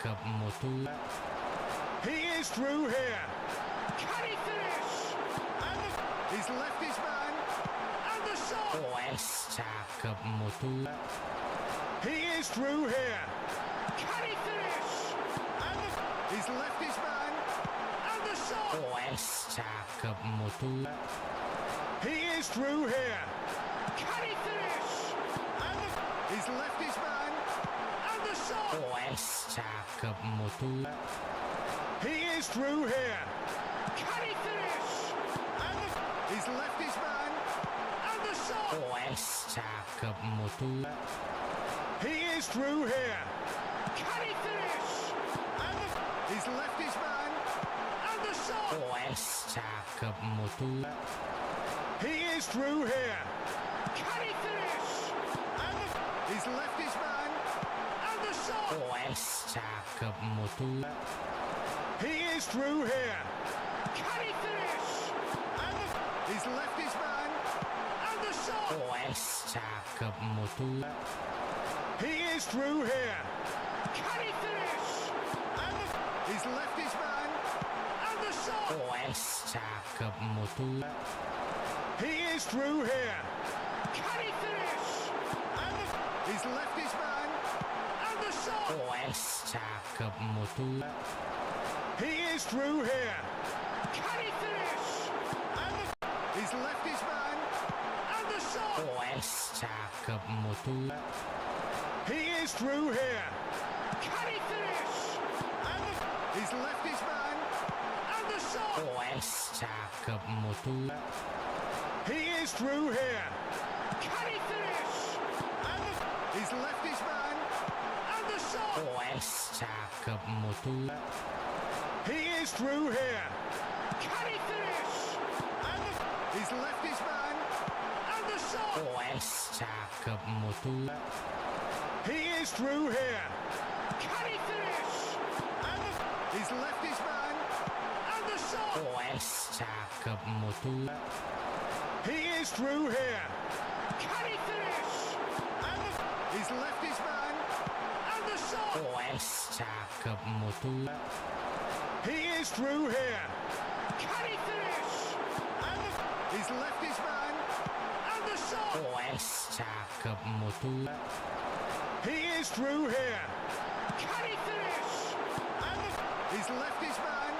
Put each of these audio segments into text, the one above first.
cakep mutu. He is through here. Can he finish? And he's left his man. And the shot. Wes cakep mutu. He is through here. Can he finish? And he's left his man. And the shot. Wes cakep mutu. He is through here. Can he finish? And he's left his man. And the shot. Wes cakep mutu. He is through here. Can he finish? And he's left his man. And the shot. Wes cakep mutu. He is through here. Can he finish? And he's left his man. And the shot. Wes cakep mutu. He is through here. Can he finish? And he's left his man. And the shot. Wes cakep mutu. He is through here. Can he finish? And he's left his man. And the shot. Wes cakep mutu. He is through here. Can he finish? And he's left his man. And the shot. Wes cakep mutu. He is through here. Can he finish? And he's left his man. And the shot. Wes cakep mutu. He is through here. Can he finish? And he's left his man. And the shot. Wes cakep mutu. He is through here. Can he finish? And he's left his man. And the shot. Wes cakep mutu. He is through here. Can he finish? And he's left his man. And the shot. Wes cakep mutu. He is through here. Can he finish? And he's left his man. And the shot. Wes cakep mutu. He is through here. Can he finish? And he's left his man. And the shot. Wes cakep mutu. He is through here. Can he finish? And he's left his man. And the shot. Wes cakep mutu. He is through here. Can he finish? And he's left his man. And the shot. Wes cakep mutu. He is through here. Can he finish? And he's left his man.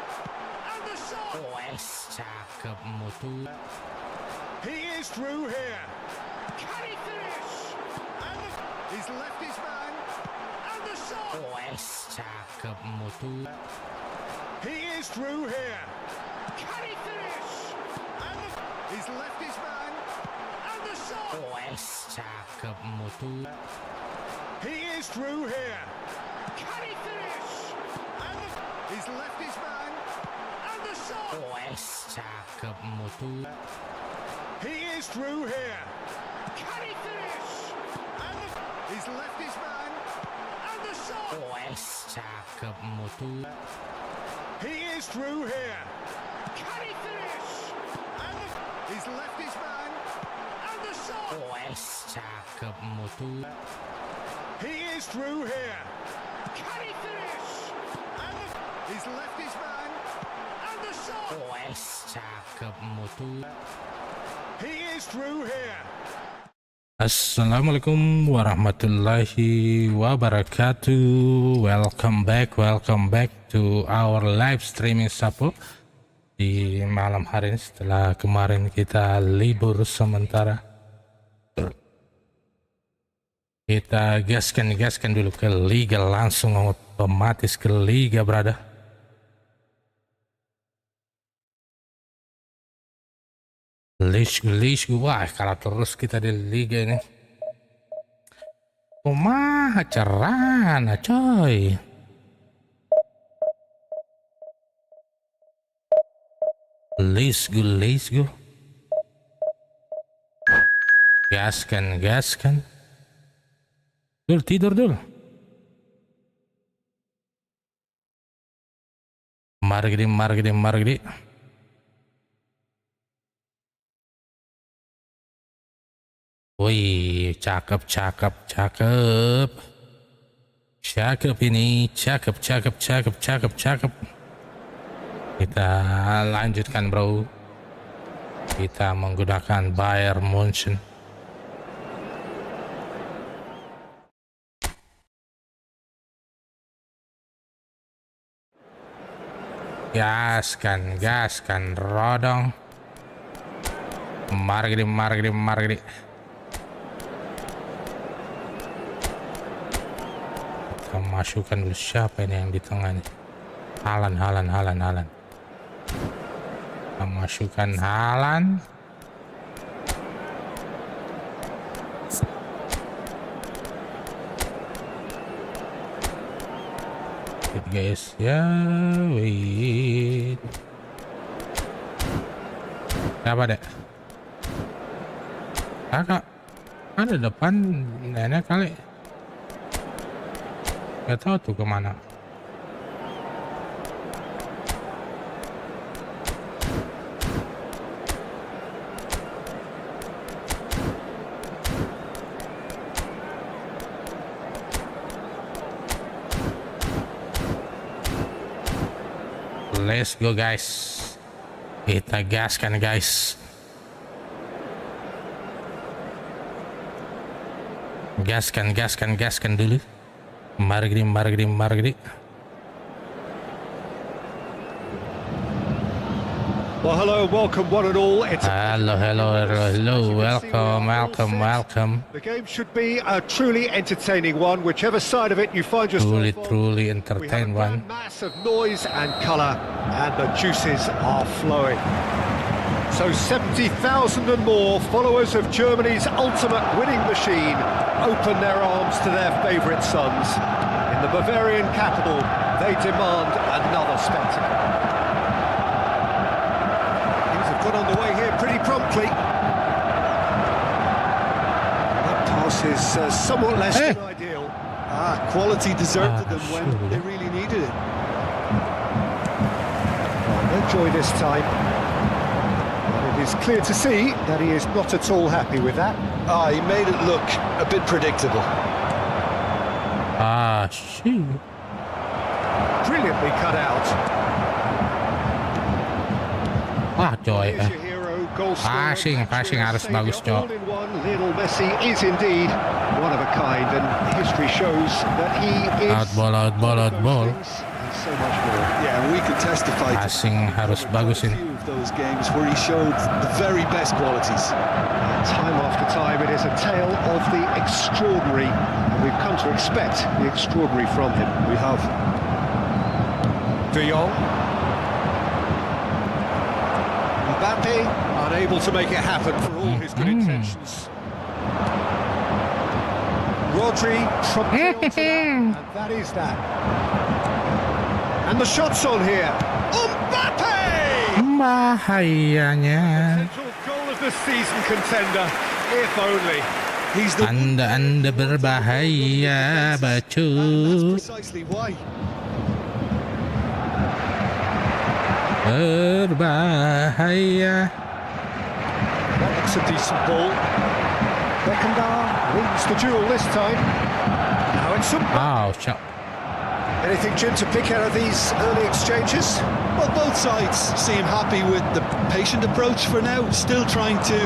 And the shot. Wes cakep mutu. He is through here. Can he finish? And he's left his man. And the shot. Wes cakep mutu. He is through here. Can he finish? And he's left his man. And the shot. Wes cakep mutu. He is through here. Can he finish? And he's left his man. And the shot. Wes cakep mutu. He is through here. Can he finish? And he's left his man. And the shot. Wes cakep mutu. He is through here. Can he finish? And he's left his man. And the shot. Wes cakep mutu. He is through here. Can he finish? And he's left his man. And the shot. Wes cakep mutu. He is through here. Assalamualaikum warahmatullahi wabarakatuh. Welcome back to our live streaming Sapo di malam hari ini setelah kemarin kita libur sementara. Kita gaskan dulu ke liga, langsung otomatis ke liga, brother. Lish, wah kalau terus kita di liga ini kumaha carana coy. Let's go. Gaskan. Dul, tidur dul. Margedi. Wih, cakep. Cakep ini, cakep. Kita lanjutkan bro. Kita menggunakan Bayern Munchen. Gaskan, rodong. Mari. Kita masukkan dulu siapa ini yang di tengah nih? Halan. Kita masukkan Halan. Guys, ya, wait. Siapa dek? Kakak, ada depan nenek kali. Gak tahu tuh kemana. Let's go guys. Kita gaskan guys. Gaskan dulu. Mari. Well, hello, welcome one and all. Hello. Welcome. The game should be a truly entertaining one, whichever side of it you find yourself on. Truly We have a entertain one. grand mass of noise and colour, and the juices are flowing. So 70,000 and more followers of Germany's ultimate winning machine open their arms to their favourite sons. In the Bavarian capital, they demand another spectacle. Things have got underway here pretty promptly. That pass is somewhat less than ideal. Quality deserted them when they really needed it. No joy this time. But it is clear to see that he is not at all happy with that. He made it look a bit predictable. Shoot. Brilliantly cut out. Joy. Here's your hero, goal scorer. Passing harus bagus, Cok. All-in-one Lionel Messi is indeed one of a kind, and history shows that he is Outball. and so much more. Yeah, and we could testify to Passing harus a bagusin. few of those games where he showed the very best qualities. Time after time, it is a tale of the extraordinary, and we've come to expect the extraordinary from him. We have. De Jong. Mbappe, unable to make it happen for all his good intentions. Rodri, and that is that. And the shot's on here. Mbappe! Bahayanya. Potential goal of the season contender, if only. He's the Anda berbahaya, That's bacu. precisely why. Berbahaya. That looks a decent ball. Beckenbauer wins the duel this time. Now it's Mbappe. Cok. Anything, Jim, to pick out of these early exchanges? Well, both sides seem happy with the patient approach for now, still trying to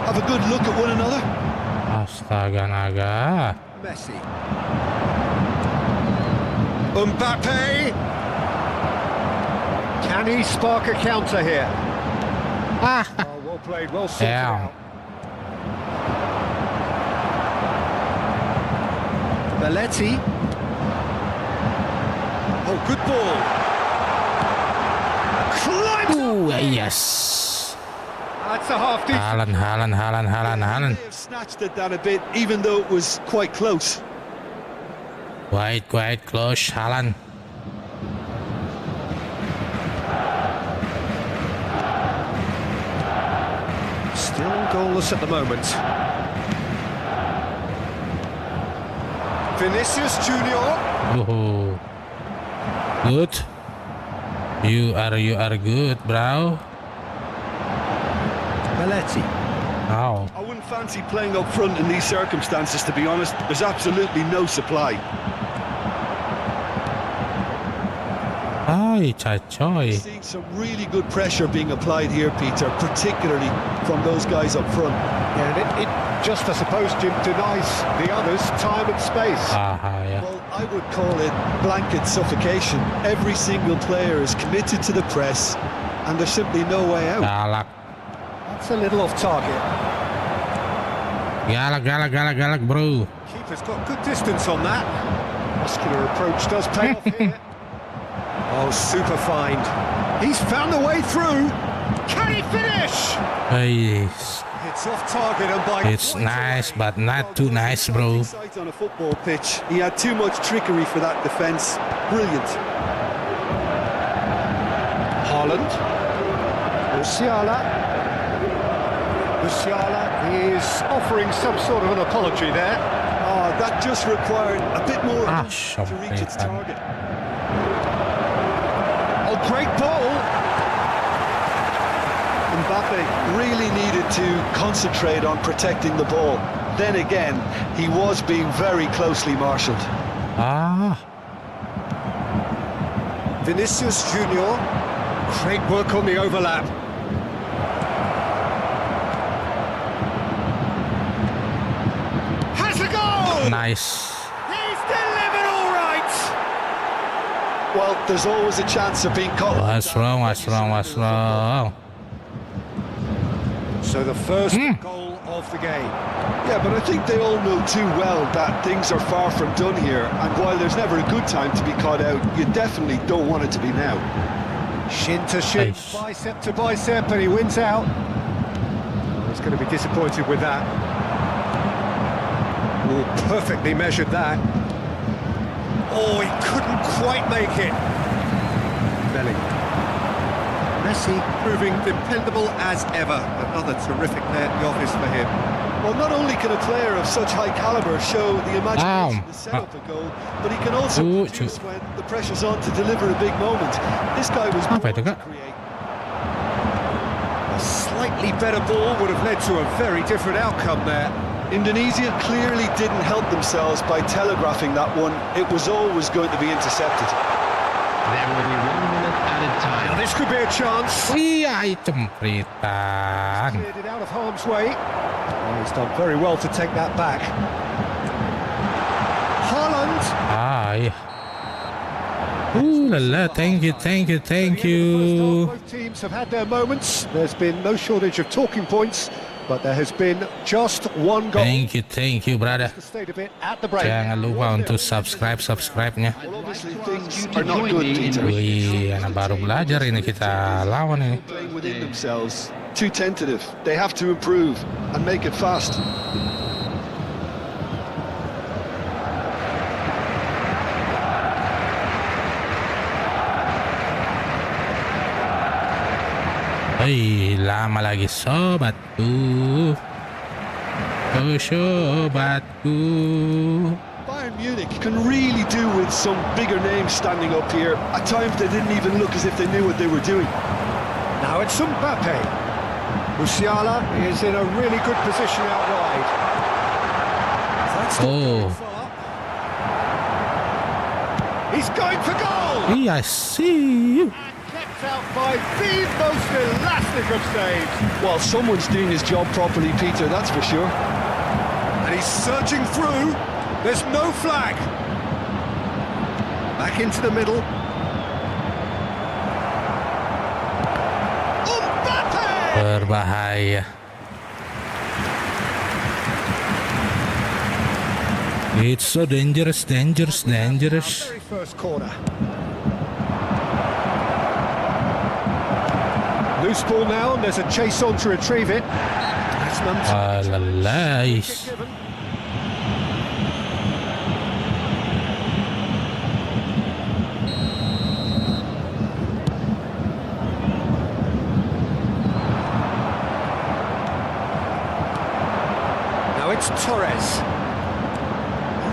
have a good look at one another. Astaga naga. Messi. Mbappe. Can he spark a counter here? Oh, well played, well sorted Damn. out. Belletti. Oh, good ball. Climbs Ooh, up. yes. That's a half decent. Halan. They have snatched at that a bit, even though it was quite close. Quite close, Halan. Still goalless at the moment. Vinicius Junior. Oh, good. You are good, bro. Belletti. Oh, I wouldn't fancy playing up front in these circumstances, to be honest. There's absolutely no supply. Ay, chachoy. Seeing some really good pressure being applied here, Peter, particularly from those guys up front. Yeah, and it just, I suppose, Jim, denies the others time and space. Yeah. Well, I would call it blanket suffocation. Every single player is committed to the press, and there's simply no way out. Galak. That's a little off target. Galak, bro. Keeper's got good distance on that. Muscular approach does pay off here. Oh, super find. He's found the way through. Can he finish? Yes. It's off target and by It's quite a nice, way. but not too nice, bro. Sight on a football pitch. He had too much trickery for that defence. Brilliant. Haaland. Musiala. He is offering some sort of an apology there. Oh, that just required a bit more Shove to reach its it, man. target. Oh, great ball. Mbappe really needed to concentrate on protecting the ball. Then again, he was being very closely marshalled. Vinicius Junior. Great work on the overlap. Has a goal! Nice. He's delivered all right! Well, there's always a chance of being caught. What's wrong? So the first goal of the game. Yeah, but I think they all know too well that things are far from done here. And while there's never a good time to be caught out, you definitely don't want it to be now. Shin to shin, Nice. bicep to bicep, and he wins out. He's going to be disappointed with that. Oh, perfectly measured that. Oh, he couldn't quite make it. Bellingham. Messi proving dependable as ever. Another terrific day at the office for him. Well, not only can a player of such high caliber show the imagination to set up a goal, but he can also produce when the pressure's on to deliver a big moment. This guy was born to create. A slightly better ball would have led to a very different outcome there. Indonesia clearly didn't help themselves by telegraphing that one. It was always going to be intercepted. There will be 1 minute added time. Now this could be a chance. Iya, jempritan. Cleared it out of harm's way. Oh, he's done very well to take that back. Haaland. Ay. Ooh la la, thank you. Both teams have had their moments. There's been no shortage of talking points, but there has been just one goal. Thank you, brother. Stayed a bit at the break. Jangan lupa untuk subscribe-nya. Well, obviously things are not good, Peter. Wih, anak baru belajar ini kita lawan ini. Playing within themselves. Too tentative. They have to improve and make it fast. Hei, lama lagi sobatku. Oh, sobatku. Bayern Munich can really do with some bigger names standing up here. At times they didn't even look as if they knew what they were doing. Now it's Mbappe. Musiala is in a really good position out wide. That's not going far. He's going for goal! I see you. Kept out by the most elastic of saves. Well, someone's doing his job properly, Peter, that's for sure. And he's surging through. There's no flag. Back into the middle. Mbappe! Berbahaya. It's so dangerous. Very first corner. Loose ball now, and there's a chase on to retrieve it. That's none to Alalais. given. Now it's Torres.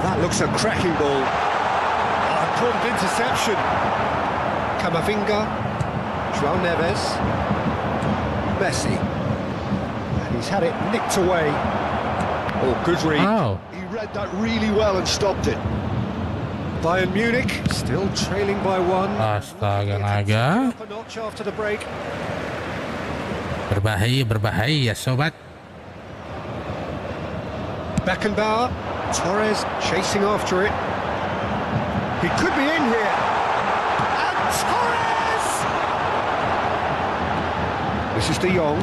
That looks a cracking ball. Important interception. Camavinga, João Neves, Messi. And he's had it nicked away. Oh, good read. Oh, He read that really well and stopped it. Bayern Munich still trailing by one. Astaga naga. Up a notch after the break. Berbahaya sobat. Beckenbauer, Torres chasing after it. He could be in here. And Torres! This is De Jong.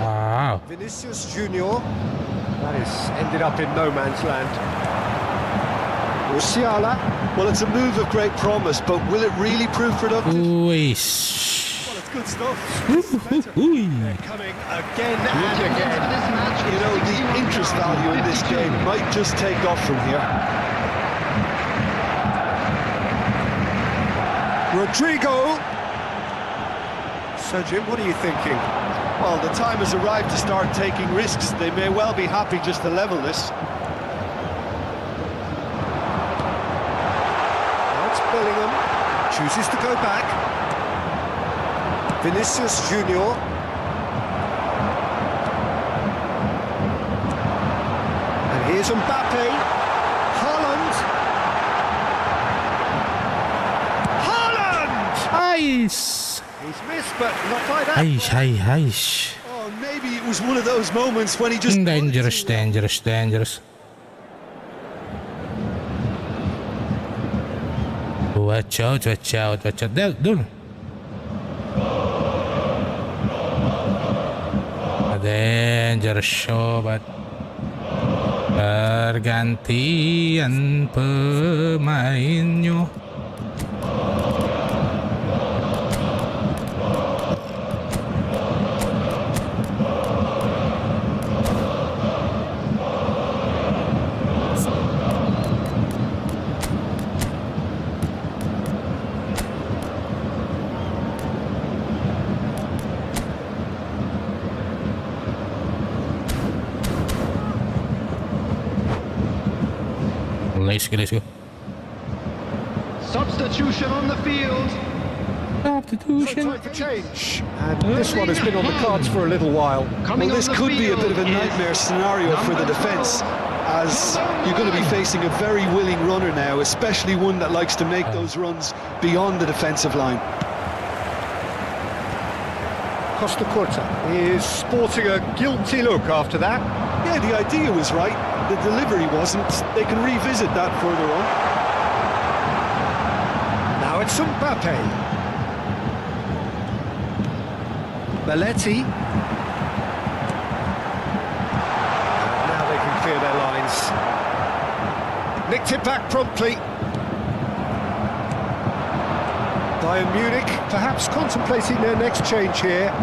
Wow. Vinicius Junior. That is ended up in no man's land. Musiala. Well, it's a move of great promise, but will it really prove productive? Ooh. Well, it's good stuff. They're coming again and again. You know, the interest value in this game might just take off from here. Rodrigo. So, Jim, what are you thinking? Well, the time has arrived to start taking risks. They may well be happy just to level this. That's Bellingham. Chooses to go back. Vinicius Junior. And here's Mbappe. Haaland. Ice. He's missed, but not by that. Ice. Oh, maybe it was one of those moments when he just... Dangerous. Watch out. Dul. Dangerous sobat. Pergantian pemainnya. Let's go. Substitution on the field. No time for change. And this one has been on the cards for a little while. Well, this could be a bit of a nightmare scenario for the defence, as you're going to be facing a very willing runner now, especially one that likes to make those runs beyond the defensive line. Costa Curta is sporting a guilty look after that. Yeah, the idea was right. The delivery wasn't. They can revisit that further on. Now it's Mbappe. Belletti. And now they can clear their lines. Nicked it back promptly. Bayern Munich perhaps contemplating their next change here.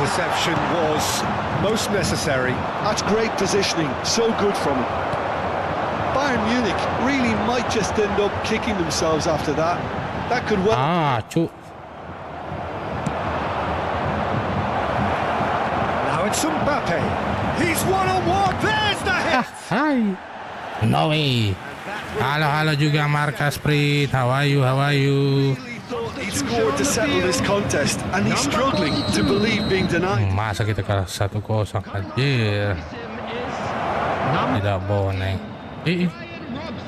Interception was most necessary. That's great positioning, so good from him. Bayern Munich really might just end up kicking themselves after that. That could well... Now it's Mbappe. He's one-on-one. There's the hit. Hi. No way. Halo juga Marcus Prit. How are you? He scored to settle this contest, and he's struggling to believe being denied. Masa kita kalah 1-0 anjir. Tidak boleh.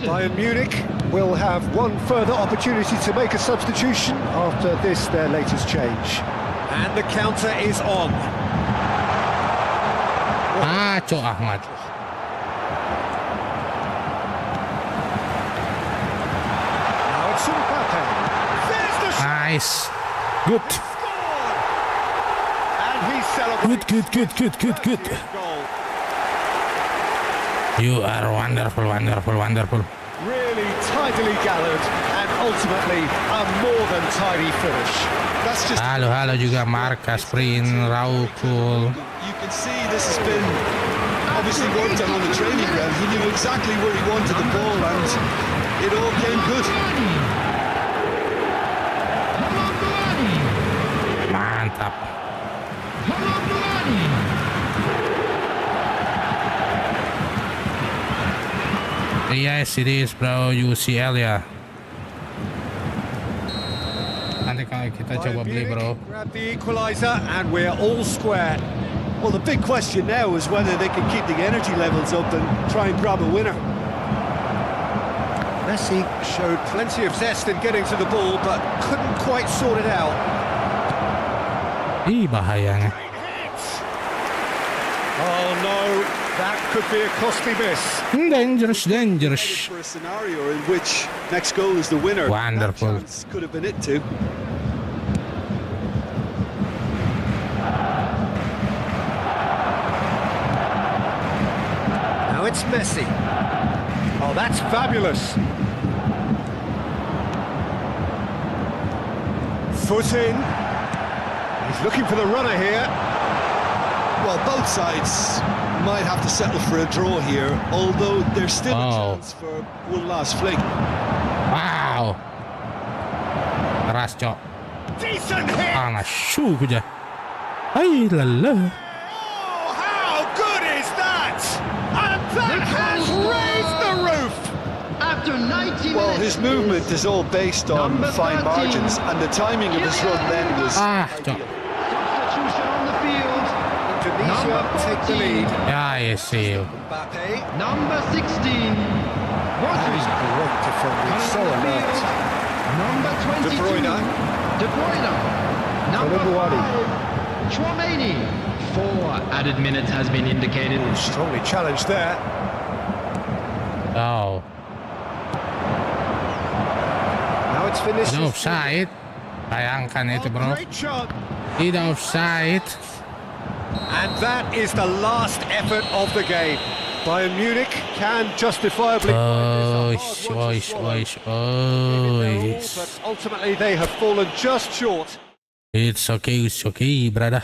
Bayern Munich will have one further opportunity to make a substitution after this, their latest change. And the counter is on. Cok Ahmad. Now it's Mbappe. Nice. Good. And he celebrates. Good. You are wonderful. Really tidily gathered and ultimately a more than tidy finish. That's just... Halo juga Marcus Prit, Raul. You can see this has been obviously worked on the training ground. He knew exactly where he wanted the ball, and it all came good. Mantap. Yes, it is, bro. UCL ya. Nanti kalau kita coba beli, bro. Grab the equalizer and we're all square. Well, the big question now is whether they can keep the energy levels up and try and grab a winner. Messi showed plenty of zest in getting to the ball, but couldn't quite sort it out. Bahayanya. Oh no, that could be a costly miss. Dangerous. For a scenario in which next goal is the winner. Wonderful. That chance could have been it too. Now it's Messi. Oh, that's fabulous. Foot in. He's looking for the runner here. Well, both sides might have to settle for a draw here, although there's still a chance for one last flick. Wow. Keras, Cok. Decent hit. Panas juga. Hai lala. Oh, how good is that? And that has raised the roof. After 90 minutes. Well, his movement is all based on Number fine 13. margins, and the timing of his run then was Cok. Substitution on the field. Indonesia Number take the 14. lead. Ya, isi. Mbappe. Number 16. He's Rodri. great defending, so alert. Number 22. De Bruyne. De Bruyne. Number Koulibaly. 5. Chouameni. 4 added minutes has been indicated. Strongly challenged there. Oh. Now it's finished. Tidak offside. Bayangkan itu, bro. Great shot. Tidak offside. And that is the last effort of the game. Bayern Munich can justifiably. Oish. But ultimately they have fallen just short. It's okay, brother.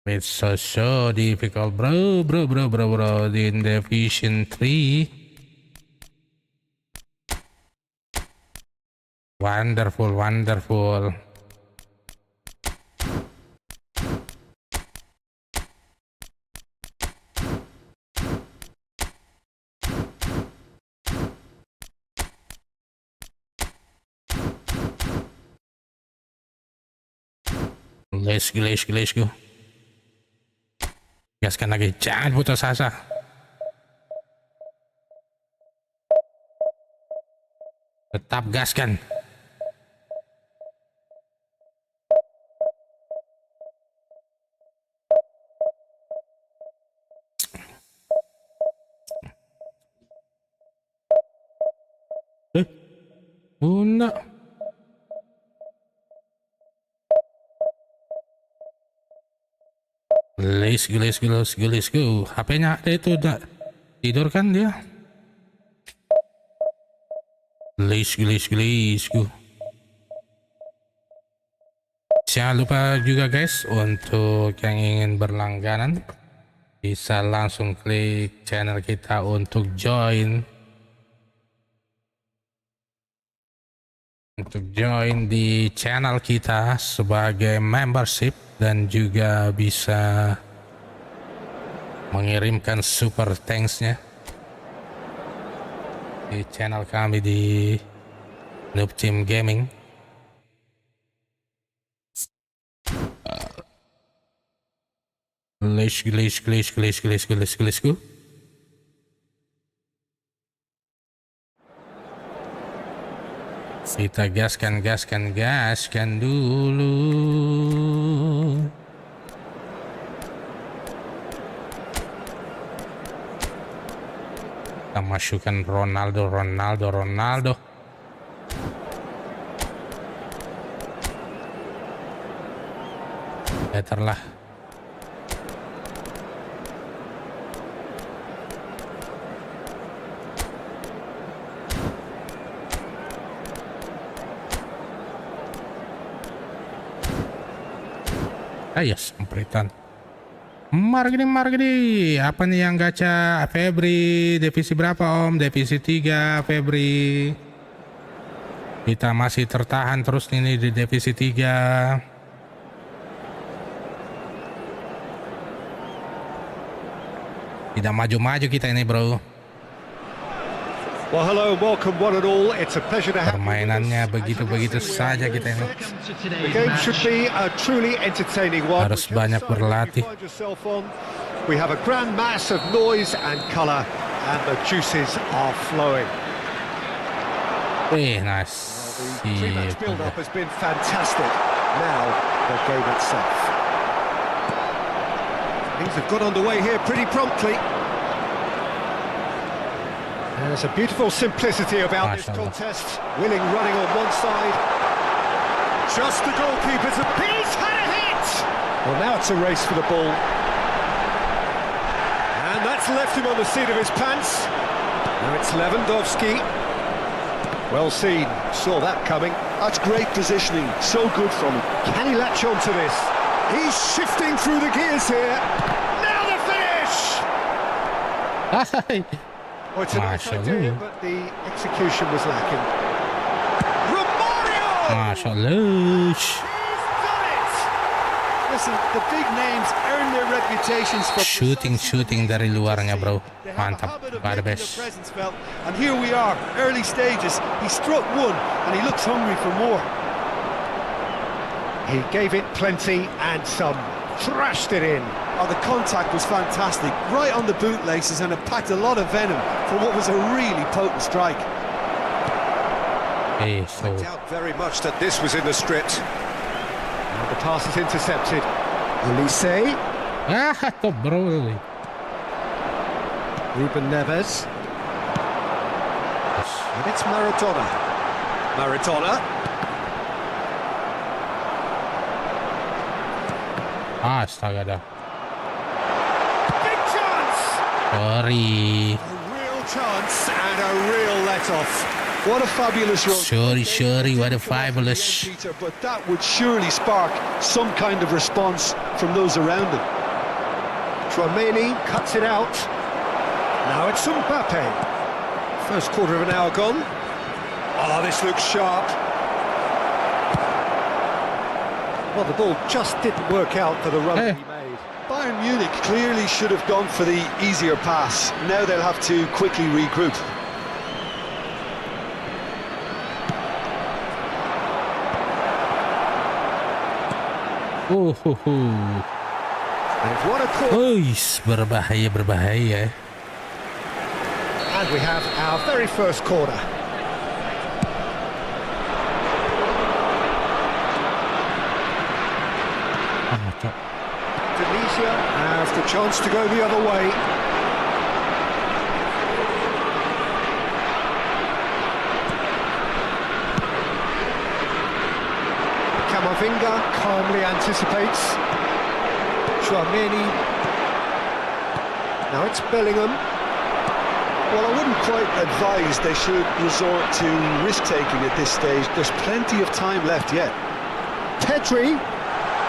It's so difficult, bro. In Division 3. Wonderful. Let's go. Gaskan lagi, jangan putus asa. Tetap gaskan. Bunda. Let's go. HP-nya ada itu udah tidur kan dia. Let's go. Jangan lupa juga guys, untuk yang ingin berlangganan bisa langsung klik channel kita untuk join di channel kita sebagai membership, dan juga bisa mengirimkan super thanks-nya di channel kami di Noob Team Gaming. Let's go. Kita gaskan dulu. Kita masukkan Ronaldo. Better lah. Yes, sempritan. Margedi. Apa nih yang gacha? Febri, divisi berapa om? Divisi 3 Febri. Kita masih tertahan terus ini di divisi 3. Tidak maju-maju kita ini, bro. Well, hello and welcome one and all. It's a pleasure to have you with Permainannya us. begitu-begitu saja kita ini. Welcome to The today's game match. should be a truly entertaining one. Harus Whichever banyak side you berlatih. find yourself on, we have a grand mass of noise and colour, and the juices are flowing. Nice. The pre-match build-up has been fantastic. Now, the game itself. Things have got underway here pretty promptly. There's a beautiful simplicity about this Mashallah. contest. Willing running on one side. Just the goalkeeper's he's had a hit! Well, now it's a race for the ball. And that's left him on the seat of his pants. Now it's Lewandowski. Well seen, saw that coming. That's great positioning, so good from him. Can he latch on to this? He's shifting through the gears here. Now the finish! Oh, it's a nice idea, but the execution was lacking. Romario! Mashallah. He's done it! Listen, the big names earn their reputations for Shooting dari luarnya, bro. They have a Mantap. habit of Pada making best. the presence felt. And here we are, early stages. He struck one, and he looks hungry for more. He gave it plenty and some. Thrashed it in. Oh, the contact was fantastic, right on the bootlaces, and it packed a lot of venom for what was a really potent strike. So Doubt very much that this was in the script. And the pass is intercepted. Elise, to bro. Ruben Neves. And it's Maradona. Maradona. Astaga dah. Big chance! Sorry. A real chance and a real let-off. What a fabulous run. Sorry, what a fabulous. Peter, but that would surely spark some kind of response from those around him. Tchouaméni cuts it out. Now it's Mbappe. First quarter of an hour gone. Oh, this looks sharp. Well, the ball just didn't work out for the run that he made. Bayern Munich clearly should have gone for the easier pass. Now they'll have to quickly regroup. And what a corner. Berbahaya. And we have our very first corner. Tunisia has the chance to go the other way. Camavinga calmly anticipates. Tchouaméni. Now it's Bellingham. Well, I wouldn't quite advise they should resort to risk-taking at this stage. There's plenty of time left yet. Pedri.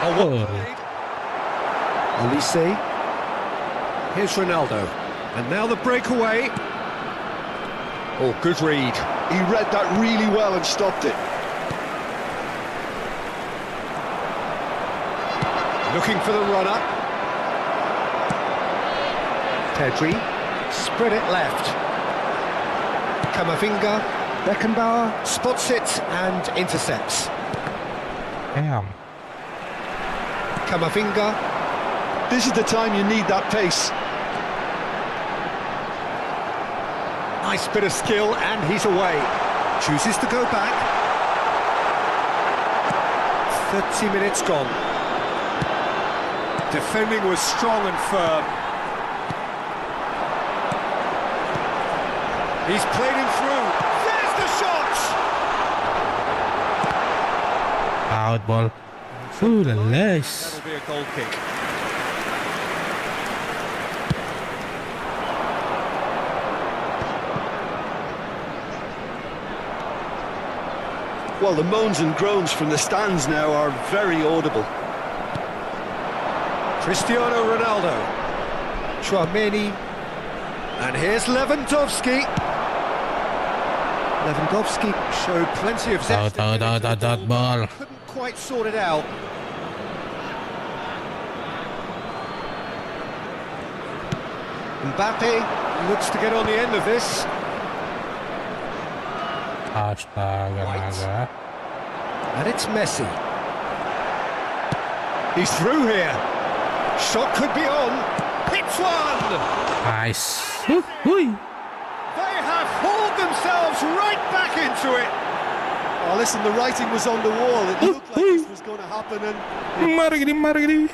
Oh, what played. Elise. Here's Ronaldo. And now the breakaway. Oh, good read. He read that really well and stopped it. Looking for the runner. Pedri. Spread it left. Camavinga. Beckenbauer spots it and intercepts. Damn. Camavinga. This is the time you need that pace. Nice bit of skill and he's away. Chooses to go back. 30 minutes gone. Defending was strong and firm. He's played him through. There's the shot! Out ball. The less. That'll be a goal kick. Well, the moans and groans from the stands now are very audible. Cristiano Ronaldo. Tchouaméni. And here's Lewandowski. Lewandowski showed plenty of zest. Out ball. Couldn't quite sort it out. Mbappe looks to get on the end of this. Astaga naga. And it's Messi. He's through here. Shot could be on. Hits one! Nice. Hui. They have hauled themselves right back into it. Oh, listen, the writing was on the wall. It looked like this was going to happen, and Margri.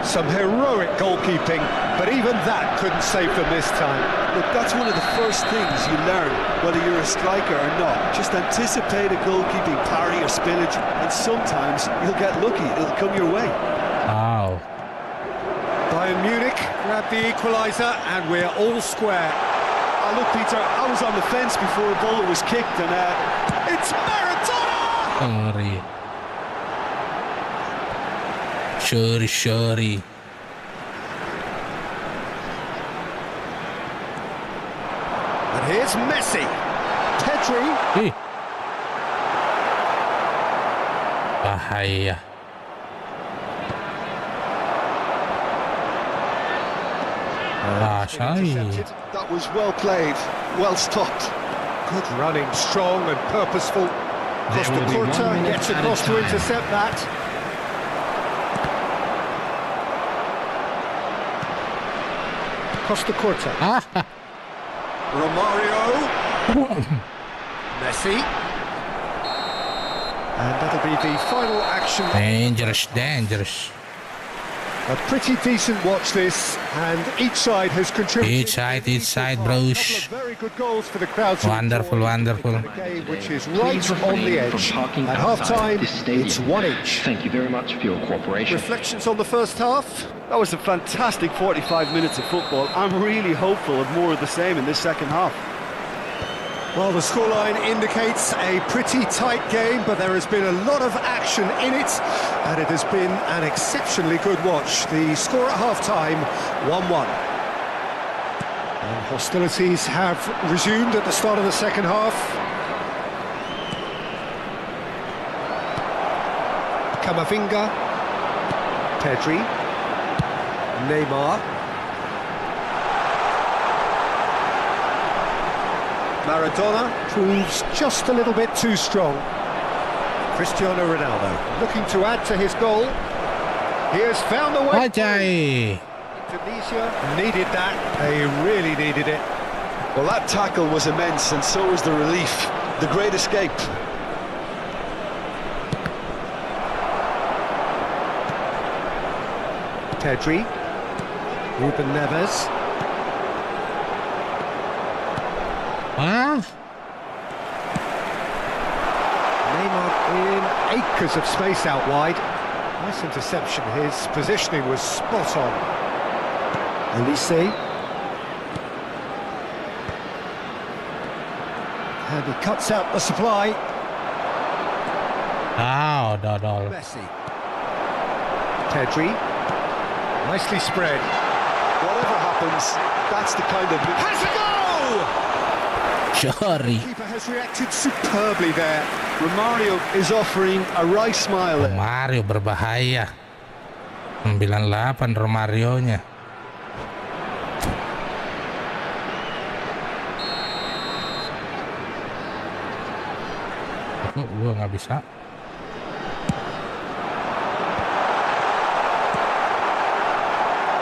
Some heroic goalkeeping, but even that couldn't save them this time. look, that's one of the first things you learn, whether you're a striker or not. Just anticipate a goalkeeping parry or spillage, and sometimes you'll get lucky. It'll come your way. Wow. Bayern Munich grab the equaliser, and we're all square. Oh, look, Peter, I was on the fence before a ball was kicked, and it's Maradona! Sorry. And here's Messi. Pedri. Ih. Bahaya. That was well played, well stopped. Good running, strong and purposeful. Costa Curta gets across to intercept that. Costa Curta. Romario. Messi. And that'll be the final action. Dangerous. A pretty decent watch this, and each side has contributed. Each side, bros. Very good goals for the crowds. Wonderful. Game, which is right on the edge. At half-time, it's 1 each. Thank you very much for your cooperation. Reflections on the first half? That was a fantastic 45 minutes of football. I'm really hopeful of more of the same in this second half. Well, the scoreline indicates a pretty tight game, but there has been a lot of action in it, and it has been an exceptionally good watch. The score at half-time, 1-1. And hostilities have resumed at the start of the second half. Camavinga. Pedri. Neymar. Maradona proves just a little bit too strong. Cristiano Ronaldo looking to add to his goal. He has found a way. Tunisia needed that. They really needed it. Well, that tackle was immense, and so was the relief. The great escape. Pedri. Ruben Neves. Neymar in acres of space out wide. Nice interception. His positioning was spot on. Elise. And he cuts out the supply. Messi. Pedri. Nicely spread. Whatever happens, that's the kind of... Has a goal! Sorry. The keeper has reacted superbly there. Romario is offering a wry smile. Romario berbahaya. 98 Romario-nya. Kok gua nggak bisa?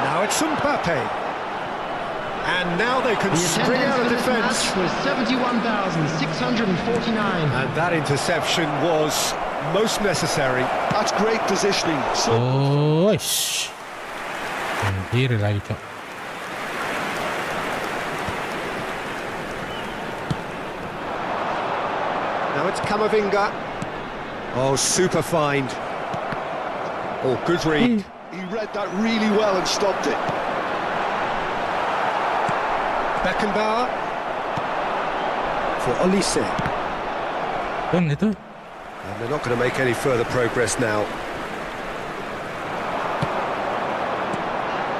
Now it's Mbappe. And now they can spring out of defence. Was 71,649. And that interception was most necessary. That's great positioning. Sendiri lagi, Cok. Now it's Camavinga. Oh, super find. Oh, good read. He read that really well and stopped it. Beckenbauer for Elise. Itu. And they're not going to make any further progress now.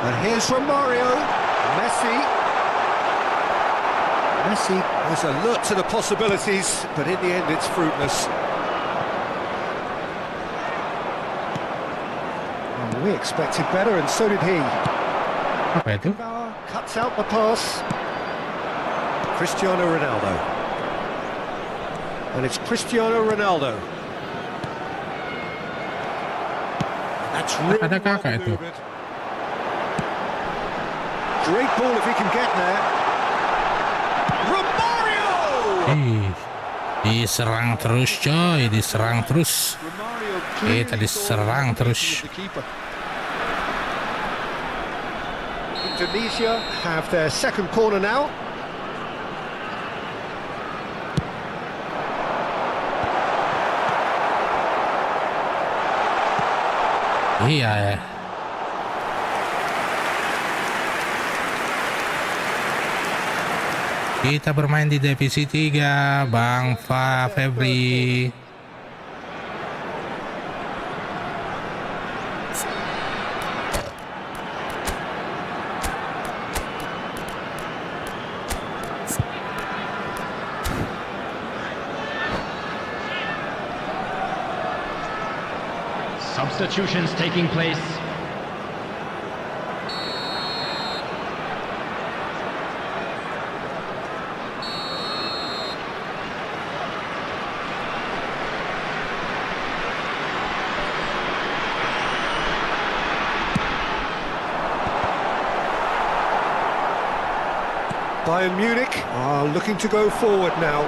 And here's Romario. Messi was alert to the possibilities, but in the end it's fruitless. And we expected better, and so did he. Apa itu? Cuts out the pass. Cristiano Ronaldo. And it's Cristiano Ronaldo. That's really Ada kakak itu. Great ball if he can get there. Romario! Diserang terus coy, diserang terus. Kita diserang terus. Indonesia have their second corner now. Iya ya. Kita bermain di divisi 3, Bang Febri. Substitutions taking place. Bayern Munich are looking to go forward now.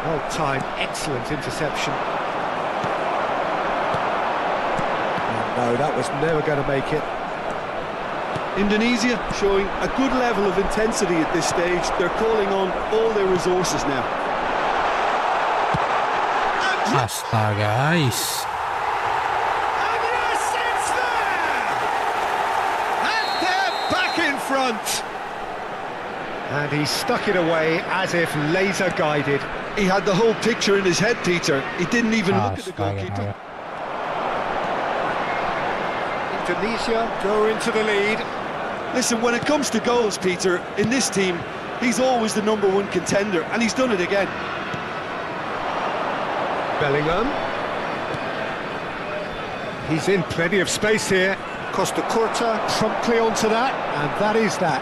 Well timed, excellent interception. No, that was never going to make it. Indonesia showing a good level of intensity at this stage. They're calling on all their resources now. Astaga, guys. And yes, it's there! And they're back in front! And he stuck it away as if laser guided. He had the whole picture in his head, Peter. He didn't even look at the goalkeeper. Indonesia go into the lead. Listen, when it comes to goals, Peter, in this team, he's always the #1 contender, and he's done it again. Bellingham. He's in plenty of space here. Costa Curta promptly onto that, and that is that.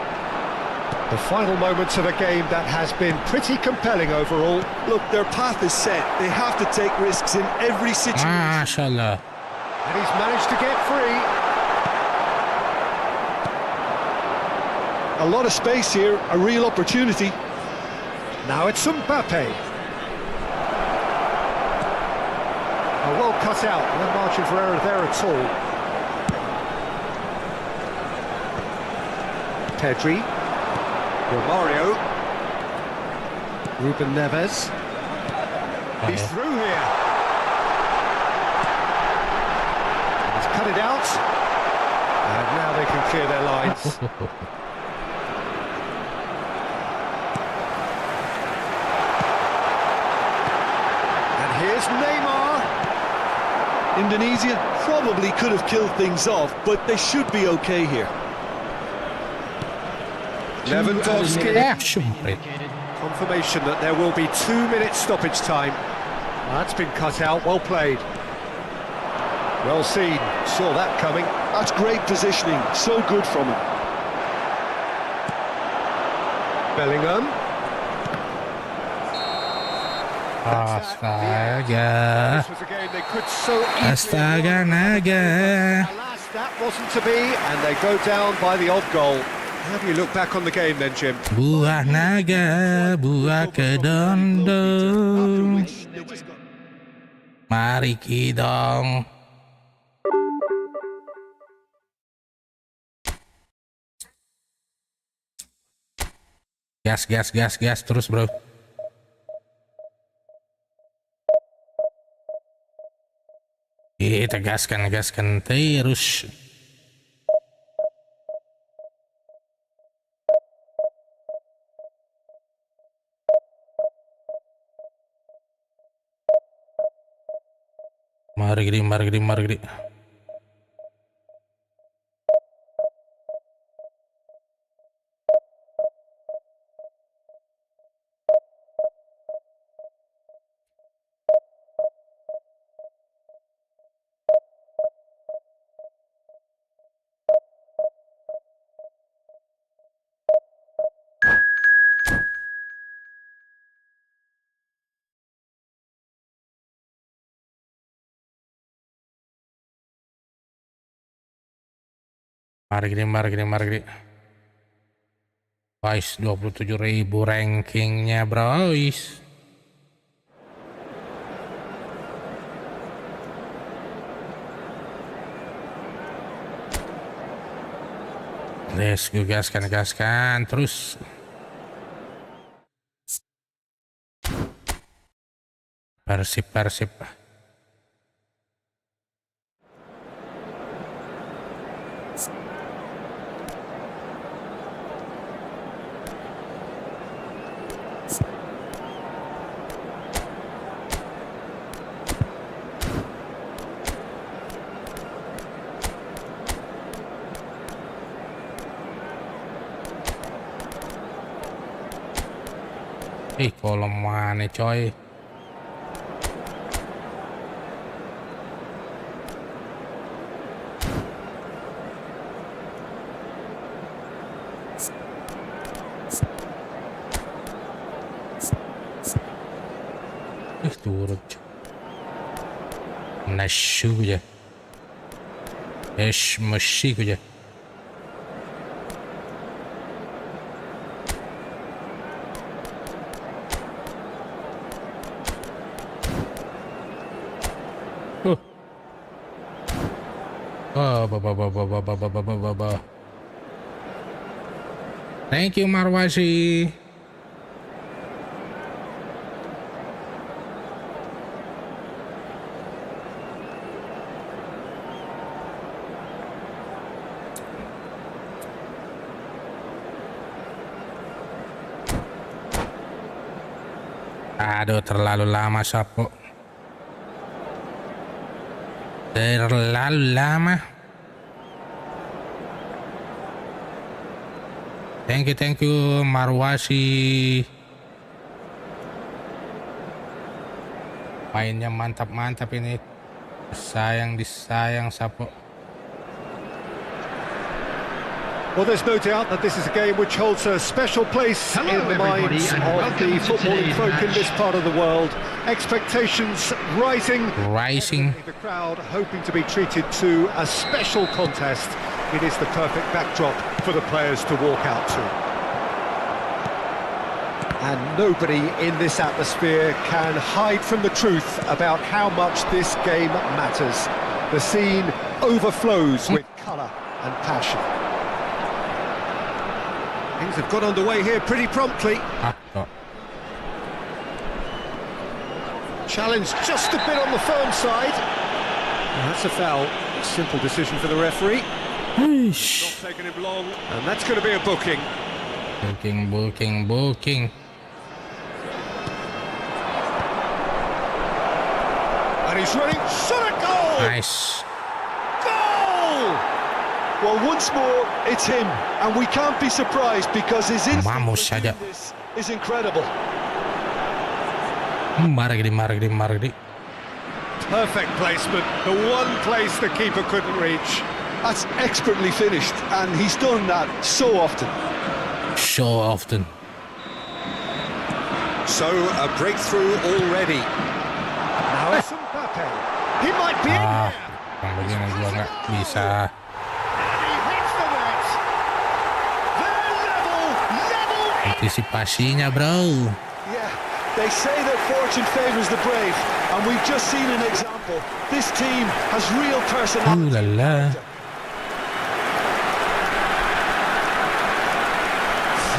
The final moments of a game that has been pretty compelling overall. Look, their path is set. They have to take risks in every situation. Mashallah. And he's managed to get free. A lot of space here, a real opportunity. Now it's Mbappe. Oh, well cut out, no margin for error there at all. Pedri. Romario. Ruben Neves. He's through here. He's cut it out. And now they can clear their lines. Here's Neymar. Indonesia probably could have killed things off, but they should be okay here. Lewandowski. Shumpret. Confirmation that there will be 2 minutes stoppage time. That's been cut out, well played. Well seen, saw that coming. That's great positioning, so good from him. Bellingham. Astaga. This was a game they could so easily Astaga naga. Alas, that wasn't to be, and they go down by the odd goal. How do you look back on the game then, Jim? Buah naga, buah kedondong. Mari kidong. Gas terus, bro. Kita gaskan terus. Mari gini. Mari. Guys, 27.000 rankingnya, bros. Let's go, gaskan terus. Persib. Kolom mana coy? Turun. Nashu aja. Masih aja. Thank you, Marwashi. Aduh, terlalu lama, Sapo. Terlalu lama. Thank you, Marwashi. Mainnya mantap ini. Disayang, Sapo. Well, there's no doubt that this is a game which holds a special place in the minds of the footballing folk in this part of the world. Expectations rising. The crowd hoping to be treated to a special contest. It is the perfect backdrop for the players to walk out to. And nobody in this atmosphere can hide from the truth about how much this game matters. The scene overflows with colour and passion. Things have got underway here pretty promptly. Challenge just a bit on the firm side. That's a foul. Simple decision for the referee. Not taking him long, and that's going to be a booking. Booking. And he's running. Shot a goal! Nice. Goal! Well, once more, it's him, and we can't be surprised because his instinct in this is incredible. Maragdi. Perfect placement, the one place the keeper couldn't reach. That's expertly finished, and he's done that so often. So, a breakthrough already. Now it's Mbappe. He might be in here. Begini gua nggak bisa. Antisipasinya, bro. Yeah, they say that fortune favors the brave, and we've just seen an example. This team has real personality. Ooh la la.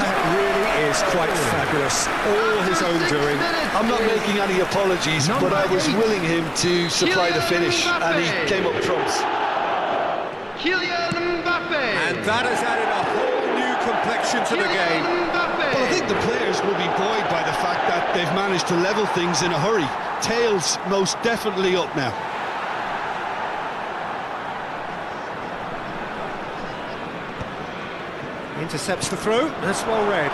That really is quite fabulous. All his own doing. I'm not making any apologies, but I was willing him to supply the finish, and he came up trumps. And that has added a whole new complexion to the game. Well, I think the players will be buoyed by the fact that they've managed to level things in a hurry. Tails most definitely up now. Intercepts the throw, that's well read.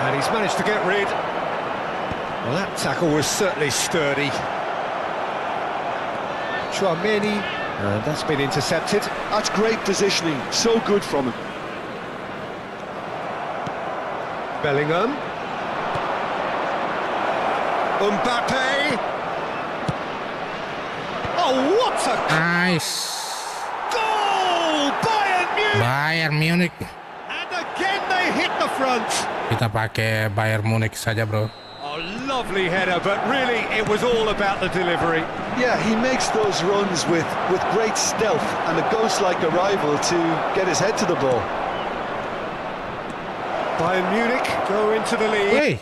And he's managed to get rid. Well, that tackle was certainly sturdy. Chouameni, and that's been intercepted. That's great positioning, so good from him. Bellingham. Mbappe. Oh, what a Nice. goal! Bayern Munich. And again they hit the front. Kita pakai Bayern Munich saja, bro. Oh, lovely header, but really it was all about the delivery. Yeah, he makes those runs with great stealth and a ghost-like arrival to get his head to the ball. Bayern Munich go into the lead. Hey.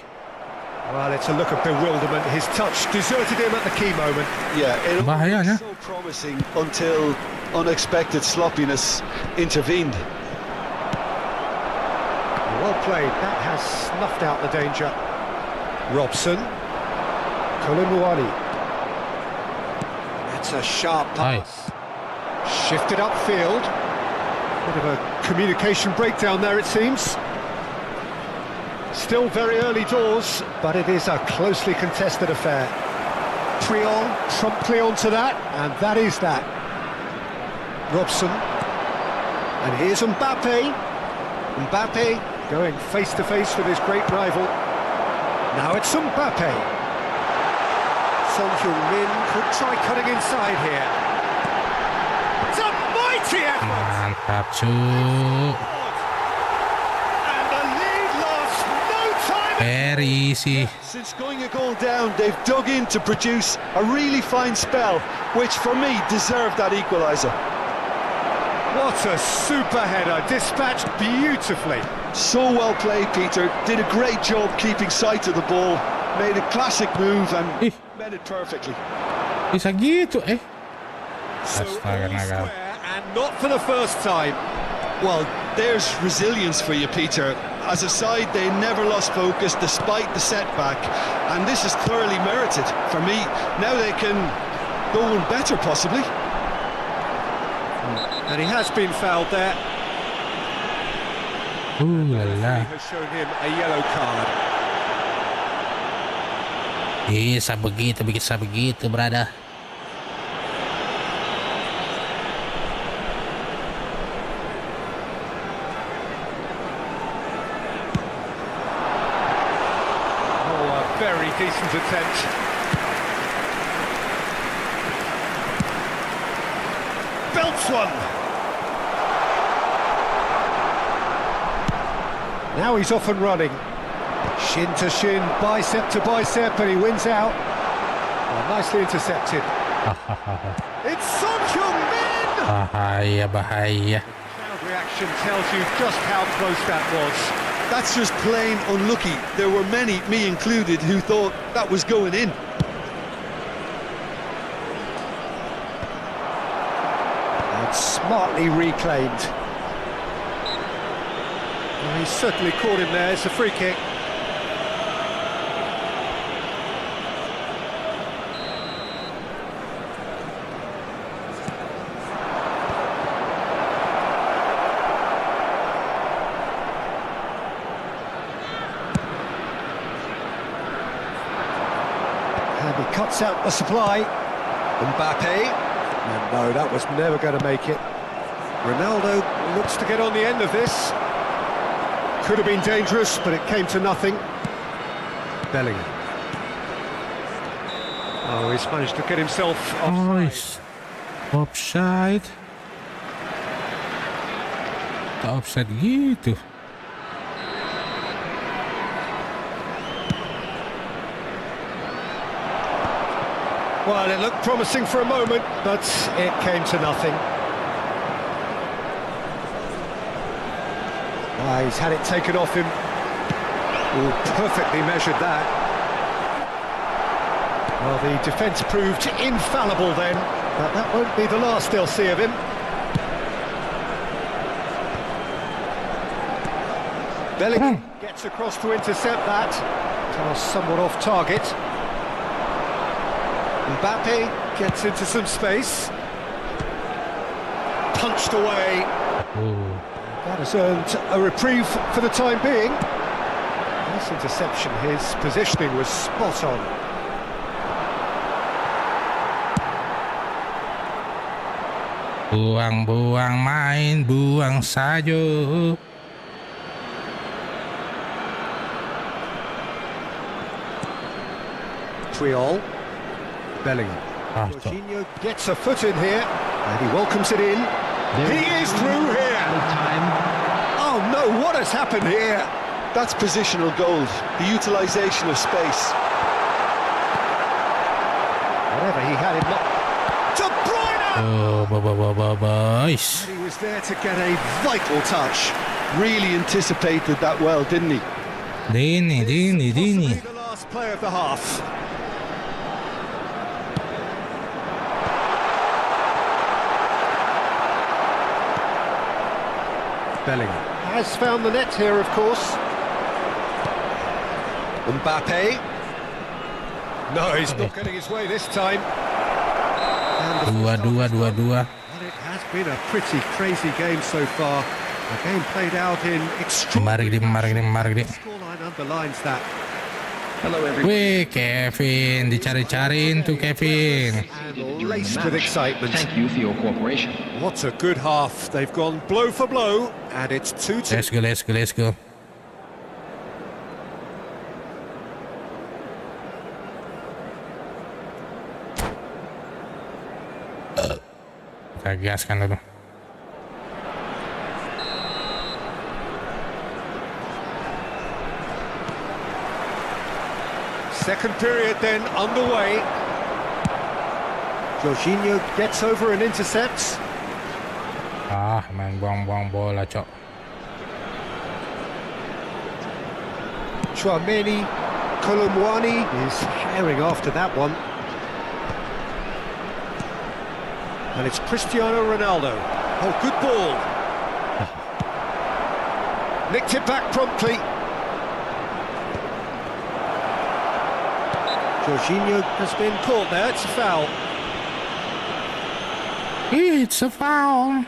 Well, it's a look of bewilderment. His touch deserted him at the key moment. Yeah, it all Bahayanya. looked so promising until unexpected sloppiness intervened. Well played. That has snuffed out the danger. Robson. Koulibaly. That's a sharp pass. Shifted upfield. Bit of a communication breakdown there, it seems. Still very early doors, but it is a closely contested affair. Triol promptly onto that, and that is that. Robson. And here's Mbappe. Mbappe going face-to-face with his great rival. Now it's Mbappe. Son Heung-min could try cutting inside here. It's a mighty effort! Mantap, cu. And the lead lost no time. Very easy. Since going a goal down, they've dug in to produce a really fine spell, which for me deserved that equaliser. What a super header, dispatched beautifully. So well played, Peter. Did a great job keeping sight of the ball. Made a classic move and met it perfectly. Bisa gitu, So Astaga, all naga. square, and not for the first time. Well, there's resilience for you, Peter. As a side, they never lost focus despite the setback, and this is thoroughly merited. For me, now they can go on better, possibly. And he has been fouled there. La la. He has shown him a yellow card. Bisa begitu, brother. Oh, a very decent attempt. Belts one. Now he's off and running. Shin to shin, bicep to bicep, and he wins out. Oh, nicely intercepted. It's Son Heung-min! Bahaya. Crowd reaction tells you just how close that was. That's just plain unlucky. There were many, me included, who thought that was going in. And smartly reclaimed. Well, he's certainly caught him there. It's a free kick. And he cuts out the supply. Mbappe. And no, that was never going to make it. Ronaldo looks to get on the end of this. Could have been dangerous, but it came to nothing. Bellingham. Oh, he's managed to get himself offside. Nice. Offside. Tak offside gitu. Well, it looked promising for a moment, but it came to nothing. He's had it taken off him. Ooh, perfectly measured that. Well, the defence proved infallible then, but that won't be the last they'll see of him. Bellingham gets across to intercept that. Pass somewhat off target. Mbappe gets into some space. Punched away. Oh. That has earned a reprieve for the time being. Nice interception, his positioning was spot on. Buang-buang main, buang saja. Triol. Bellingham. Ah, Jorginho gets a foot in here, and he welcomes it in. He is through here. Time. Oh no, what has happened here? That's positional gold, the utilisation of space. Whatever he had in mind. De Bruyne! boys. He was there to get a vital touch. Really anticipated that well, didn't he? Dini. Possibly the last play of the half. Bellingham has found the net here, of course. Mbappe. No, he's not getting his way this time. And the Dua. Well, it has been a pretty crazy game so far. The game played out in extraordinary Mari. scoreline underlines that. Hello, everyone. Wih, Kevin, dicari-cariin tuh Kevin. And laced with excitement. Thank you for your cooperation. What a good half. They've gone blow for blow, and it's 2-2. Let's go. Kita gaskan dulu. Second period then underway. Jorginho gets over and intercepts. Main buang-buang bola, cok. Chouameni, Kolomwani is herring after that one. And it's Cristiano Ronaldo. Oh, good ball. Nicked it back promptly. Jorginho has been caught there, it's a foul. It's a foul.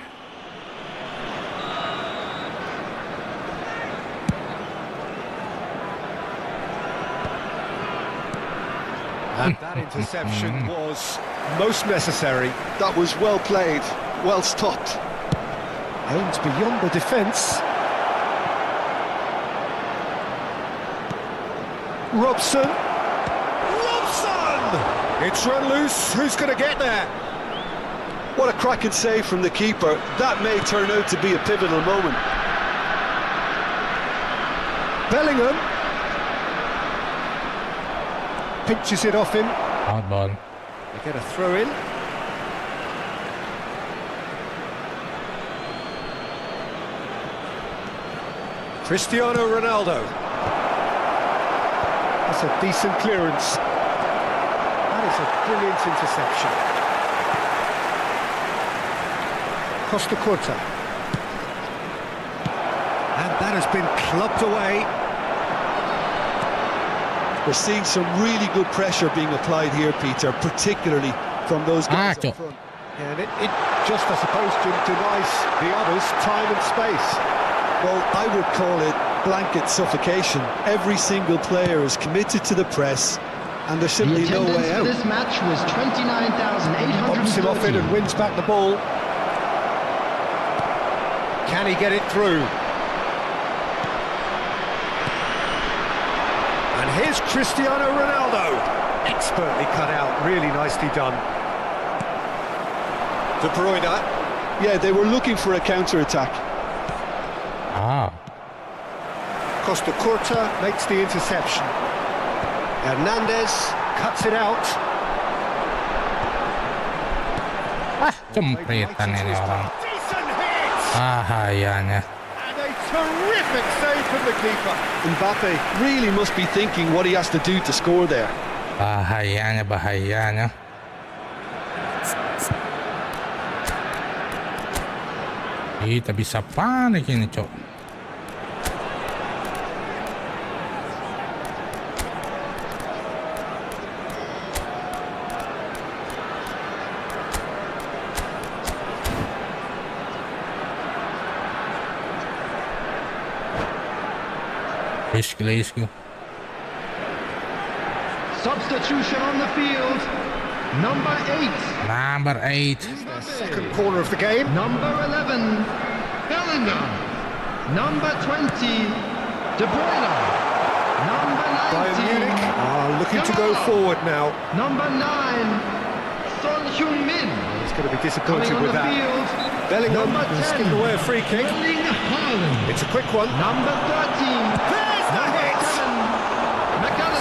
And that interception was most necessary. That was well played, well stopped. Aims beyond the defence. Robson! It's run loose, who's going to get there? What a cracking save from the keeper. That may turn out to be a pivotal moment. Bellingham pinches it off him. Out ball. They get a throw in. Cristiano Ronaldo. That's a decent clearance. That is a brilliant interception. Costa Curta. And that has been clubbed away. We're seeing some really good pressure being applied here, Peter, particularly from those guys up front. And it just, I suppose, denies the others time and space. Well, I would call it blanket suffocation. Every single player is committed to the press, and there's simply no way out. This match was 29,800. Bumps him off it and wins back the ball. Can he get it through? And here's Cristiano Ronaldo. Expertly cut out, really nicely done. De Bruyne. Yeah, they were looking for a counter-attack. Costa Curta makes the interception. Hernandez cuts it out. Jempretan ini orang. Decent hit! Bahayanya. And a terrific save from the keeper. Mbappe really must be thinking what he has to do to score there. Bahayanya. Kita bisa panik ini, cok. Isco. Substitution on the field. Number 8. Second corner of the game. Number 11. Bellingham. Number 20. De Bruyne. Number 19. Bayern Munich are looking to go forward now. Number 9. He's going to be disappointed with that. Field, Bellingham number has 10, given away a free kick. Erling Haaland. It's a quick one. Number 13. There's the hit!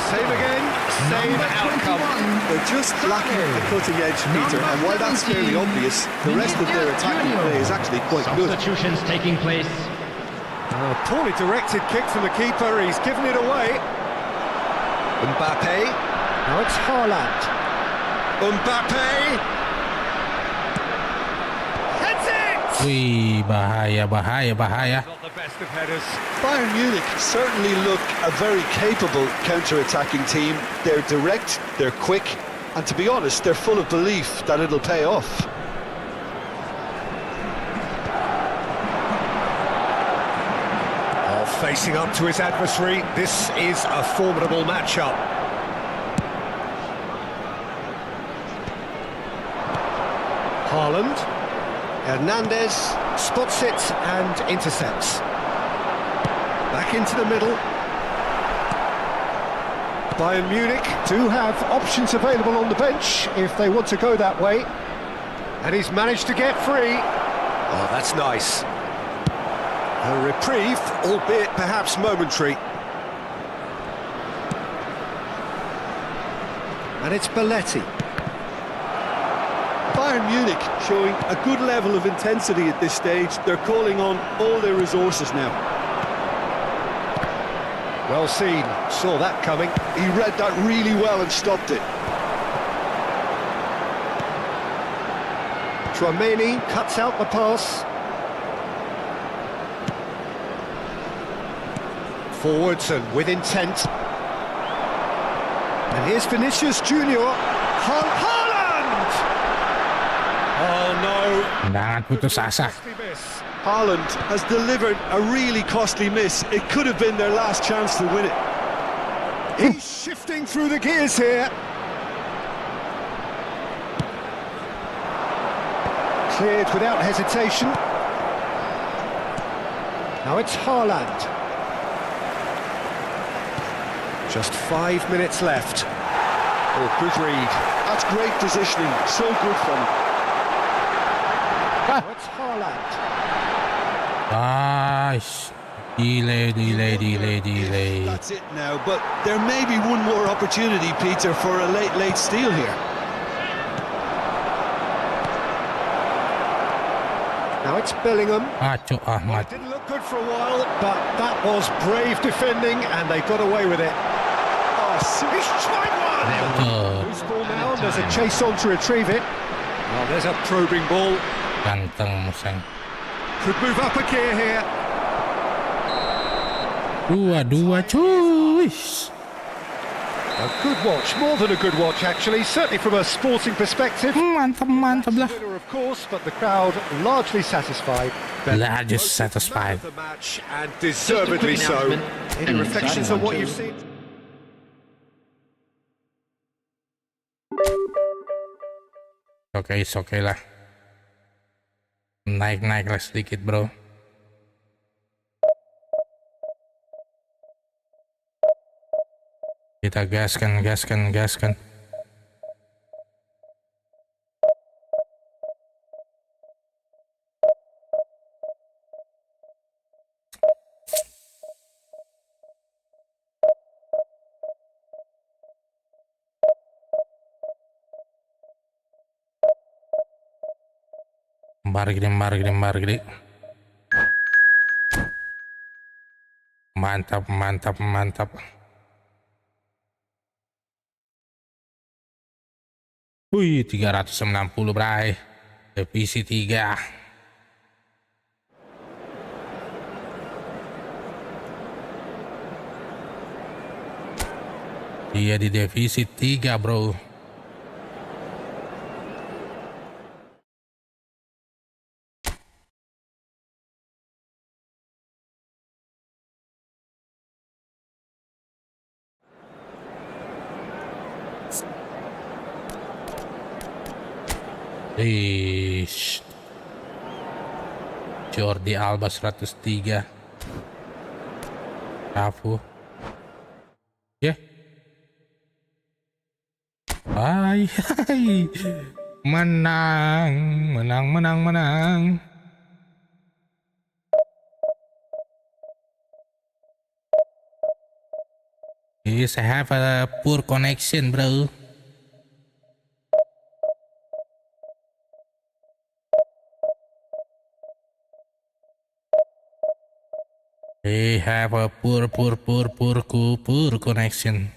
Save again, same outcome. They're just lacking the cutting edge, Peter, and while that's fairly obvious, the rest of their attacking play is actually quite good. Substitutions taking place. A poorly directed kick from the keeper, he's given it away. Mbappe, now it's Haaland. Mbappe! Heads it! Wih, bahaya. Not the best of headers. Bayern Munich certainly look a very capable counter-attacking team. They're direct, they're quick, and to be honest, they're full of belief that it'll pay off. Facing up to his adversary, this is a formidable matchup. Haaland, Hernandez spots it and intercepts. Back into the middle. Bayern Munich do have options available on the bench if they want to go that way. And he's managed to get free. Oh, that's nice. A reprieve, albeit perhaps momentary. And it's Belletti. Bayern Munich showing a good level of intensity at this stage. They're calling on all their resources now. Well seen, saw that coming. He read that really well and stopped it. Tchouaméni cuts out the pass. Forwards and with intent. And here's Vinicius Junior. Haaland! Oh no. Jangan putus asa. Haaland has delivered a really costly miss. It could have been their last chance to win it. He's shifting through the gears here. Cleared without hesitation. Now it's Haaland. Just 5 minutes left. Oh, good read. That's great positioning. So good from him. Now it's Haaland. Delay. That's it now, but there may be one more opportunity, Peter, for a late steal here. Now it's Bellingham. Acho Ahmad. It didn't look good for a while, but that was brave defending, and they got away with it. Oh, he's tried one! Loose ball now, there's a chase on to retrieve it. Oh, there's a probing ball. Ganteng Musang. Could move up a gear here. 2-2 cuy. A good watch, more than a good watch actually, certainly from a sporting perspective. Mantap lah. Winner, of course, but the crowd largely satisfied. Largest satisfied. The match, and deservedly so. Any reflections on what you've seen? Oke, oke lah. Naik lah sedikit, bro. Kita gaskan. Bargri. Mantap. Wih, 360 bray. Divisi 3. Dia di divisi 3, bro. Ish. Jordi Alba 103. Cafu. Ya. Hai. Menang, menang, menang, menang. Yes, I have a poor connection, bro. I have a poor connection.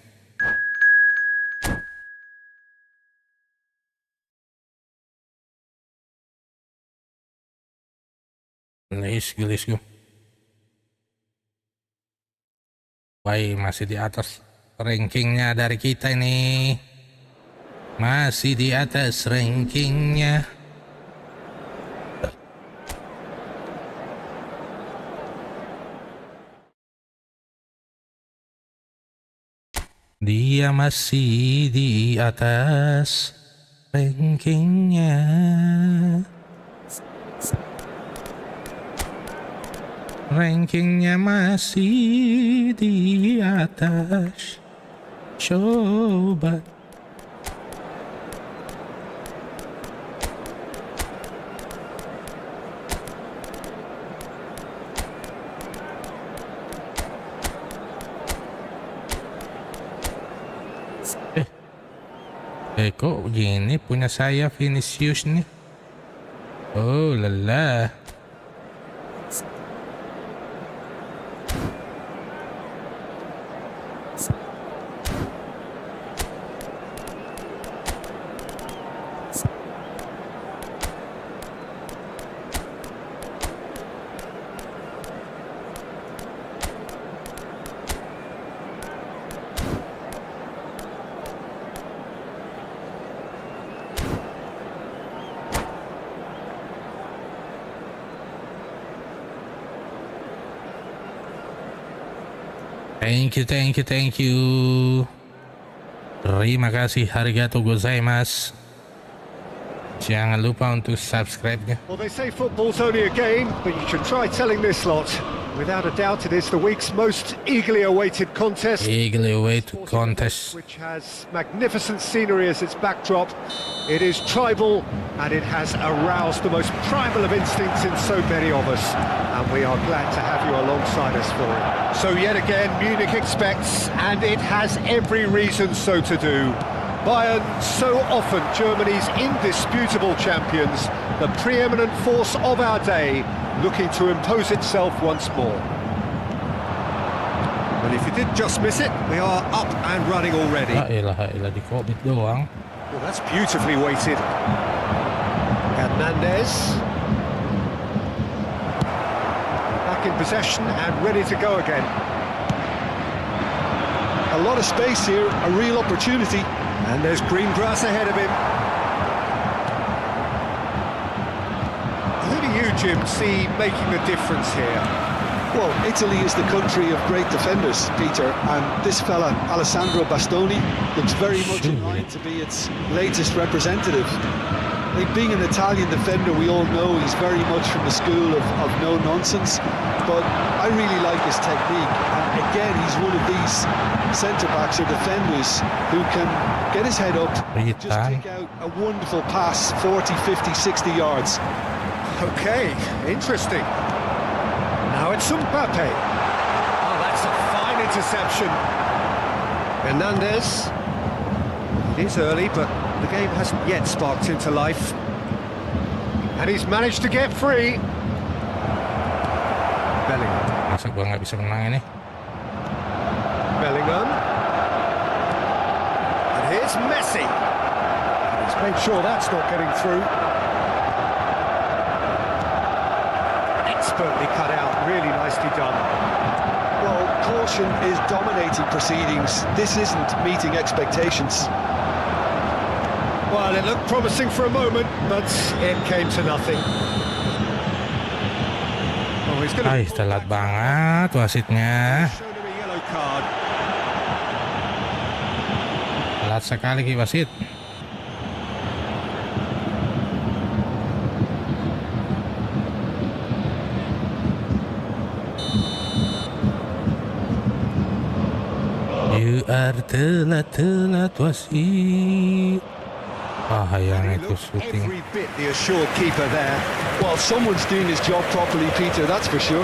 Let's go. Why masih di atas rankingnya dari kita ini. Masih di atas rankingnya. Dia masih di atas rankingnya. Rankingnya masih di atas. Coba. Kok gini punya saya Vinicius nih. Oh lala. Thank you. Terima kasih, arigatou gozaimasu. Jangan lupa untuk subscribe-nya. Well, they say football's only a game, but you should try telling this lot. Without a doubt, it is the week's most eagerly awaited contest. Which has magnificent scenery as its backdrop. It is tribal, and it has aroused the most primal of instincts in so many of us. And we are glad to have you alongside us for it. So yet again, Munich expects, and it has every reason so to do. Bayern, so often Germany's indisputable champions, the preeminent force of our day, looking to impose itself once more. But if you did just miss it, we are up and running already. Di COVID doang. Well, that's beautifully weighted. Hernandez. Back in possession and ready to go again. A lot of space here, a real opportunity. And there's green grass ahead of him. Who do you, Jim, see making the difference here? Well, Italy is the country of great defenders, Peter, and this fella, Alessandro Bastoni, looks very much in line to be its latest representative. Like, being an Italian defender, we all know he's very much from the school of no-nonsense, but I really like his technique, and again, he's one of these centre-backs or defenders who can get his head up, just take out a wonderful pass, 40, 50, 60 yards. Okay, interesting. Now it's Mbappe. Oh, that's a fine interception. Hernandez. It is early, but the game hasn't yet sparked into life. And he's managed to get free. Bellingham. Masa gua nggak bisa menang ini? Bellingham. And here's Messi. And he's made sure that's not getting through. Expertly cut out, really nicely done. Well, caution is dominating proceedings. This isn't meeting expectations. Well, it looked promising for a moment, but it came to nothing. Oh, he's gonna... Ay, telat banget wasitnya. Telat sekali wasit. You are telat wasit. Bahaya itu Looked shooting. every bit the assured keeper there. Well, someone's doing his job properly, Peter, that's for sure.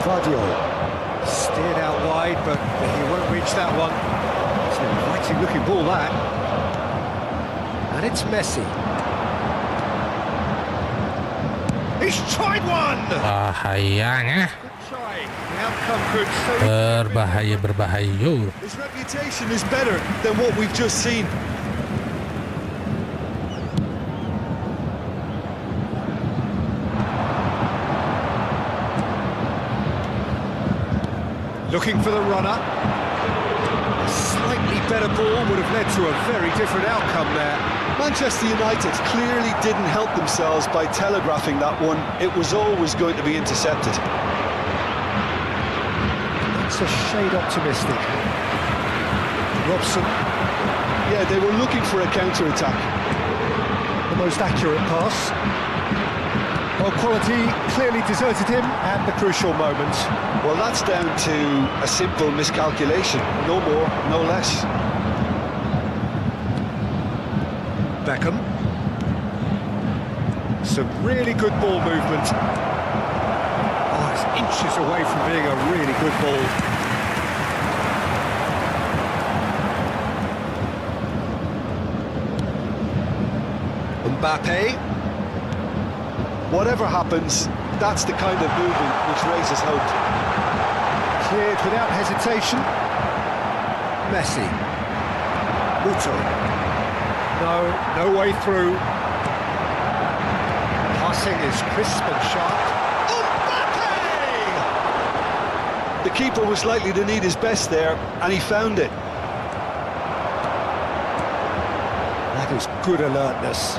Claudio steered out wide, but he won't reach that one. It's an inviting looking ball, that. And it's Messi. He's tried one! Bahayanya. Good try. The outcome could so... Berbahaya. His reputation is better than what we've just seen. Looking for the runner. A slightly better ball would have led to a very different outcome there. Manchester United clearly didn't help themselves by telegraphing that one. It was always going to be intercepted. That's a shade optimistic. Robson, Yeah, they were looking for a counter-attack. the most accurate pass. Well, quality clearly deserted him at the crucial moment. Well, that's down to a simple miscalculation. No more, no less. Beckham. Some really good ball movement. Oh, it's inches away from being a really good ball. Mbappe. Whatever happens, that's the kind of movement which raises hope. Cleared without hesitation. Messi. Muto. No way through. Passing is crisp and sharp. Mbappe! The keeper was likely to need his best there, and he found it. That is good alertness.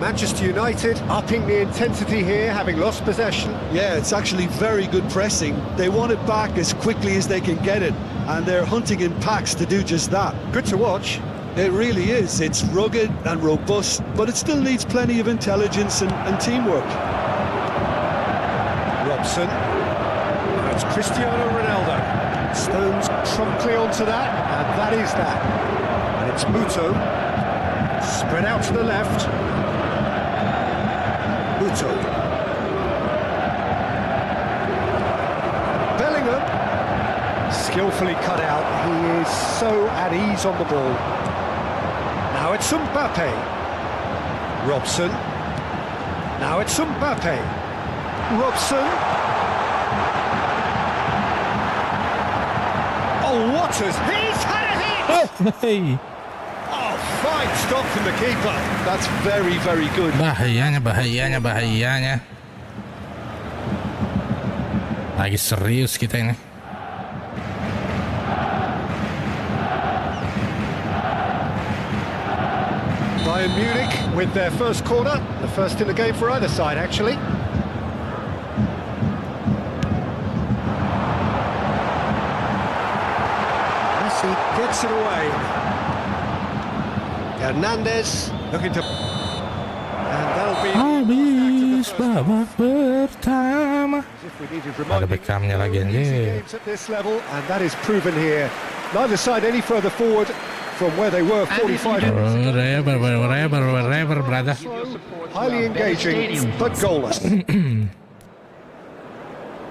Manchester United upping the intensity here, having lost possession. Yeah, it's actually very good pressing. They want it back as quickly as they can get it, and they're hunting in packs to do just that. Good to watch. It really is. It's rugged and robust, but it still needs plenty of intelligence and teamwork. Robson. That's Cristiano Ronaldo. Stones promptly onto that, and that is that. And it's Muto. Spread out to the left. Muto. Bellingham. Skillfully cut out. He is so at ease on the ball. Now it's Mbappe. Robson. Now it's Mbappe. Robson. Oh, what has he's had a hit! Hey. Oh, fine stop from the keeper. That's very, very good. Bahayanya. Lagi serius kita ini. Bayern Munich with their first corner, the first in the game for either side, actually. Messi gets it away. Hernandez looking to... And that'll be... Habis babak pertama. As if we needed Ada reminding Beckhamnya lagi easy anjir. games at this level, and that is proven here. Neither side any further forward from where they were 45 minutes ago. Whatever, brother. Highly engaging, but goalless.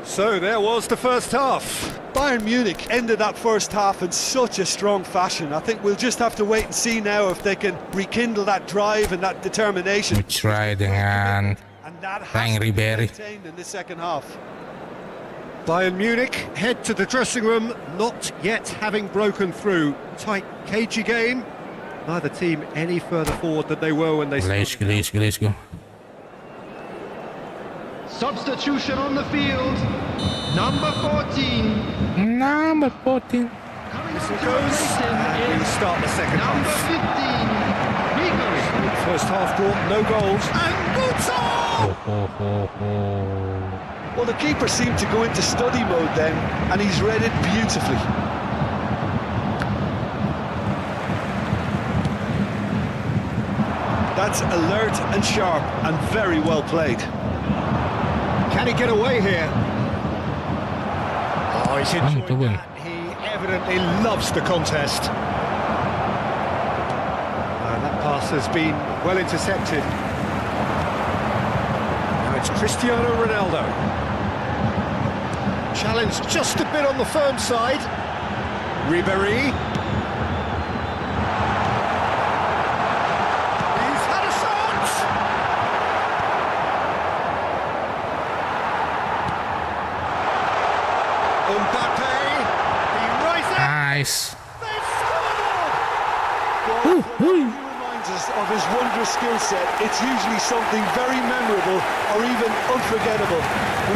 So there was the first half. Bayern Munich ended that first half in such a strong fashion. I think we'll just have to wait and see now if they can rekindle that drive and that determination. We try dengan And that Ryan has to be Ribéry. maintained in the second half. Bayern Munich head to the dressing room, not yet having broken through. Tight, cagey game. Neither team any further forward than they were when they started. Let's go. Substitution on the field. Number 14. Number 14. Coming Whistle on to goes, replace him and we is start the second number half. 15. Rico. First half draw, no goals. And Muto! Well, the keeper seemed to go into study mode then, and he's read it beautifully. That's alert and sharp and very well played. Can he get away here? Oh, he's enjoying that. He evidently loves the contest. That pass has been well intercepted. Now it's Cristiano Ronaldo. Challenge just a bit on the firm side. Ribéry. He's had a shot! Mbappe. He rises. Nice. They've scored! He reminds us of his wondrous skill set. It's usually something very memorable or even unforgettable.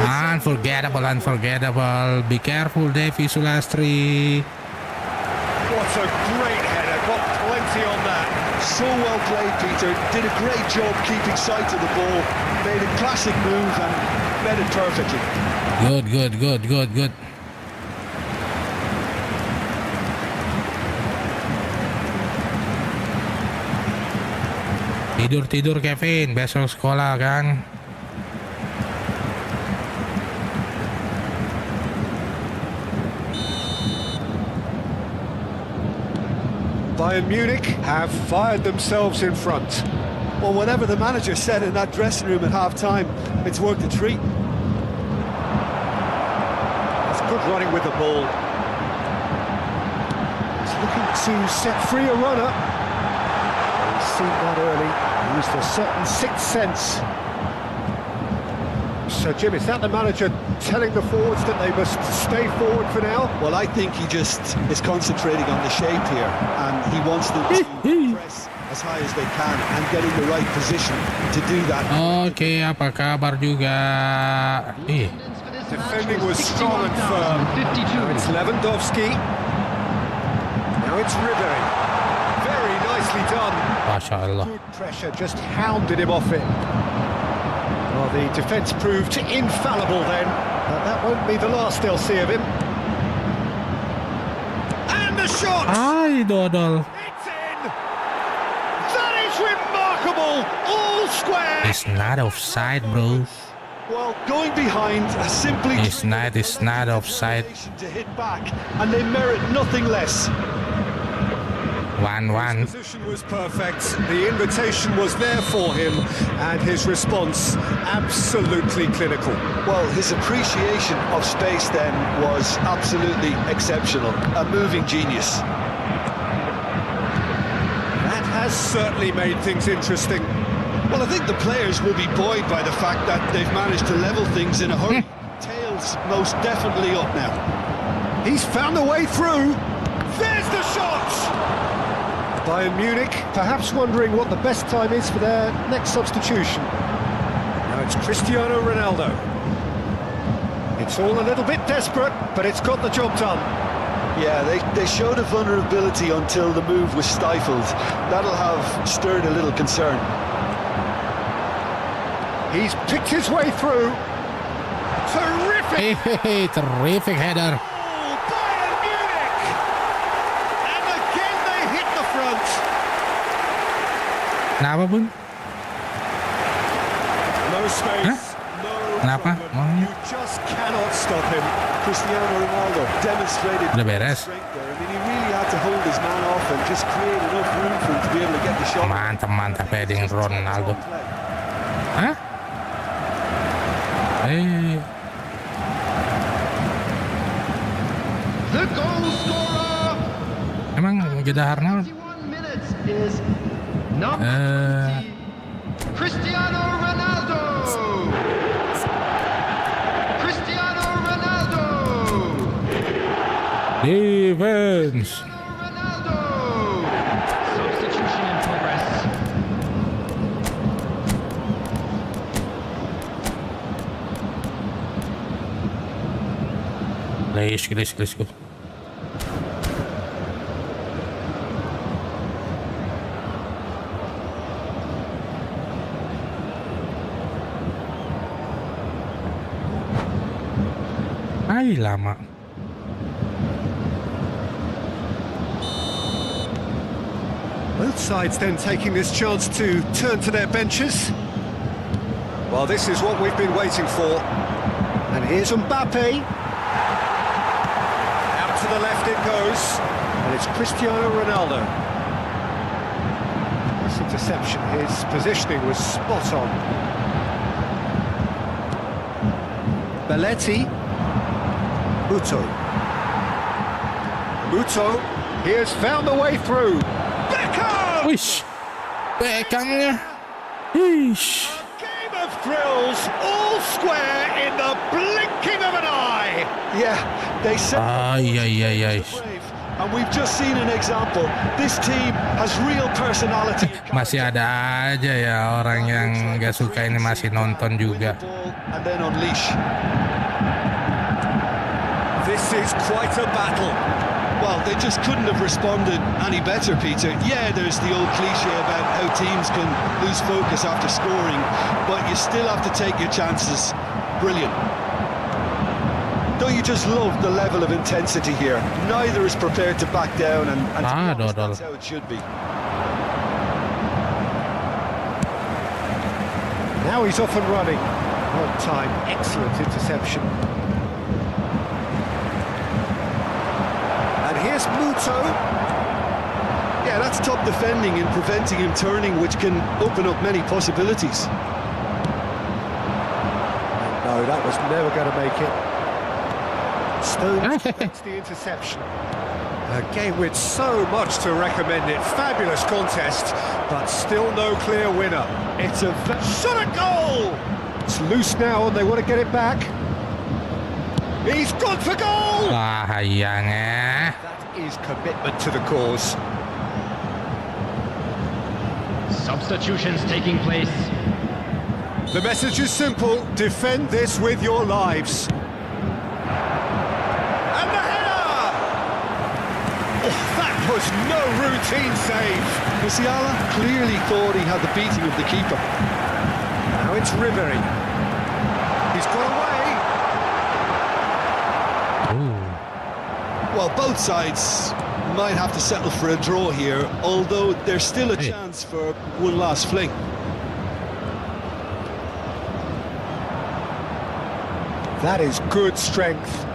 Unforgettable. Be careful, Davy Sulastri. What a great header, got plenty on that. So well played, Peter. Did a great job keeping sight of the ball. Made a classic move and met it perfectly. Good. Tidur Kevin, besok sekolah kan. Bayern Munich have fired themselves in front. Well, whatever the manager said in that dressing room at half-time, it's worked a treat. That's good running with the ball. He's looking to set free a runner. He's seen that early. Used a certain sixth sense. So, Jim, is that the manager telling the forwards that they must stay forward for now? Well, I think he just is concentrating on the shape here, and he wants them to press as high as they can and get in the right position to do that. Oke, apa kabar juga? Defending was strong and firm. Now it's Lewandowski. Now it's Ribéry. Very nicely done. Masya Allah. Good pressure, just hounded him off it. Well, the defence proved infallible then, but that won't be the last they'll see of him. And the shot! Ay, dodol. It's in! That is remarkable! All square! It's not offside, bro. Well, going behind simply It's not offside. to hit back, and they merit nothing less. 1-1. His position was perfect, the invitation was there for him, and his response absolutely clinical. Well, his appreciation of space then was absolutely exceptional. A moving genius. That has certainly made things interesting. Well, I think the players will be buoyed by the fact that they've managed to level things in a hurry. Tails most definitely up now. He's found a way through. There's the shot! Bayern Munich perhaps wondering what the best time is for their next substitution. Now it's Cristiano Ronaldo. It's all a little bit desperate, but it's got the job done. Yeah, they showed a vulnerability until the move was stifled. That'll have stirred a little concern. He's picked his way through. Terrific! Hey, terrific header. Bayern Munich! And again they hit the front. Kenapa, Bun? No space. Huh? No Kenapa? problem. You just cannot stop him. Cristiano Ronaldo demonstrated Udah beres. strength there. I mean, he really had to hold his man off and just create enough room for him to be able to get the shot. Mantap heading Ronaldo. Hah? The goal scorer. Emang jeda Arnold? 21 minutes is number 20, Cristiano Ronaldo. Cristiano Ronaldo. Defense. Ronaldo. Substitution in progress. Let's go. Ay, lama. Both sides then taking this chance to turn to their benches. Well, this is what we've been waiting for. And here's Mbappe. to the left it goes, and it's Cristiano Ronaldo. This interception, his positioning was spot on. Belletti. Muto. Muto, he has found the way through. Beckham! Wish. Beckhamnya. Ish. Game of thrills, all square in the blinking of an eye. Yeah, they said. Ay, ay, ay, ay. And we've just seen an example. This team has real personality. Masih ada aja ya orang yang gak suka ini masih nonton juga. And then unleash. This is quite a battle. Well, they just couldn't have responded any better, Peter. Yeah, there's the old cliche about how teams can lose focus after scoring, but you still have to take your chances. Brilliant. Don't you just love the level of intensity here? Neither is prepared to back down, and to be honest, that's how it should be. Now he's off and running. On time, excellent interception. And here's Muto. Yeah, that's top defending and preventing him turning, which can open up many possibilities. No, that was never going to make it. Stones gets the interception. A game with so much to recommend it. Fabulous contest, but still no clear winner. It's a shot at goal! It's loose now and they want to get it back. He's gone for goal! Sayang ya. That is commitment to the cause. Substitutions taking place. The message is simple, defend this with your lives. And the header! Oh, that was no routine save. Musiala clearly thought he had the beating of the keeper. Now it's Ribery. He's got away. Ooh. Well, both sides might have to settle for a draw here, although there's still a chance for one last fling. That is good strength.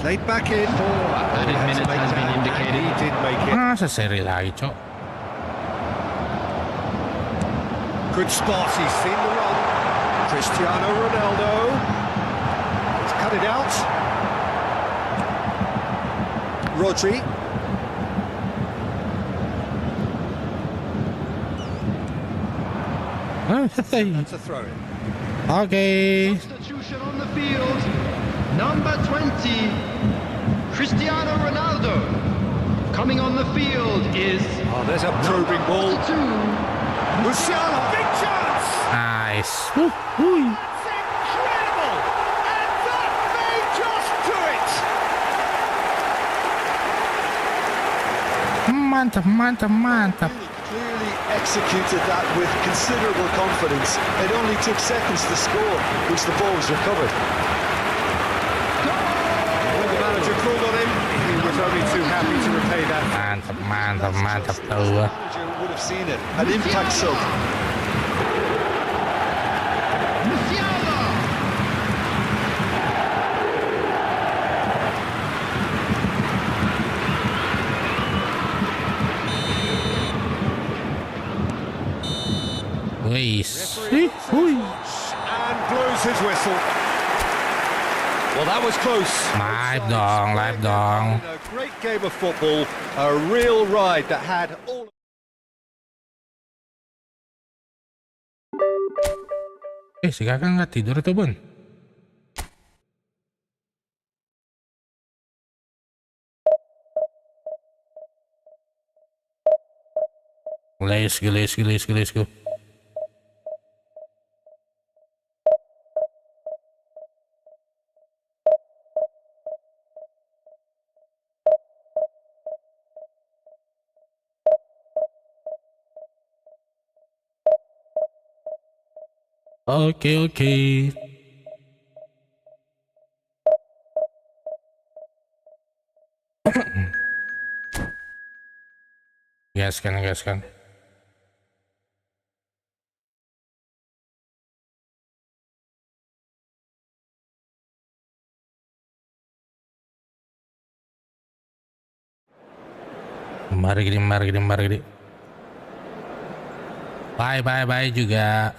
Played back in. Added minute has been indicated. He did make it. Sa seri lagi, Cok. Good spot. He's seen the run. Cristiano Ronaldo. He's cut it out. Rodri. That's a throw-in. Okay. Substitution on the field. Number 20, Cristiano Ronaldo. Coming on the field is Oh, there's a probing ball. 2. Musiala, big chance! Nice. Woo. That's incredible! And that may just do it! Mantap, mantap, mantap. Clearly executed that with considerable confidence. It only took seconds to score once the ball was recovered. When the manager called on him, he was only too happy to repay that. Mantap, mantap, mantap tuh. The manager would have seen it. An impact sub. Musiala. Wis. And blows his whistle. Well, that was close. Live dong, live dong. A great game of football, a real ride that had all... Si kakak nggak tidur tuh, Bun? Let's go. Okay. Gaskan. Mari gede. Bye juga.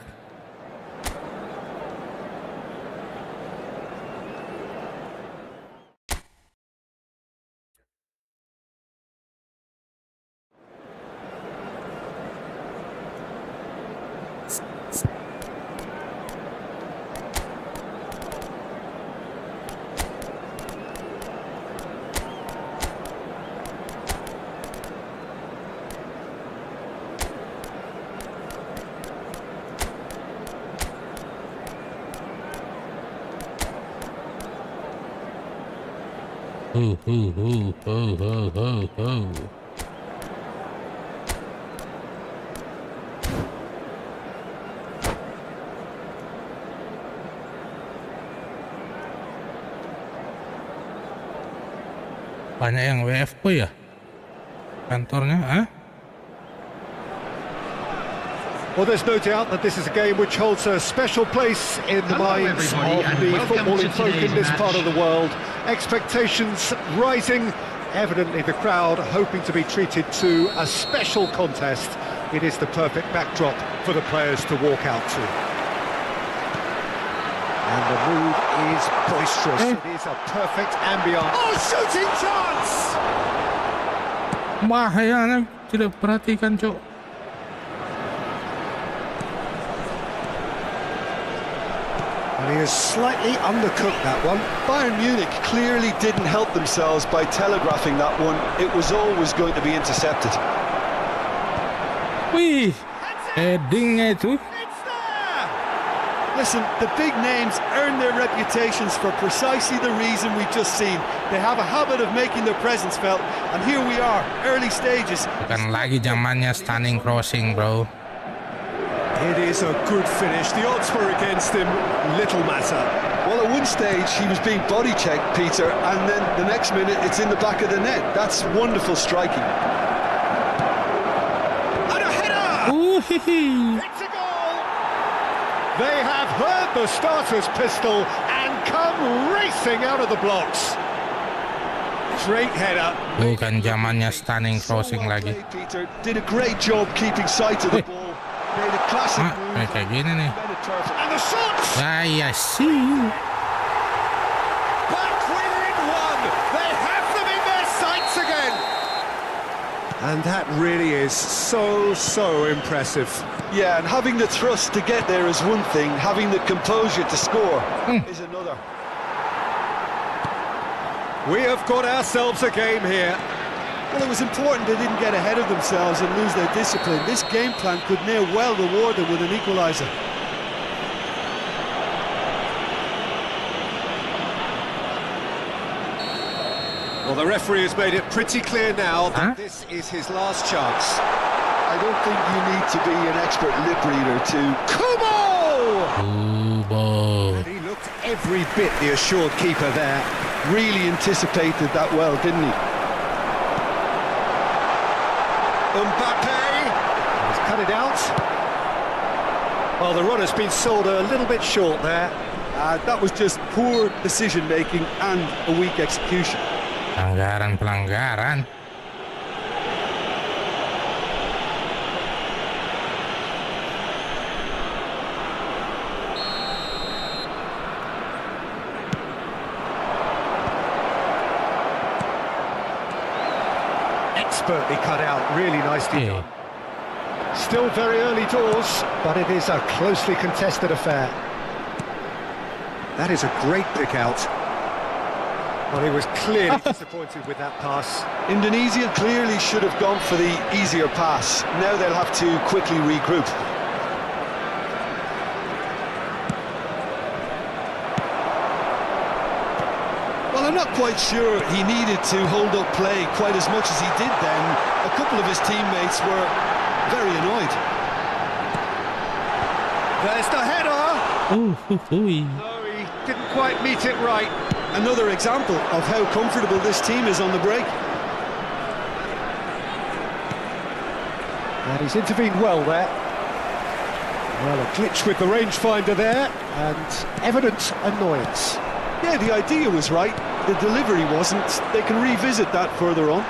Banyak yang WFP ya kantornya, Well, there's no doubt that this is a game which holds a special place in the Hello, minds everybody, of and the welcome footballing to folk in today's this part of match. the world. Expectations rising, evidently the crowd hoping to be treated to a special contest. It is the perfect backdrop for the players to walk out to. And the mood is boisterous. It is a perfect ambience. Oh, shooting chance! bahaya, tidak perhatikan cok. And he has slightly undercooked that one. Bayern Munich clearly didn't help themselves by telegraphing that one. It was always going to be intercepted. Wih, headingnya itu. Listen, the big names earn their reputations for precisely the reason we've just seen. They have a habit of making their presence felt, and here we are, early stages. Bukan lagi zamannya stunning crossing, bro. It is a good finish. The odds were against him. Little matter. Well, at one stage he was being body checked, Peter, and then the next minute it's in the back of the net. That's wonderful striking. And a header! It's a goal! They have heard the starter's pistol and come racing out of the blocks. Great header. Bukan zamannya stunning crossing lagi. Peter did a great job keeping sight of the ball. Made a classic move. Kayak gini nih. And the shot! I see. Back within one! They have them in their sights again! And that really is so impressive. Yeah, and having the thrust to get there is one thing, having the composure to score is another. We have got ourselves a game here. Well, it was important they didn't get ahead of themselves and lose their discipline. This game plan could near well reward them with an equaliser. Well, the referee has made it pretty clear now that this is his last chance. I don't think you need to be an expert lip reader to... Kubo. And he looked every bit the assured keeper there. Really anticipated that well, didn't he? Mbappe! He's cut it out. Well, the run has been sold a little bit short there. That was just poor decision-making and a weak execution. Pelanggaran. Expertly cut out, really nicely done. Still very early doors, but it is a closely contested affair. That is a great pick out. Well, he was clearly disappointed with that pass. Indonesia clearly should have gone for the easier pass. Now they'll have to quickly regroup. Well, I'm not quite sure he needed to hold up play quite as much as he did then. A couple of his teammates were very annoyed. There's the header! No, he didn't quite meet it right. Another example of how comfortable this team is on the break. And he's intervened well there. Well, a glitch with the rangefinder there, and evident annoyance. Yeah, the idea was right, the delivery wasn't. They can revisit that further on.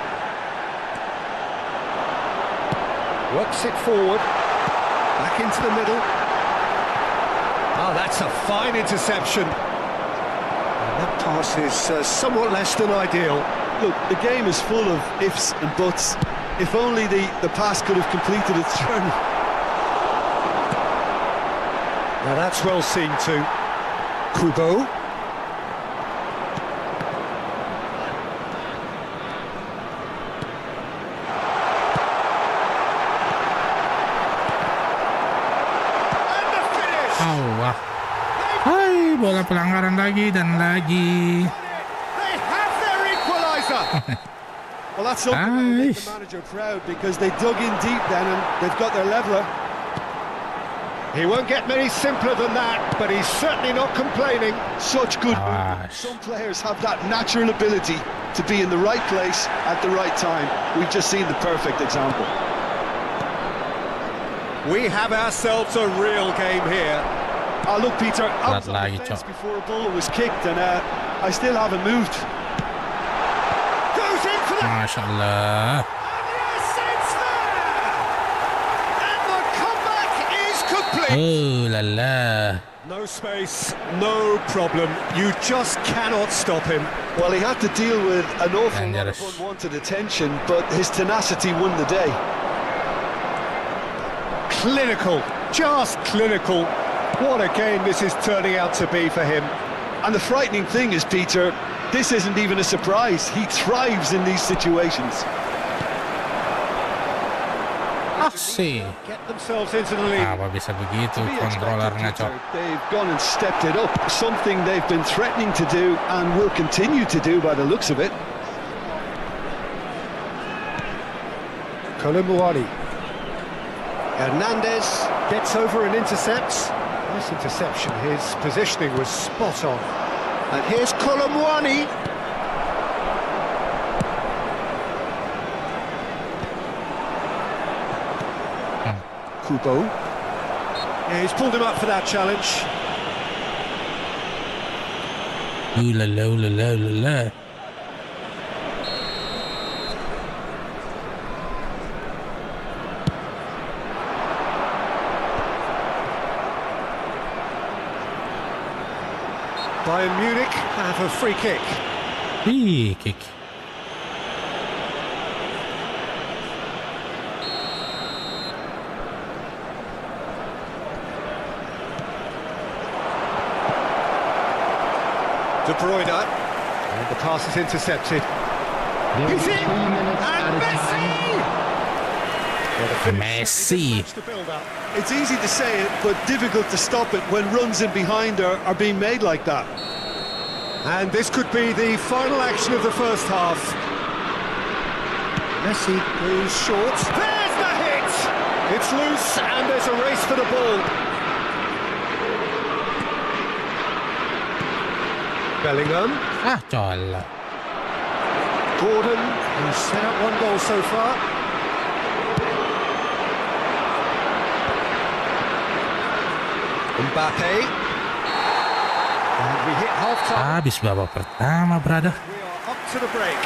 Works it forward. Back into the middle. Oh, that's a fine interception. And that pass is somewhat less than ideal. Look, the game is full of ifs and buts. If only the pass could have completed its journey. Now that's well seen too. Kubo. Wah. Hai, bola pelanggaran lagi dan lagi. They have their equaliser. Well, that's something that will make the manager proud because they dug in deep then and they've got their leveller. He won't get many simpler than that, but he's certainly not complaining. Such good movement. Some players have that natural ability to be in the right place at the right time. We've just seen the perfect example. We have ourselves a real game here. Oh, look, Peter, I was on the fence before a ball was kicked and I still haven't moved. Goes in for the... MashaAllah. Yes, it's there! And the comeback is complete. Oh la la. No space, no problem. You just cannot stop him. Well, he had to deal with an awful lot of Dangerous. unwanted attention, but his tenacity won the day. Clinical, just clinical. What a game this is turning out to be for him. And the frightening thing is, Peter, this isn't even a surprise. He thrives in these situations. Asik. Get themselves into the lead. Apa bisa begitu To be kontrolernya, expected, Cok? Peter, they've gone and stepped it up, something they've been threatening to do and will continue to do by the looks of it. Kolumuani. Hernandez gets over and intercepts. Nice interception. His positioning was spot on. And here's Kolumuani. Kubo. Yeah, he's pulled him up for that challenge. Ooh la la, ooh la la, ooh la la. Bayern Munich have a free kick. Ih, kick. De Bruyne. And the pass is intercepted. He's in! And Messi! Messi. It's easy to say it, but difficult to stop it when runs in behind are being made like that. And this could be the final action of the first half. Messi goes short. There's the hit! It's loose and there's a race for the ball. Bellingham. Ah, colla. Gordon, who's set up one goal so far. Mbappe. And we hit half-time. Habis babak pertama, brother. We are up to the break.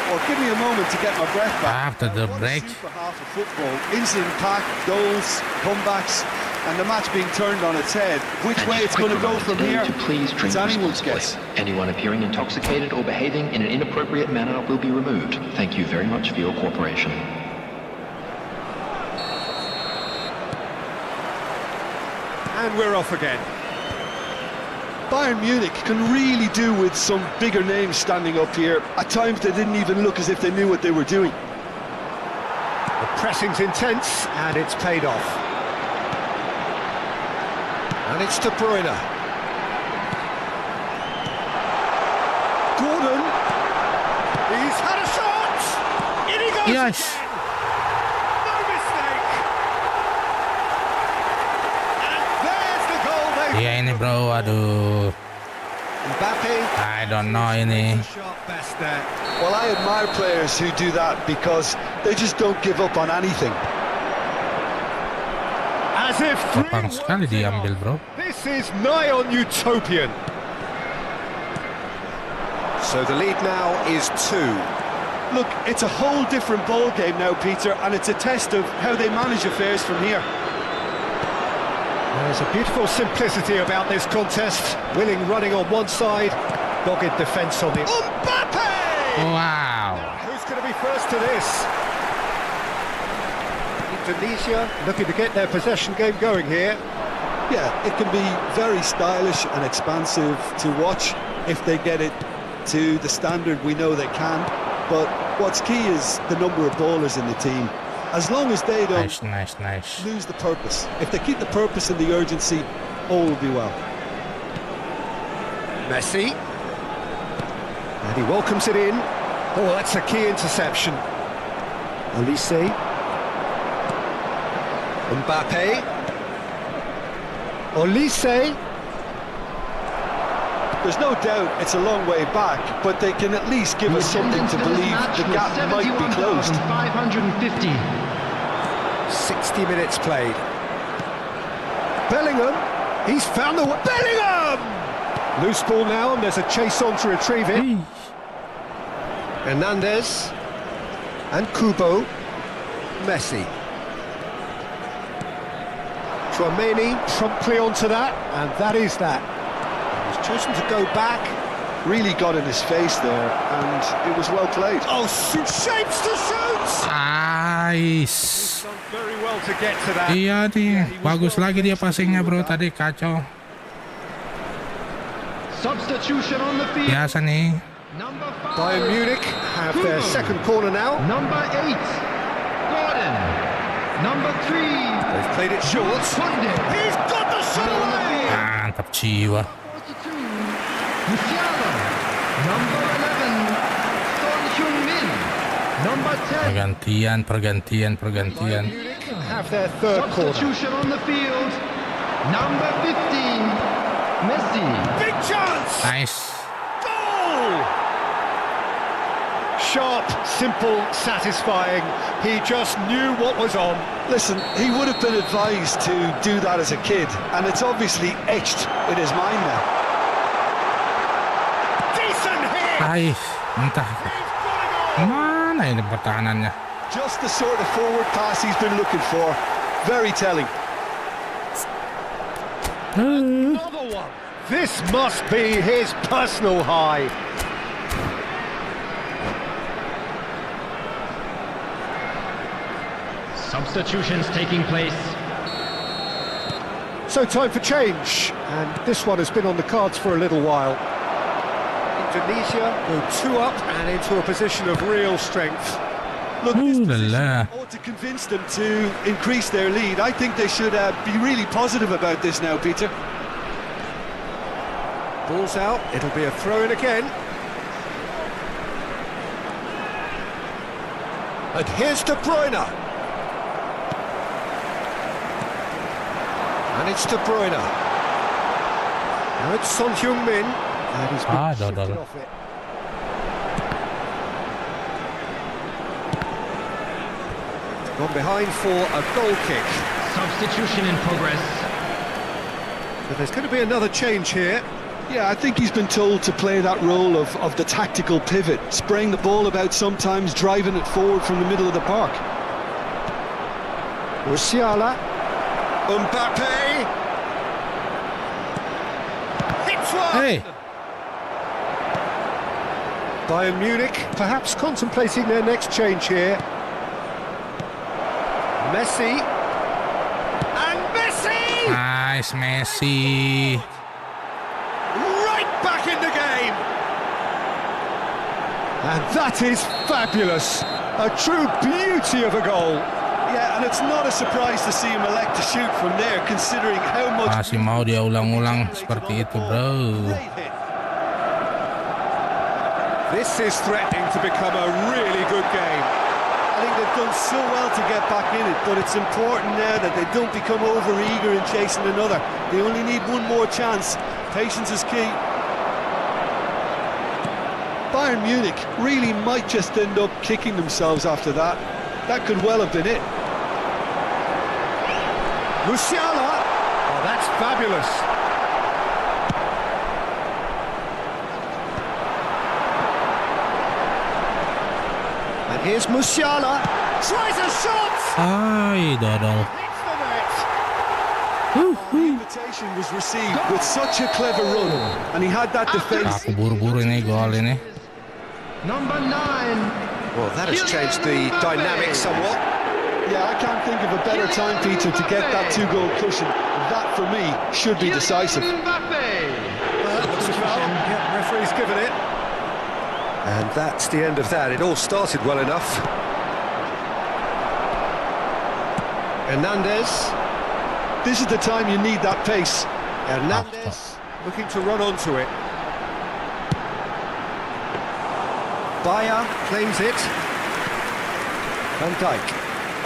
Well, give me a moment to get my breath back. After the What a break. super half of football. Instant pack, goals, comebacks, and the match being turned on its head. Which way it's going to go from here, to please drink it's anyone's responsibly. guess. Anyone appearing intoxicated or behaving in an inappropriate manner will be removed. Thank you very much for your cooperation. And we're off again. Bayern Munich can really do with some bigger names standing up here. At times they didn't even look as if they knew what they were doing. The pressing's intense and it's paid off. And it's De Bruyne. Gordon. He's had a shot. In he goes. Yes. No mistake. And there's the goal they... Iya ini bro, aduh. Mbappe. I don't know ini. Sharp best there. Well, I admire players who do that because they just don't give up on anything. As if Gampang sekali diambil, bro. This is nigh on utopian. So the lead now is 2. Look, it's a whole different ball game now, Peter, and it's a test of how they manage affairs from here. There's a beautiful simplicity about this contest. Willing running on one side, dogged defence on the... Mbappe! Wow. Who's going to be first to this? Indonesia looking to get their possession game going here. Yeah, it can be very stylish and expansive to watch if they get it to the standard we know they can. But what's key is the number of ballers in the team. As long as they don't Nice. lose the purpose. If they keep the purpose and the urgency, all will be well. Messi. And he welcomes it in. Oh, that's a key interception. Olise. Mbappe. Olise. There's no doubt it's a long way back, but they can at least give us something to believe the gap might be closed. 550. 60 minutes played. Bellingham. He's found the... Bellingham! Loose ball now, and there's a chase on to retrieve it. Hernandez. And Kubo. Messi. Chouameni promptly onto that, and that is that. He's chosen to go back. Really got in his face there, and it was well played. Oh, shapes to shoot! Nice. Done very well to get to that. Iya nih, bagus lagi dia passingnya bro tadi, kacau. Substitution on the field. Biasa nih. Number 5. Bayern Munich have their second corner now. Number 8. Gordon. Number 3. They've played it short. Sunday. He's got the shot away! Mantap jiwa. 42. Musiala. Number 11. Son Heung-min. Number 10. Pergantian. Bayern Munich have their third corner. Substitution on the field. Number 15. Messi. Big chance! Nice. Goal! Sharp, simple, satisfying. He just knew what was on. Listen, he would have been advised to do that as a kid, and it's obviously etched in his mind now. Decent hit! Ay, entah. Mana ini pertahanannya? Just the sort of forward pass he's been looking for. Very telling. Another one. This must be his personal high. Substitutions taking place. So time for change, and this one has been on the cards for a little while. Indonesia go 2 up and into a position of real strength. Look, this Ooh la position la. ought to convince them to increase their lead. I think they should be really positive about this now, Peter. Ball's out, it'll be a throw-in again. And here's De Bruyne. And it's De Bruyne. Now it's Son Heung-min. And he's been shifted off it. Gone behind for a goal kick. Substitution in progress. But there's going to be another change here. Yeah, I think he's been told to play that role of the tactical pivot, spraying the ball about sometimes, driving it forward from the middle of the park. Musiala. Mbappe. Hits one! Hey. Bayern Munich perhaps contemplating their next change here. Messi. And Messi! Nice, Messi. Right back in the game! And that is fabulous. A true beauty of a goal. Yeah, and it's not a surprise to see him elect to shoot from there, considering how much... Masih mau dia ulang-ulang seperti itu, bro. This is threatening to become a really good game. I think they've done so well to get back in it, but it's important now that they don't become over-eager in chasing another. They only need one more chance. Patience is key. Bayern Munich really might just end up kicking themselves after that. That could well have been it. Musiala! Oh, that's fabulous. Here's Musiala. Tries a shot. Ay, dodol. Hits the net. The invitation was received with such a clever run, and he had that defense. Aku buru-buru ini gol ini. Number 9. Well, that has changed the dynamic somewhat. Yeah, I can't think of a better time, Peter, to get that 2-goal cushion. That, for me, should be decisive. Mbappe. Looks a foul. Yeah, referee's given it. And that's the end of that. It all started well enough. Hernandez. This is the time you need that pace. Hernandez looking to run onto it. Bayer claims it. Van Dijk.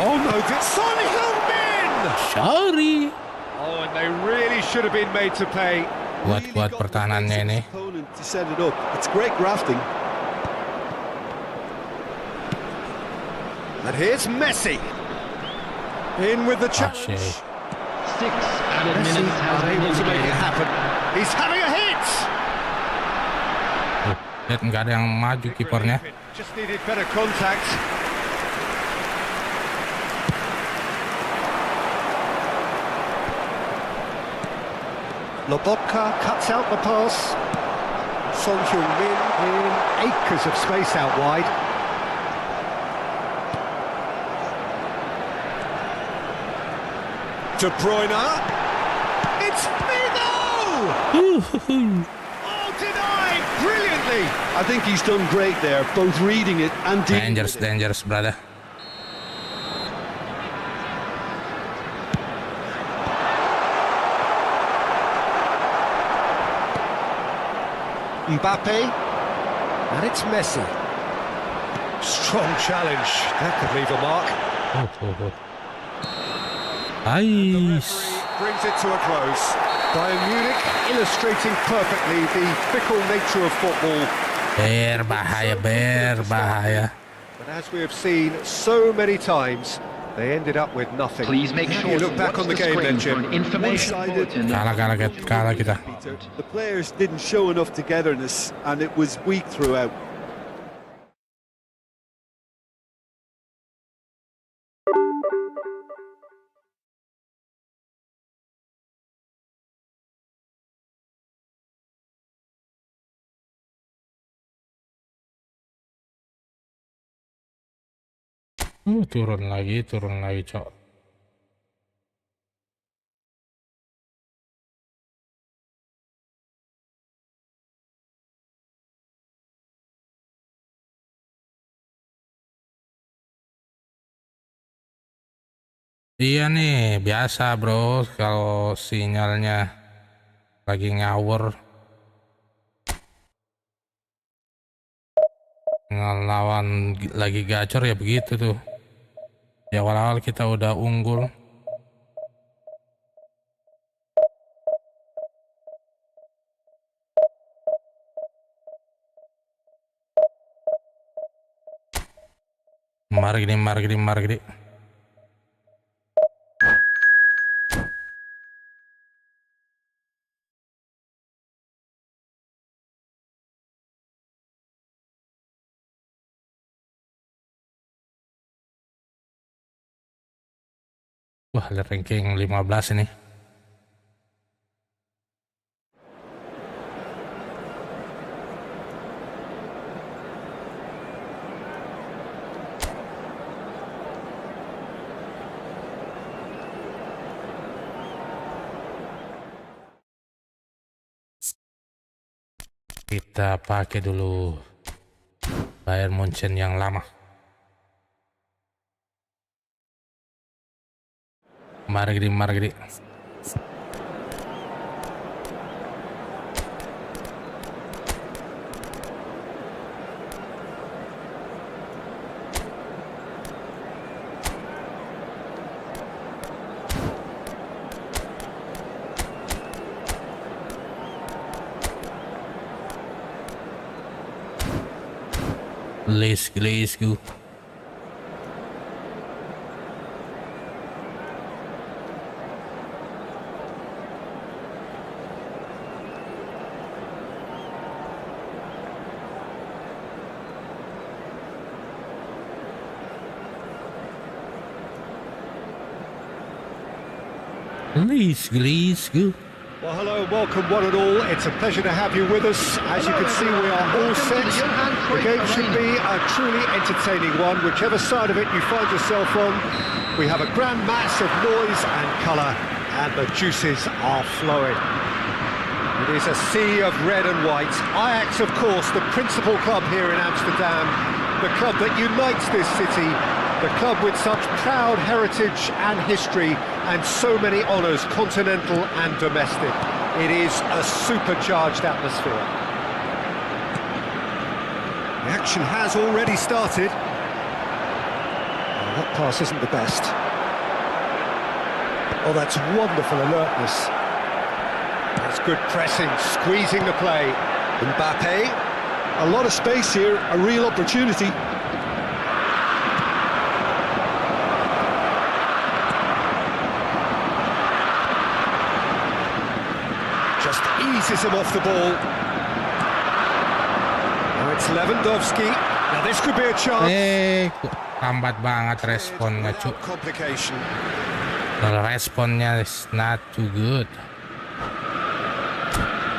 Oh no, Son Heung-min! Sorry. Oh, and they really should have been made to pay. Buat pertahanannya ini. Opponent to set it up. It's great grafting. And here's Messi. In with the challenge. 6 added Messi minutes has are been able to make it indicated. happen. He's having a hit! Lihat nggak ada yang maju kipernya. Just needed better contact. Lobotka cuts out the pass. Son Heung-min in acres of space out wide. De Bruyne. It's Figo! Oh, denied brilliantly. I think he's done great there, both reading it and dealing with it. Dangerous, brother. Mbappe, and it's Messi. Strong challenge, that could leave a mark. Nice. Brings it to a close. Bayern Munich illustrating perfectly the fickle nature of football. Berbahaya. But as we have seen so many times, they ended up with nothing. Please make How do sure you to look back watch on the the game then, screen for Jim? an information One-sided. bulletin. Kalah kita. Peter, the players didn't show enough togetherness, and it was weak throughout. Turun lagi, cok. Iya nih, biasa bro, kalau sinyalnya lagi ngawur. Ngelawan lagi gacor ya begitu tuh. Di awal-awal kita udah unggul. Mari gini. Wah, ranking 15 ini. Kita pakai dulu Bayern Munchen yang lama. Mari gede. Let's go. Please, go. Well, hello and welcome one and all. It's a pleasure to have you with us. As you can see, we are all set. The game should be a truly entertaining one, whichever side of it you find yourself on. We have a grand mass of noise and colour, and the juices are flowing. It is a sea of red and white. Ajax, of course, the principal club here in Amsterdam, the club that unites this city, the club with such proud heritage and history and so many honours, continental and domestic. It is a supercharged atmosphere. The action has already started. Oh, that pass isn't the best. Oh, that's wonderful alertness. That's good pressing, squeezing the play. Mbappe. A lot of space here, a real opportunity. Just eases him off the ball. Now it's Lewandowski. Now this could be a chance. Lambat banget responnya, cu. Complication. Responnya is not too good.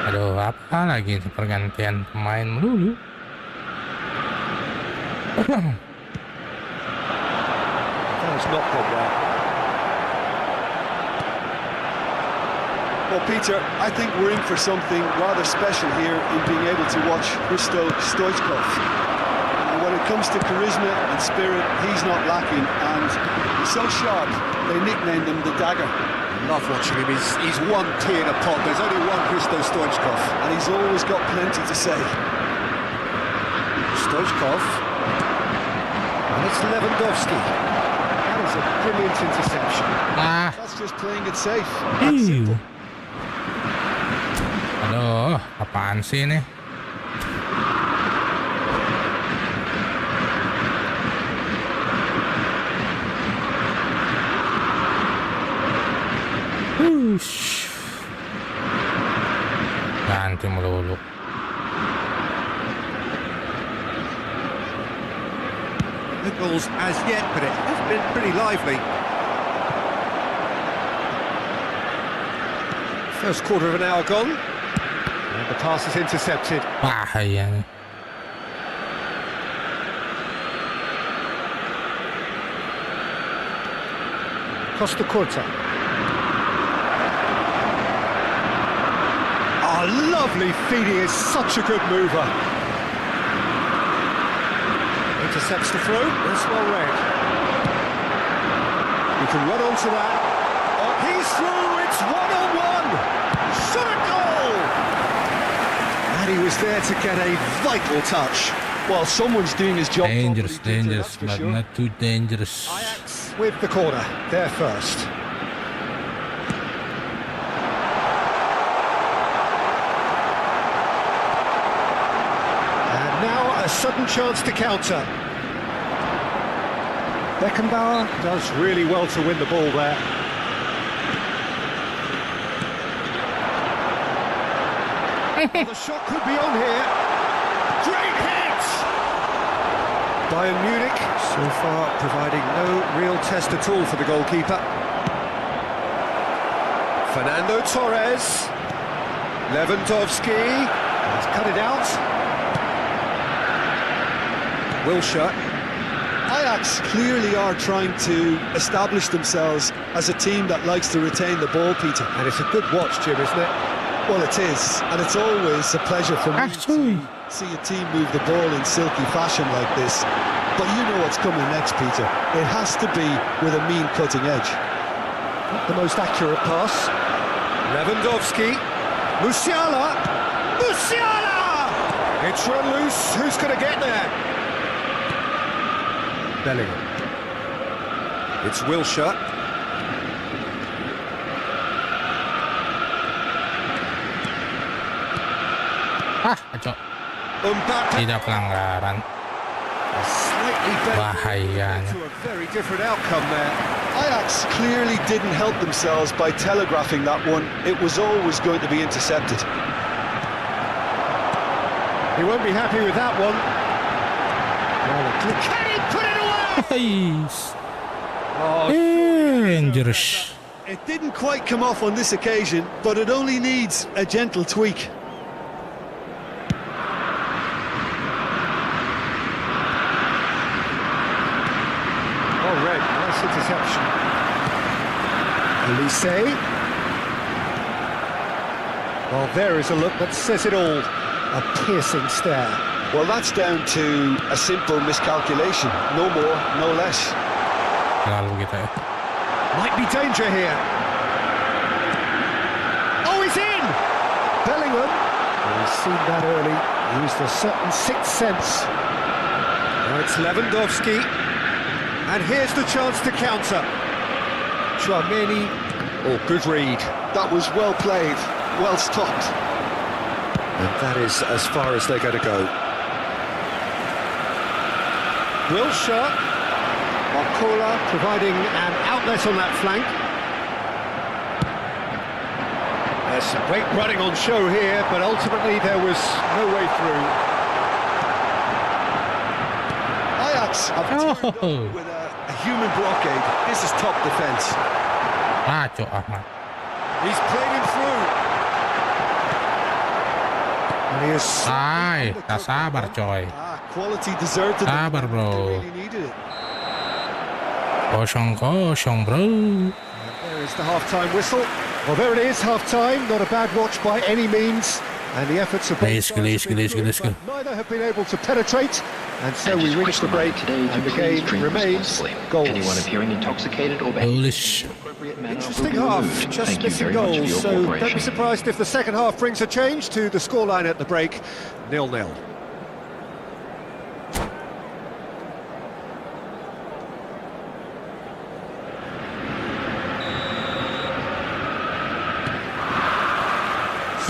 Aduh, apa lagi pergantian pemain melulu. That's not gone well. Well, Peter, I think we're in for something rather special here in being able to watch Hristo Stoichkov. When it comes to charisma and spirit, he's not lacking, and he's so sharp, they nicknamed him the Dagger. Love watching him. He's one tea in a pot. There's only one Hristo Stoichkov. And he's always got plenty to say. Stoichkov. And it's Lewandowski. That is a brilliant interception. That's just playing it safe. Ew. Aduh, apaan sih ini? Ganti melulu. No goals as yet, but it has been pretty lively. First quarter of an hour gone. And the pass is intercepted. Bahaya. Costa Curta. Oh, lovely feed. He is such a good mover. Intercepts the throw. That's well read. You can run onto that. Oh, he's through. It's 1-on-1. Shot a goal. And he was there to get a vital touch. Well, someone's doing his job. Dangerous, properly, Peter, dangerous, that's for but sure. not too dangerous. Ajax with the corner. There first. A sudden chance to counter. Beckenbauer does really well to win the ball there. The shot could be on here. Great hit! Bayern Munich so far providing no real test at all for the goalkeeper. Fernando Torres. Lewandowski has cut it out. Wilshere. Ajax clearly are trying to establish themselves as a team that likes to retain the ball, Peter. And it's a good watch, Jim, isn't it? Well, it is, and it's always a pleasure for me to see a team move the ball in silky fashion like this. But you know what's coming next, Peter. It has to be with a mean cutting edge. Not the most accurate pass. Lewandowski. Musiala! Musiala! It's run loose. Who's going to get there? Bellingham. It's Wilshere. Kacau. Mbappe. Tidak pelanggaran. Slightly better. Bahayanya. To a very different outcome there. Ajax clearly didn't help themselves by telegraphing that one. It was always going to be intercepted. He won't be happy with that one. Can he put it away? Yes. Oh, Dangerous. It didn't quite come off on this occasion, but it only needs a gentle tweak. Oh, red, nice interception. Elise. Well, there is a look that says it all. A piercing stare. Well, that's down to a simple miscalculation. No more, no less. Lalu kita ya. Might be danger here. Oh, he's in! Bellingham. Oh, he's seen that early. Used a certain sixth sense. Now it's Lewandowski. And here's the chance to counter. Chouameni. Oh, good read. That was well played, well stopped. And that is as far as they're going to go. Wilshere. Barcola providing an outlet on that flank. There's some great running on show here, but ultimately there was no way through. Ajax have turned up with a human blockade. This is top defence. Kacau Ahmad. He's played him through. And he is... Ay, tak sabar coy. Quality deserted. Sabar bro. They really needed it. Kosong bro. And there is the half-time whistle. Well, there it is, half-time. Not a bad watch by any means. And the efforts of both sides have been good, but neither have been able to penetrate. And so we reach the break, and the game remains goals. Anyone appearing intoxicated or behaving Foolish. in an inappropriate manner will Interesting be half, removed. just Thank you missing very much for goals, your so don't be cooperation. surprised if the second half brings a change to the scoreline at the break, 0-0.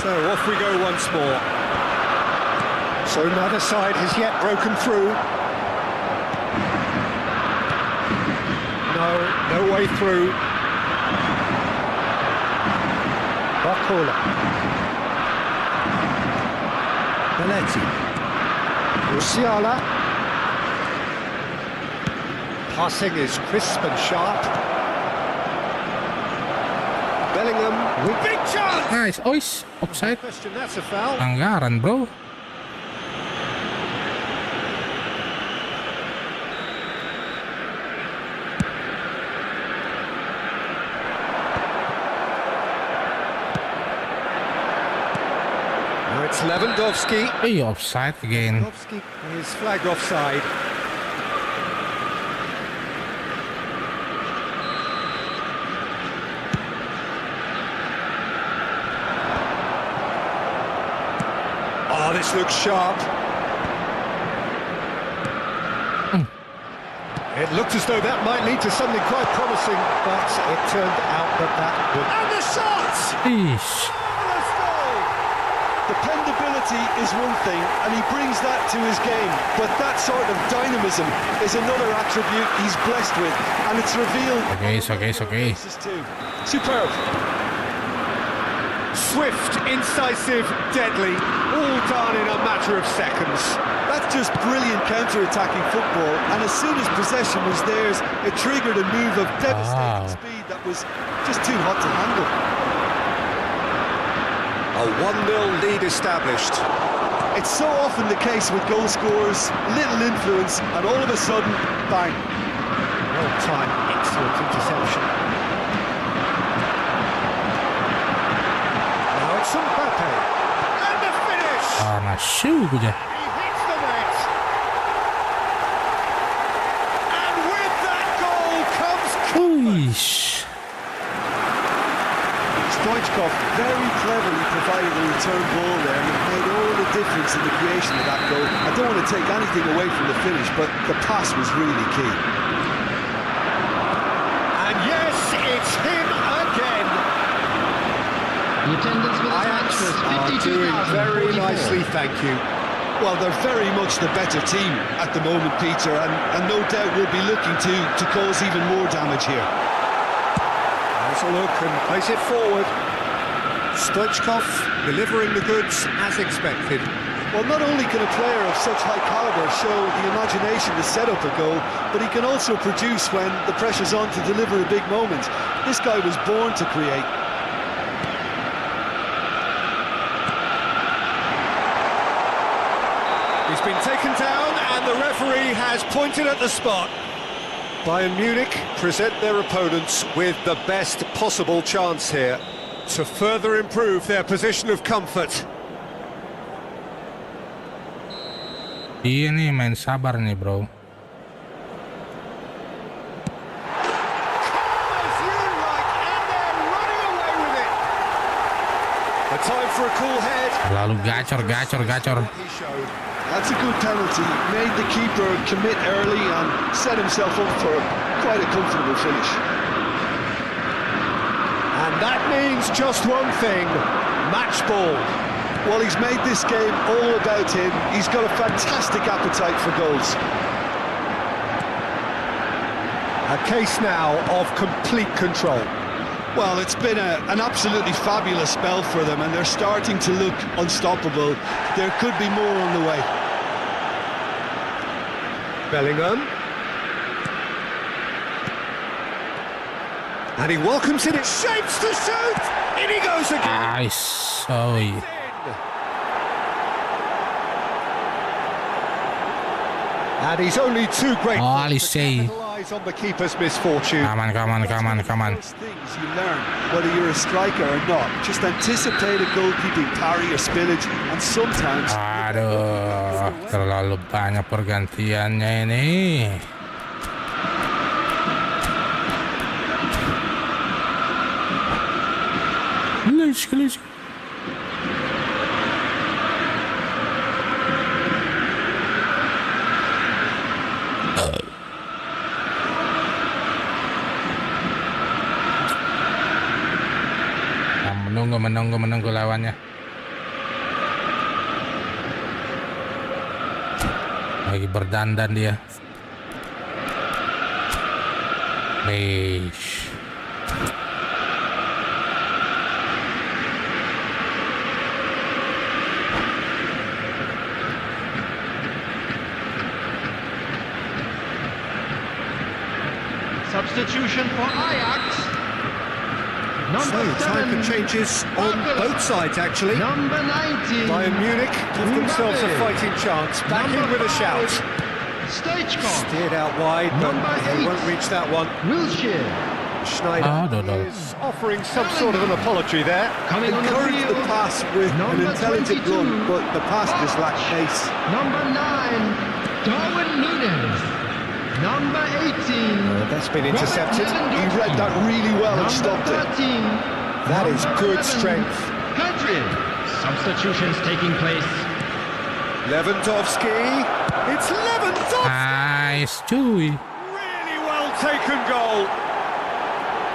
So off we go once more. So neither side has yet broken through. No way through. Barcola. Belletti. Musiala. Passing is crisp and sharp. Bellingham with big chance! Nice, ois, offside. Question, that's a foul. Pelanggaran bro. Now it's Lewandowski. Hey, offside again. Lewandowski is flagged offside. Oh, this looks sharp. It looked as though that might lead to something quite promising, but it turned out that would... And the shot! Ish. Let's go! Dependability is one thing, and he brings that to his game, but that sort of dynamism is another attribute he's blessed with, and it's revealed. Okay. Too. Superb. Swift, incisive, deadly, all done in a matter of seconds. That's just brilliant counter-attacking football, and as soon as possession was theirs, it triggered a move of devastating speed that was just too hot to handle. A 1-0 lead established. It's so often the case with goal scorers, little influence, and all of a sudden, bang. Well-timed, excellent interception. Now it's Mbappe. And the finish! Karena shoe aja. He hits the net. And with that goal comes... Uish. Stoichkov very cleverly provided a return ball there, and it made all the difference in the creation of that goal. I don't want to take anything away from the finish, but the pass was really key. And yes, it's him again. The attendance for this match was Doing very 52,044. nicely, thank you. Well, they're very much the better team at the moment, Peter, and no doubt will be looking to cause even more damage here. Has a look and plays it forward. Stoichkov delivering the goods as expected. Well, not only can a player of such high calibre show the imagination to set up a goal, but he can also produce when the pressure's on to deliver a big moment. This guy was born to create. He's been taken down and the referee has pointed at the spot. Bayern Munich present their opponents with the best possible chance here to further improve their position of comfort. Iya nih, main sabar nih, bro. Lalu gacor. That's a good penalty. Made the keeper commit early and set himself up for quite a comfortable finish. And that means just one thing, match ball. Well, he's made this game all about him. He's got a fantastic appetite for goals. A case now of complete control. Well, it's been an absolutely fabulous spell for them, and they're starting to look unstoppable. There could be more on the way. Bellingham. And he welcomes it, shapes to shoot! In he goes again! Nice. And he's only too grateful Oh, to Alisei. capitalize on the keeper's misfortune. Come on. Those things you learn, whether you're a striker or not. Just anticipate a goalkeeping parry or spillage, and sometimes... Aduh, terlalu banyak pergantiannya ini. Gelis. Menunggu lawannya. Lagi berdandan dia. Eish. Substitution for Ajax. So, time for changes on both sides, actually. Number 19. Bayern Munich give themselves a fighting chance. Back in with a shout. Stoichkov. Steered out wide, but they won't reach that one. Wilshere. Schneider is offering some sort of an apology there. Coming on the Encouraged field. the pass with an Number intelligent 22. run, but the pass just lacked pace. Number 9. Darwin Núñez. Number 18. That's been intercepted. He read that really well and stopped it. 13. That is good 11. strength. Country. Substitutions taking place. Lewandowski. It's Lewandowski. Nice, cuy. Really well taken goal.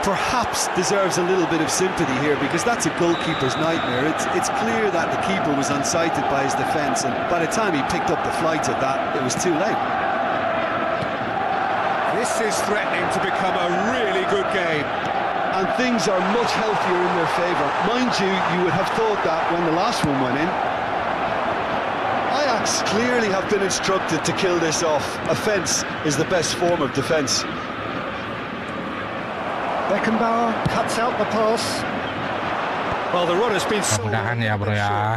Perhaps deserves a little bit of sympathy here, because that's a goalkeeper's nightmare. It's clear that the keeper was unsighted by his defence, and by the time he picked up the flight of that, it was too late. This is threatening to become a really good game. And things are much healthier in their favour. Mind you, you would have thought that when the last one went in. Ajax clearly have been instructed to kill this off. Offence is the best form of defence. Beckenbauer cuts out the pass. Well, the runner's been so... Mudah-mudahan ya, bro ya.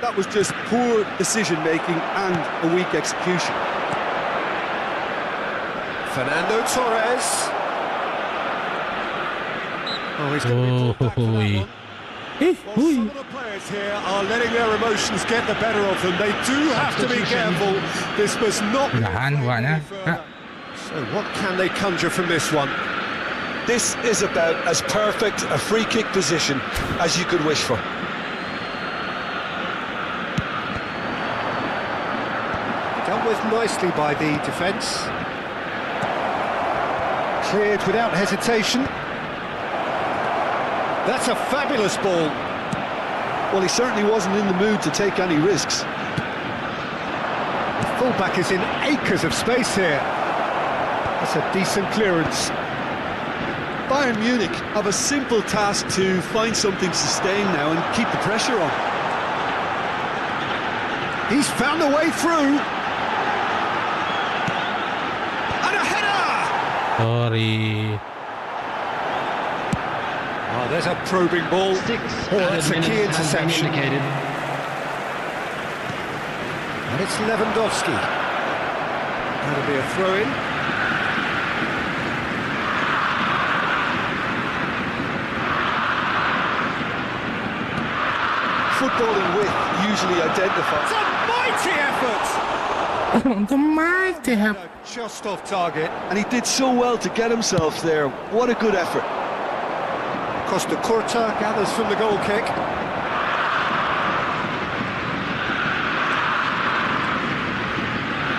That was just poor decision-making and a weak execution. Fernando Torres. Oh, he's going to be pulled back for that one. Well, some of the players here are letting their emotions get the better of them. They do have to be careful. This must not be Mudahan further. So what can they conjure from this one? This is about as perfect a free kick position as you could wish for. Dealt with nicely by the defence. Cleared without hesitation. That's a fabulous ball. Well, he certainly wasn't in the mood to take any risks. The fullback is in acres of space here. That's a decent clearance. Bayern Munich have a simple task to find something sustained now and keep the pressure on. He's found a way through. And a header! Sorry. Oh, there's a probing ball. 6 That's a added key minutes has been interception. indicated. And it's Lewandowski. That'll be a throw-in. Footballing width usually identifies. It's a mighty effort! The mighty have. Just off target. And he did so well to get himself there. What a good effort. Costa Curta gathers from the goal kick.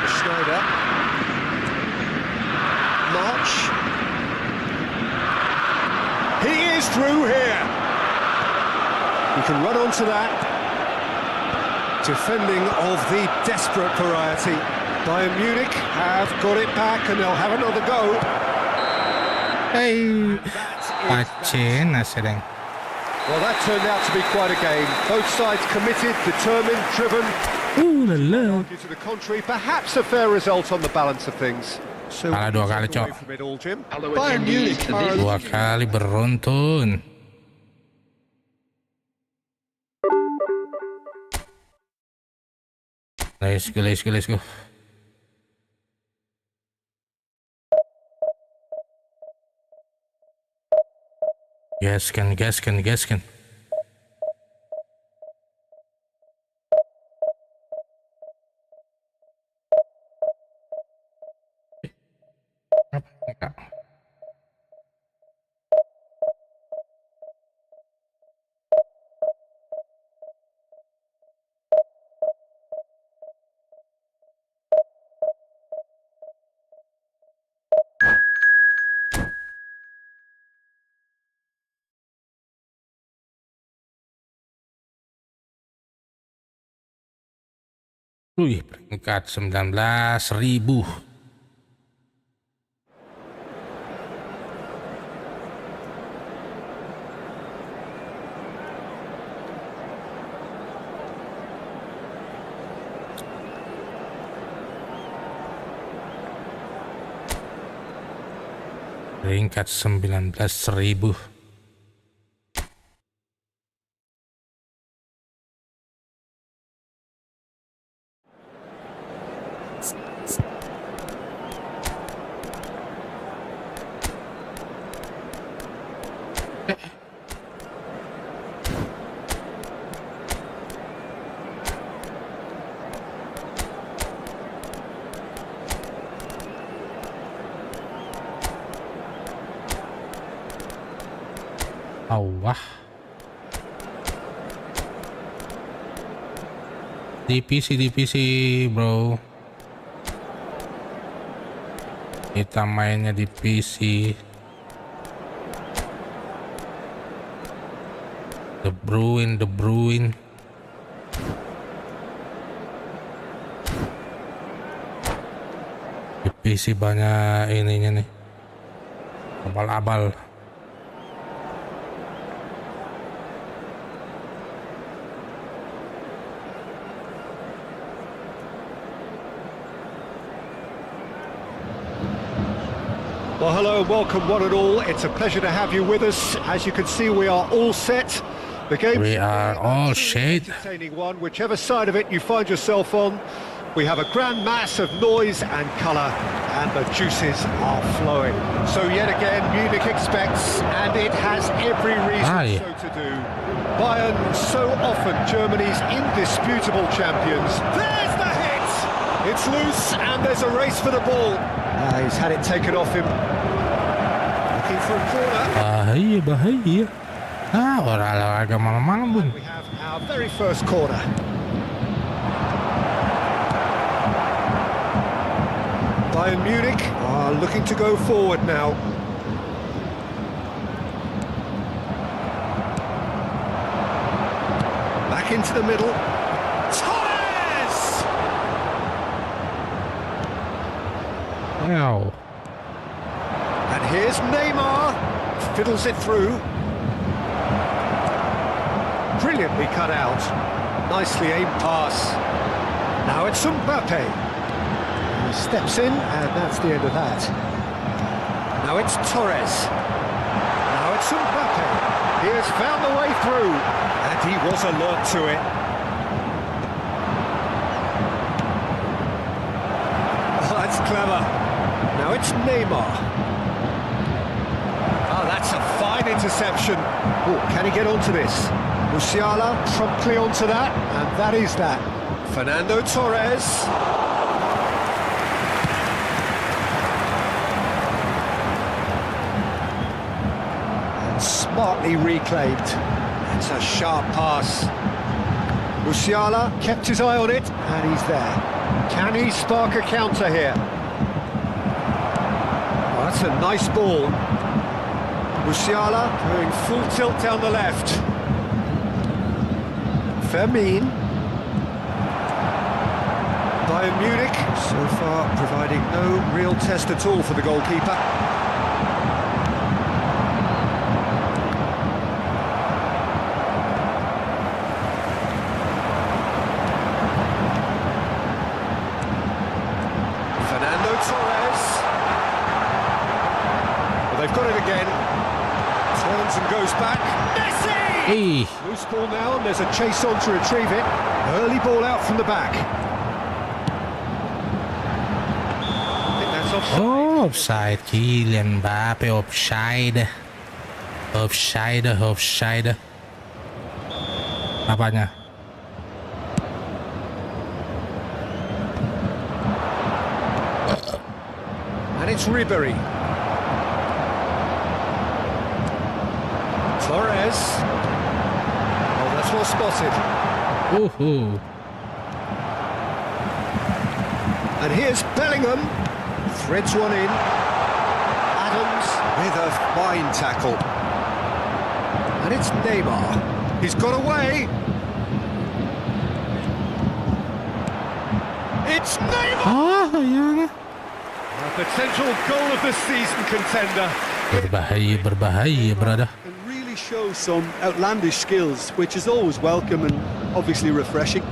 Schneider. March. He is through here. You can run onto that. Defending of the desperate variety. Bayern Munich have got it back and they'll have another go. Hey, Pacena sedang. Well, that turned out to be quite a game. Both sides committed, determined, driven. La la. To the contrary, perhaps a fair result on the balance of things. So Kalah 2 kali, Cok. from it all, Jim. Fellow Bayern attendees Munich to are this 2 kali beruntun. Let's go, let's go, let's go. Gaskan, gaskan, gaskan. Wih, peringkat 19.000. Peringkat 19.000. Allah. DPC bro. Kita mainnya di PC. De Bruyne. Di PC banyak ininya nih. Abal-abal. Well, hello and welcome one and all. It's a pleasure to have you with us. As you can see, we are all set. The game We are all set. entertaining one, whichever side of it you find yourself on. We have a grand mass of noise and colour, and the juices are flowing. So yet again, Munich expects, and it has every reason so to do. Bayern, so often Germany's indisputable champions. There's the hit! It's loose, and there's a race for the ball. He's had it taken off him. Looking for a corner. Bahaya. Orang olahraga malam-malam, Bung. We have our very first corner. Bayern Munich are looking to go forward now. Back into the middle. Torres! Wow. And here's Neymar. Fiddles it through. Brilliantly cut out. Nicely aimed pass. Now it's Mbappe. He steps in, and that's the end of that. Now it's Torres. Now it's Mbappe. He has found the way through, and he was alert to it. Oh, that's clever. Now it's Neymar. Oh, that's a fine interception. Oh, can he get onto this? Musiala promptly onto that, and that is that. Fernando Torres. And smartly reclaimed. It's a sharp pass. Musiala kept his eye on it, and he's there. Can he spark a counter here? Oh, that's a nice ball. Musiala going full tilt down the left. Fermin. Bayern Munich so far providing no real test at all for the goalkeeper. Fernando Torres. Well, they've got it again. Turns and goes back. Messi! Hey. Loose ball now, and there's a chase on to retrieve it. Early ball out from the back. I think that's offside. Oh, offside. Kylian Mbappe, offside. Offside. Apanya? And it's Ribery. Torres. Oh, that's well spotted. Ooh. And here's Bellingham. Threads one in. Adams with a fine tackle. And it's Neymar. He's got away. It's Neymar! Oh, ayan. A potential goal of the season contender. Berbahaya, brother. And really shows some outlandish skills, which is always welcome and obviously refreshing.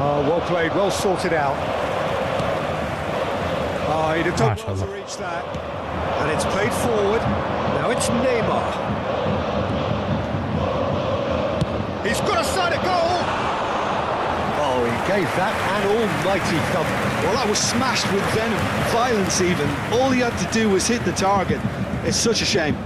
Oh, well played, well sorted out. Oh, he'd have done well to reach that. And it's played forward. Now it's Neymar. He's got a side of goal! Oh, he gave that an almighty thump. Well, that was smashed with venom, violence even. All he had to do was hit the target. It's such a shame.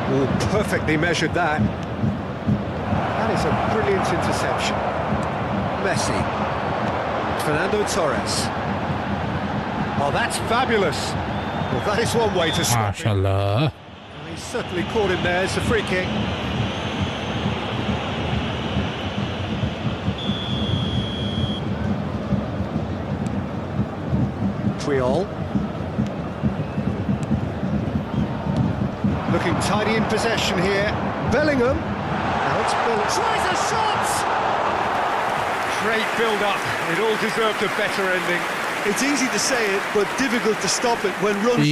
Oh, perfectly measured that. That is a brilliant interception. Messi. Fernando Torres. Oh, that's fabulous. Well, that is one way to stop him. MashaAllah. He certainly caught him there. It's a free kick. Puyol. Looking tidy in possession here. Bellingham. Now it's Bellingham. Tries a shot! Great build-up. It all deserved a better ending. It's easy to say it, but difficult to stop it when runs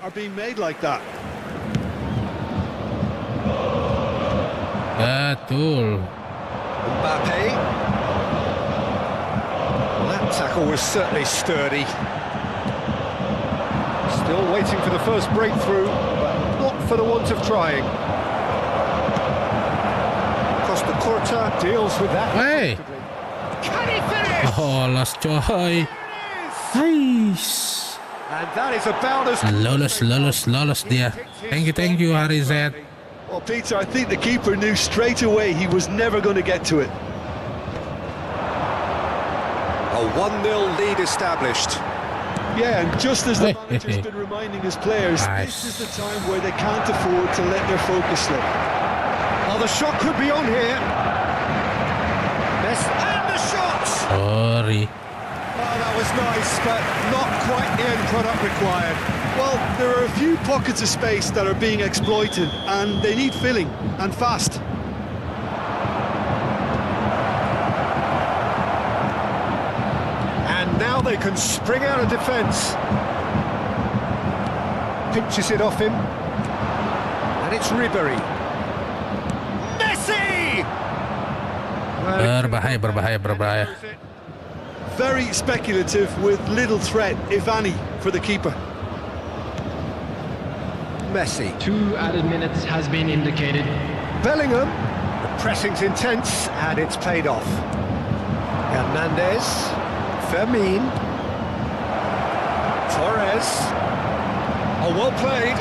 are being made like that. Betul. Mbappe. Well, that tackle was certainly sturdy. Still waiting for the first breakthrough, but not for the want of trying. Costa Curta deals with that. Hey. Can he finish? Oh, lost joy. Nice. And that is about as Lolos dia. Thank you, Harizet. Well, Peter, I think the keeper knew straight away he was never going to get to it. A 1-0 lead established. Yeah, and just as the manager's been reminding his players, Nice. this is the time where they can't afford to let their focus slip. Oh, the shot could be on here. And the shot! Sorry. Oh, that was nice, but not quite the end product required. Well, there are a few pockets of space that are being exploited, and they need filling, and fast. they can spring out of defence. Pinches it off him. And it's Ribery. Messi! Berbahaya. Very speculative with little threat, if any, for the keeper. Messi. 2 added minutes has been indicated. Bellingham. The pressing's intense and it's paid off. Hernandez. Fermin. Torres. Oh, well played.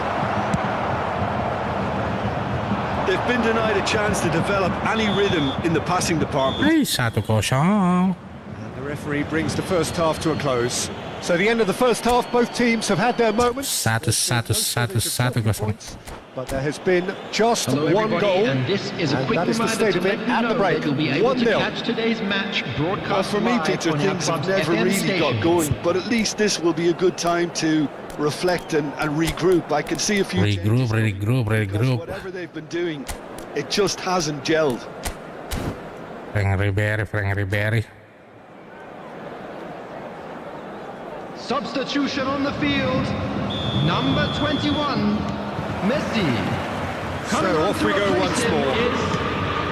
They've been denied a chance to develop any rhythm in the passing department. Ay, 1-0. And the referee brings the first half to a close. So the end of the first half, both teams have had their moments. 1-0. But there has been just Hello one everybody, goal. and this is a and quick that is the reminder state to of it let you at the know break. that you'll be able to 1-0. catch today's match Well, broadcast for me, live Peter, on your things have club's never FM really got stations. going, but at least this will be a good time to reflect and regroup. I can see a few changes. Because whatever they've been doing, it just hasn't gelled. Frank Ribery. Substitution on the field. Number 21, Messi. Coming So on off to we go replace once him more. is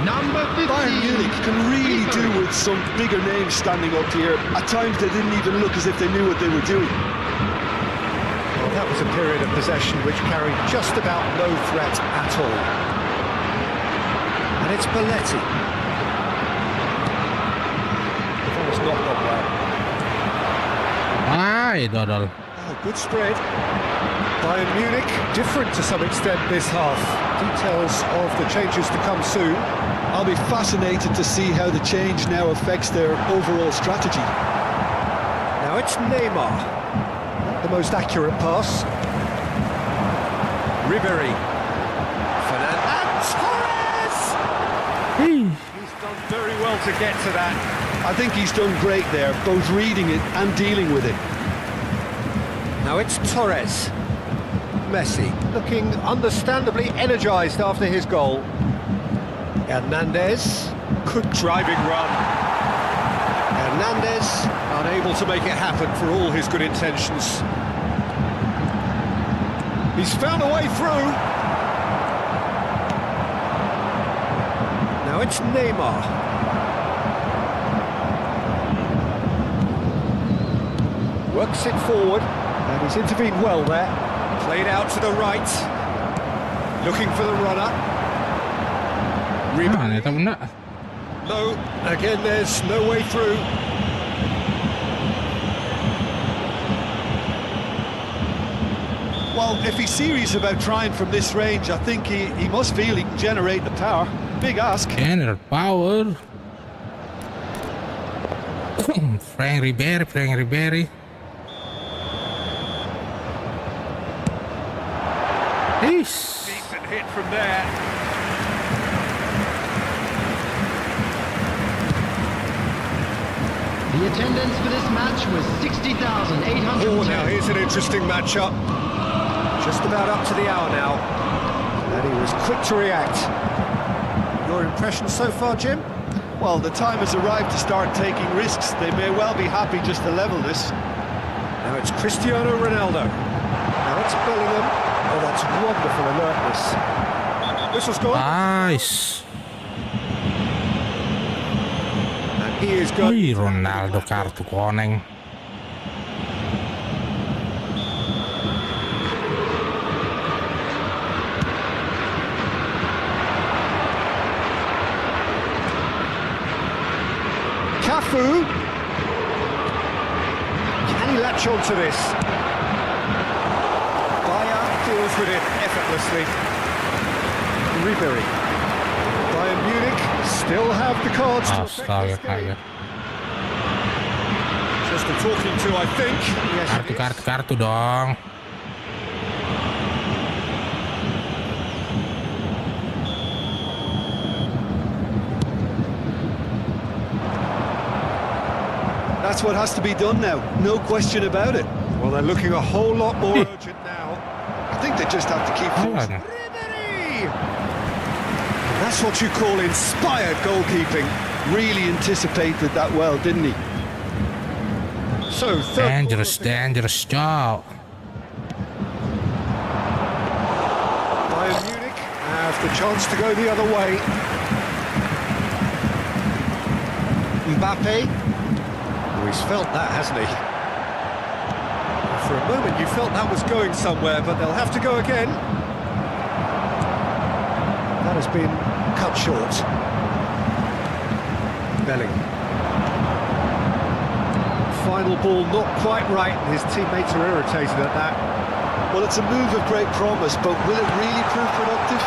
number 15. Bayern Munich can really do with some bigger names standing up here. At times they didn't even look as if they knew what they were doing. Well, that was a period of possession which carried just about no threat at all. And it's Belletti. That was not gone well. Ay, dodol. Oh, good spread. Bayern Munich, different to some extent this half. Details of the changes to come soon. I'll be fascinated to see how the change now affects their overall strategy. Now it's Neymar. Not the most accurate pass. Ribery. Fernandez. Torres! He's done very well to get to that. I think he's done great there, both reading it and dealing with it. Now it's Torres. Messi looking understandably energised after his goal. Hernandez. Good driving run. Hernandez unable to make it happen for all his good intentions. He's found a way through. Now it's Neymar. Works it forward, and he's intervened well there. Played out to the right. Looking for the runner. Ah, neta mo na. No, again there's no way through. Well, if he's serious about trying from this range, I think he must feel he can generate the power. Big ask. General power. Frank Ribery. Eesh. Decent hit from there. The attendance for this match was 60,810. Oh, now here's an interesting matchup. Just about up to the hour now. And he was quick to react. Your impression so far, Jim? Well, the time has arrived to start taking risks. They may well be happy just to level this. Now it's Cristiano Ronaldo. Now it's Bellingham. Oh, that's wonderful alertness. Whistle's gone. Nice. And he is going. Uy, Ronaldo kartu kuning. Cafu. Can he latch on to this? Bayern deals with it effortlessly. Ribery. Bayern Munich still have the cards to affect this game. Just a talking to, I think. Yes, it is. Kartu dong. That's what has to be done now, no question about it. Well, they're looking a whole lot more urgent now. I think they just have to keep things. Ayan. Ribery! That's what you call inspired goalkeeping. Really anticipated that well, didn't he? So, third Dangerous job. Bayern Munich have the chance to go the other way. Mbappe. Oh, he's felt that, hasn't he? For a moment you felt that was going somewhere, but they'll have to go again. That has been cut short. Belling. Final ball not quite right, and his teammates are irritated at that. Well, it's a move of great promise, but will it really prove productive?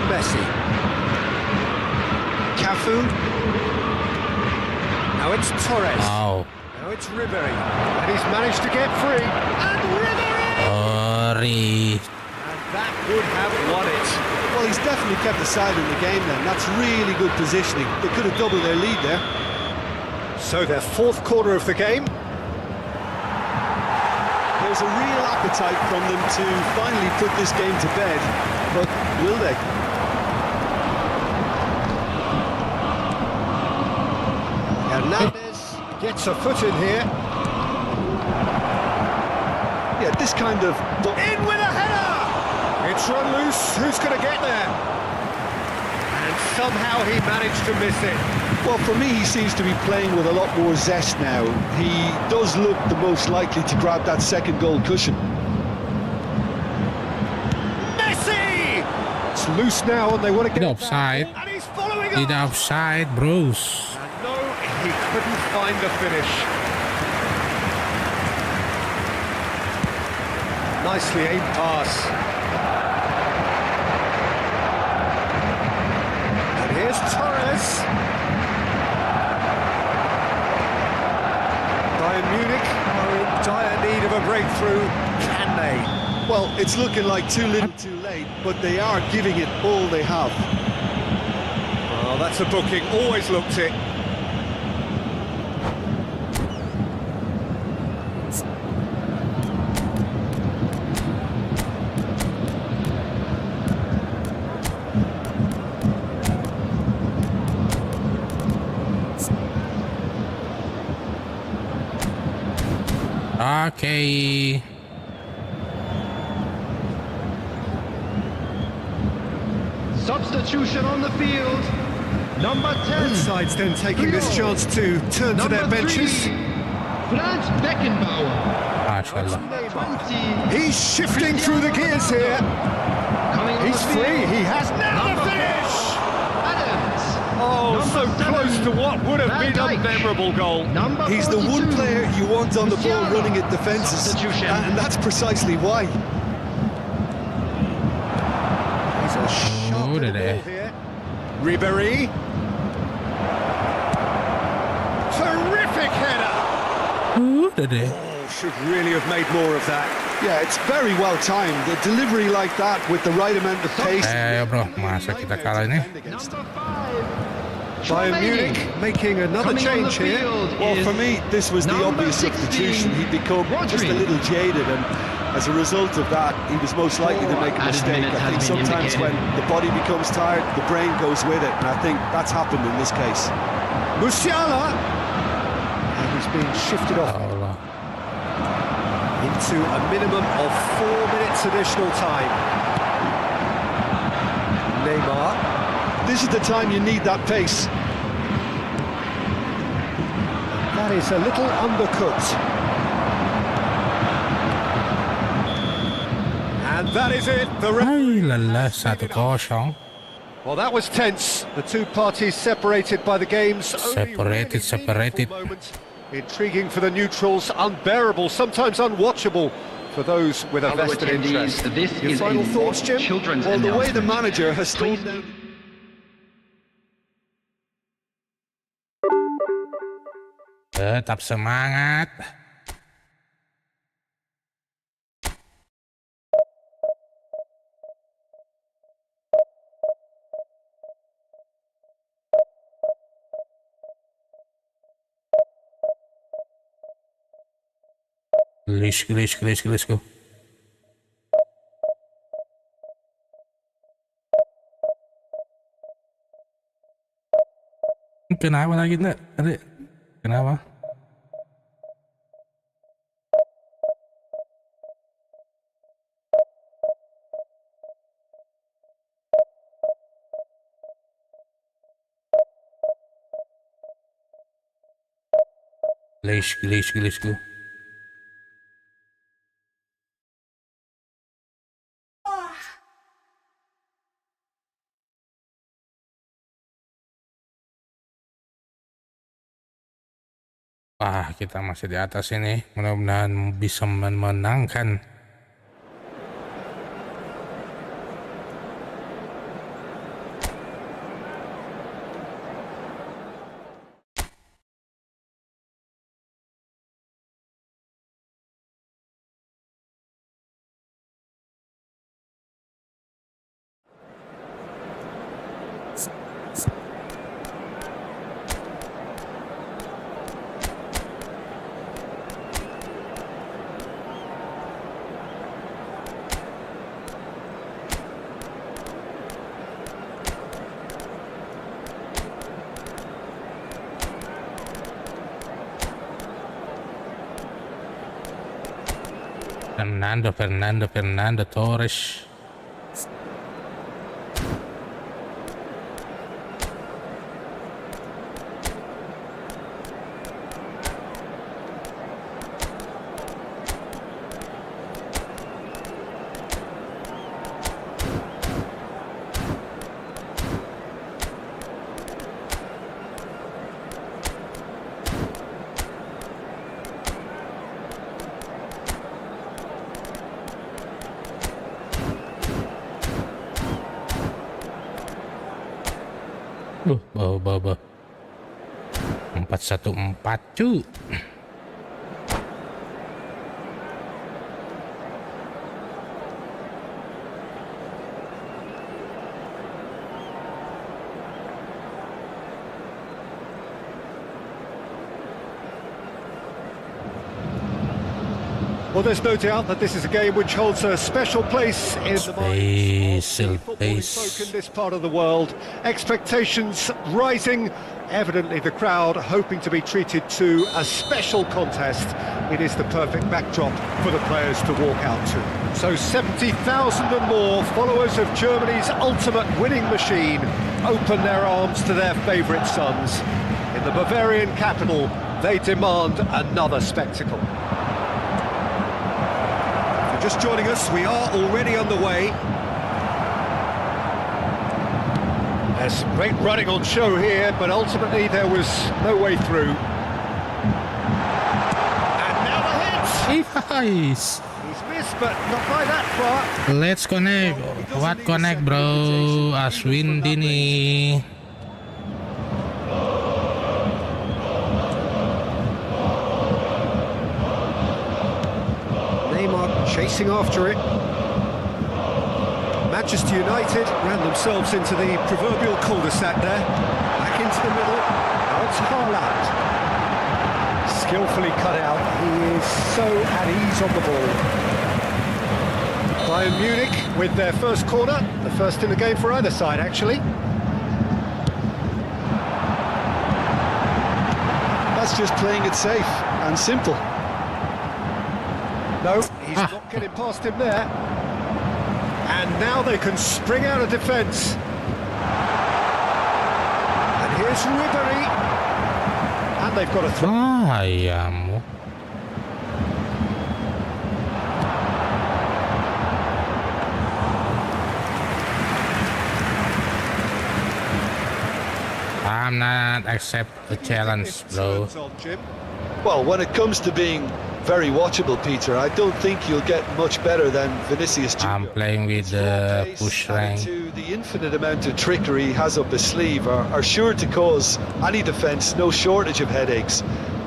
Messi. Cafu. Now it's Torres. Oh. Now it's Ribery. And he's managed to get free. And Ribery! Sorry. And that would have won it. Well, he's definitely kept the side in the game then. That's really good positioning. They could have doubled their lead there. So their fourth quarter of the game. There's a real appetite from them to finally put this game to bed, but will they? Hernandez gets a foot in here. Yeah, this kind of... In with a header! It's run loose. Who's going to get there? And somehow he managed to miss it. Well, for me, he seems to be playing with a lot more zest now. He does look the most likely to grab that second goal cushion. Messi! It's loose now and they want to get The it offside. back. And he's following The up. offside, bros. And no, he couldn't find the finish. Nicely aimed pass. And here's Torres. Bayern Munich are in dire need of a breakthrough. Can they? Well, it's looking like too little too late, but they are giving it all they have. Oh, that's a booking. Always looked it. Okay. Substitution on the field. Number 10. Both sides then taking this chance to turn to their Number benches. 3, Franz Beckenbauer. MashaAllah. 20. He's shifting through the gears here. Coming on He's the free. field. He has now the Number finish. 4, Adams. Oh, so Number 7, close to what would have Van been a Dijk. memorable goal. Number He's the 42, one player you want on the ball Musiala. running at defences, Substitution. and that's precisely why. He's a shot Oh, at the there. ball here. Ribery. Terrific header. Ooh, today. Oh, should really have made more of that. Yeah, it's very well timed. The delivery like that with the right amount of pace. Bro, masa kita kalah ini. Number 5, Bayern Munich making another Coming on the change here. field Well, is for me, this was the number obvious 16, substitution. He'd become just a Rodri. little jaded, and as a result of that, he was most likely to make a Added mistake. minutes I think has been sometimes when indicated. the body becomes tired, the brain goes with it, and I think that's happened in this case. Musiala. And he's being shifted off Allah. into a minimum of 4 minutes additional time. Neymar. This is the time you need that pace. That is a little undercooked. And that is it. The Ay, lala, 1-0. Well, that was tense. The two parties separated by the game's only really Separated. meaningful moment. Intriguing for the neutrals, unbearable, sometimes unwatchable for those with a Fellow vested attendees, interest. this Your is final a thoughts, Jim? children's Well, the way the announcement. manager has Please told them... Tetap semangat. Let's go. Kenapa lagi nak? Adik? Kenapa? Leash go. Wah, kita masih di atas ini. Mudah-mudahan bisa memenangkan. Fernando Torres. Bawa 414 cu. Well, there's no doubt that this is a game which holds a special place in the minds of the footballing folk in this part of the world. Expectations rising. Evidently the crowd hoping to be treated to a special contest. It is the perfect backdrop for the players to walk out to. So 70,000 and more followers of Germany's ultimate winning machine open their arms to their favourite sons. In the Bavarian capital, they demand another spectacle. Just joining us, we are already underway. There's some great running on show here, but ultimately there was no way through. And now the hit! Nice. He's missed, but not by that far. Let's connect. What connect, bro? Aswin Dini. Chasing after it. Manchester United ran themselves into the proverbial cul-de-sac there. Back into the middle. Now it's Haaland. Skillfully cut out. He is so at ease on the ball. Bayern Munich with their first corner. The first in the game for either side, actually. That's just playing it safe and simple. No, he's not getting past him there. And now they can spring out of defence. And here's Ribery. And they've got a throw. I'm not accept the challenge, bro. Well, when it comes to being very watchable, Peter, I don't think you'll get much better than Vinicius Jr. I'm playing with the PUSHRANK. The infinite amount of trickery he has up his sleeve are sure to cause any defence no shortage of headaches.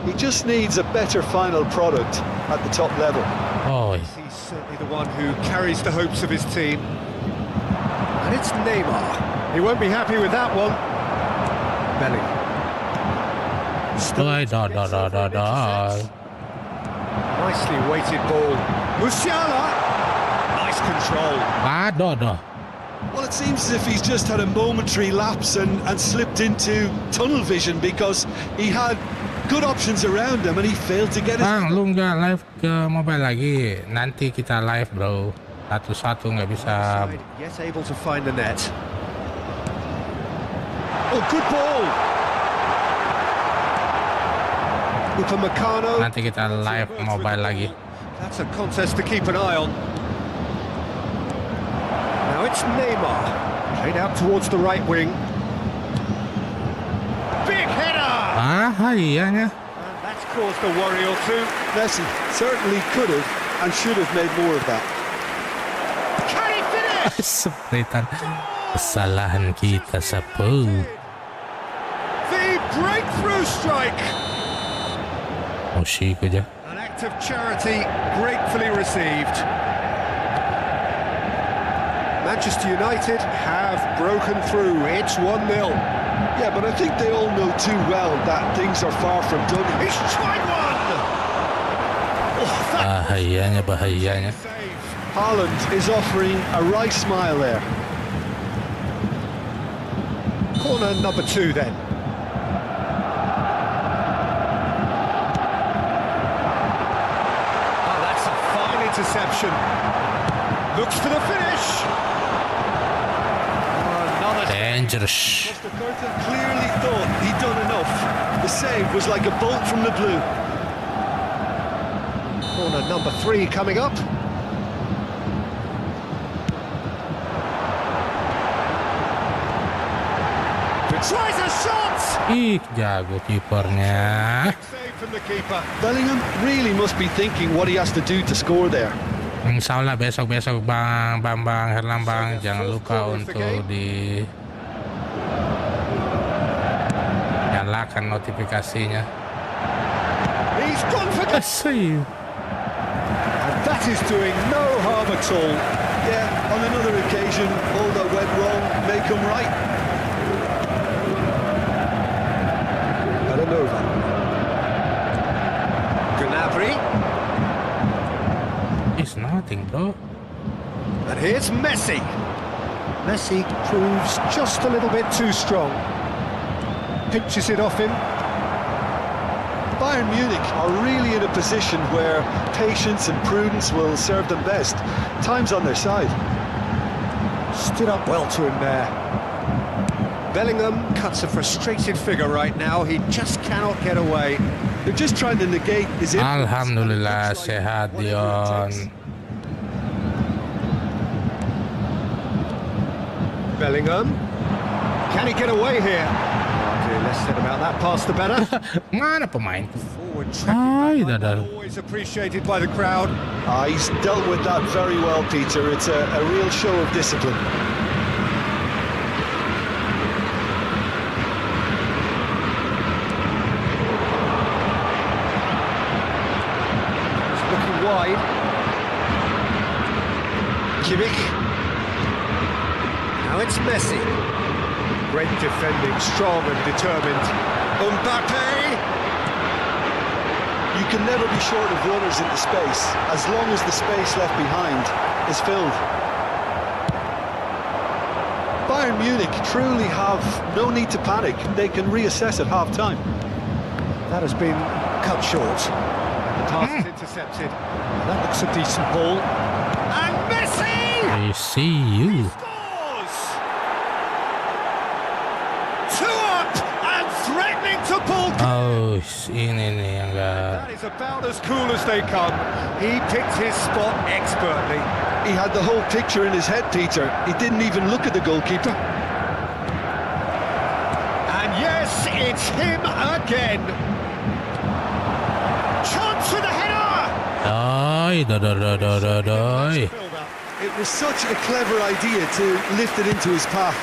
He just needs a better final product at the top level. Oh, he's certainly the one who carries the hopes of his team. And it's Neymar. He won't be happy with that one. Belly. Nicely weighted ball. Musiala. Nice control. Well, it seems as if he's just had a momentary lapse and slipped into tunnel vision because he had good options around him and he failed to get it. Bang, lu nggak live ke mobile lagi. Nanti kita live, bro. Satu-satu nggak bisa. Yet able to find the net. Oh, good ball. Upamecano. Nanti kita live mobile lagi. That's a contest to keep an eye on. Now it's Neymar. Played out towards the right wing. Big header! Bahayanya. And that's caused a worry or two. Messi certainly could have and should have made more of that. Can he finish? Sepritan. Kesalahan kita sapu. The breakthrough strike. Moshi ko dyan. An act of charity gratefully received. Manchester United have broken through. It's 1-0. Yeah, but I think they all know too well that things are far from done. He's tried one! Oh, Bahayanya. save. Haaland is offering a wry smile there. Corner number 2 then. Oh, that's a fine interception. Looks for the finish. Oh, another. Dangerous. Costa clearly thought he'd done enough. The save was like a bolt from the blue. Corner number 3 coming up. Tries a shot! Ih, jago kipernya. Save from the keeper. Bellingham really must be thinking what he has to do to score there. Insya Allah besok-besok Bang Herlambang jangan lupa untuk nyalakan notifikasinya. He's gone for the... Asik. And that is doing no harm at all. Yeah, on another occasion, all that went wrong may come right. Nova. Gnabry. It's nothing, bro. And here's Messi. Messi proves just a little bit too strong. Pinches it off him. Bayern Munich are really in a position where patience and prudence will serve them best. Time's on their side. Stood up well to him there. Bellingham cuts a frustrated figure right now. He just cannot get away. They're just trying to negate his influence. Alhamdulillah sehat Dion. Bellingham. Can he get away here? Okay, less said about that pass the better. Mana pemain? Forward Ay, tracking back, dadal. always appreciated by the crowd. He's dealt with that very well, Peter. It's a real show of discipline. Wide. Kimmich. Now it's Messi. Great defending, strong and determined. Mbappe. You can never be short of runners into space, as long as the space left behind is filled. Bayern Munich truly have no need to panic. They can reassess at half-time. That has been cut short. The pass is intercepted. That looks a decent ball. And Messi! I see you. Scores! 2 up and threatening to pull. Oh, ini nih yang That is about as cool as they come. He picked his spot expertly. He had the whole picture in his head, Peter. He didn't even look at the goalkeeper. And yes, it's him again. Chance for the header! Doi. It was such a clever idea to lift it into his path.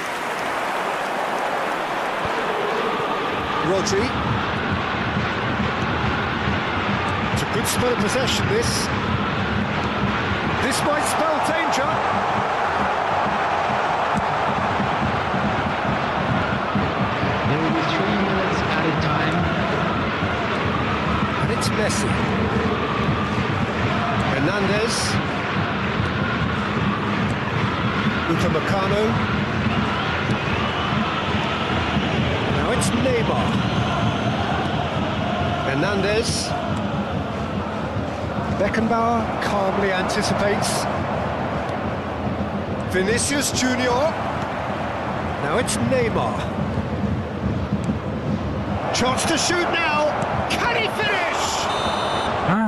Rodri. It's a good spell of possession, this. This might spell danger. There will be 3 minutes added time. And it's Messi. Hernandez. Upamecano. Now it's Neymar. Hernandez. Beckenbauer calmly anticipates. Vinicius Junior. Now it's Neymar. Chance to shoot now. Can he finish?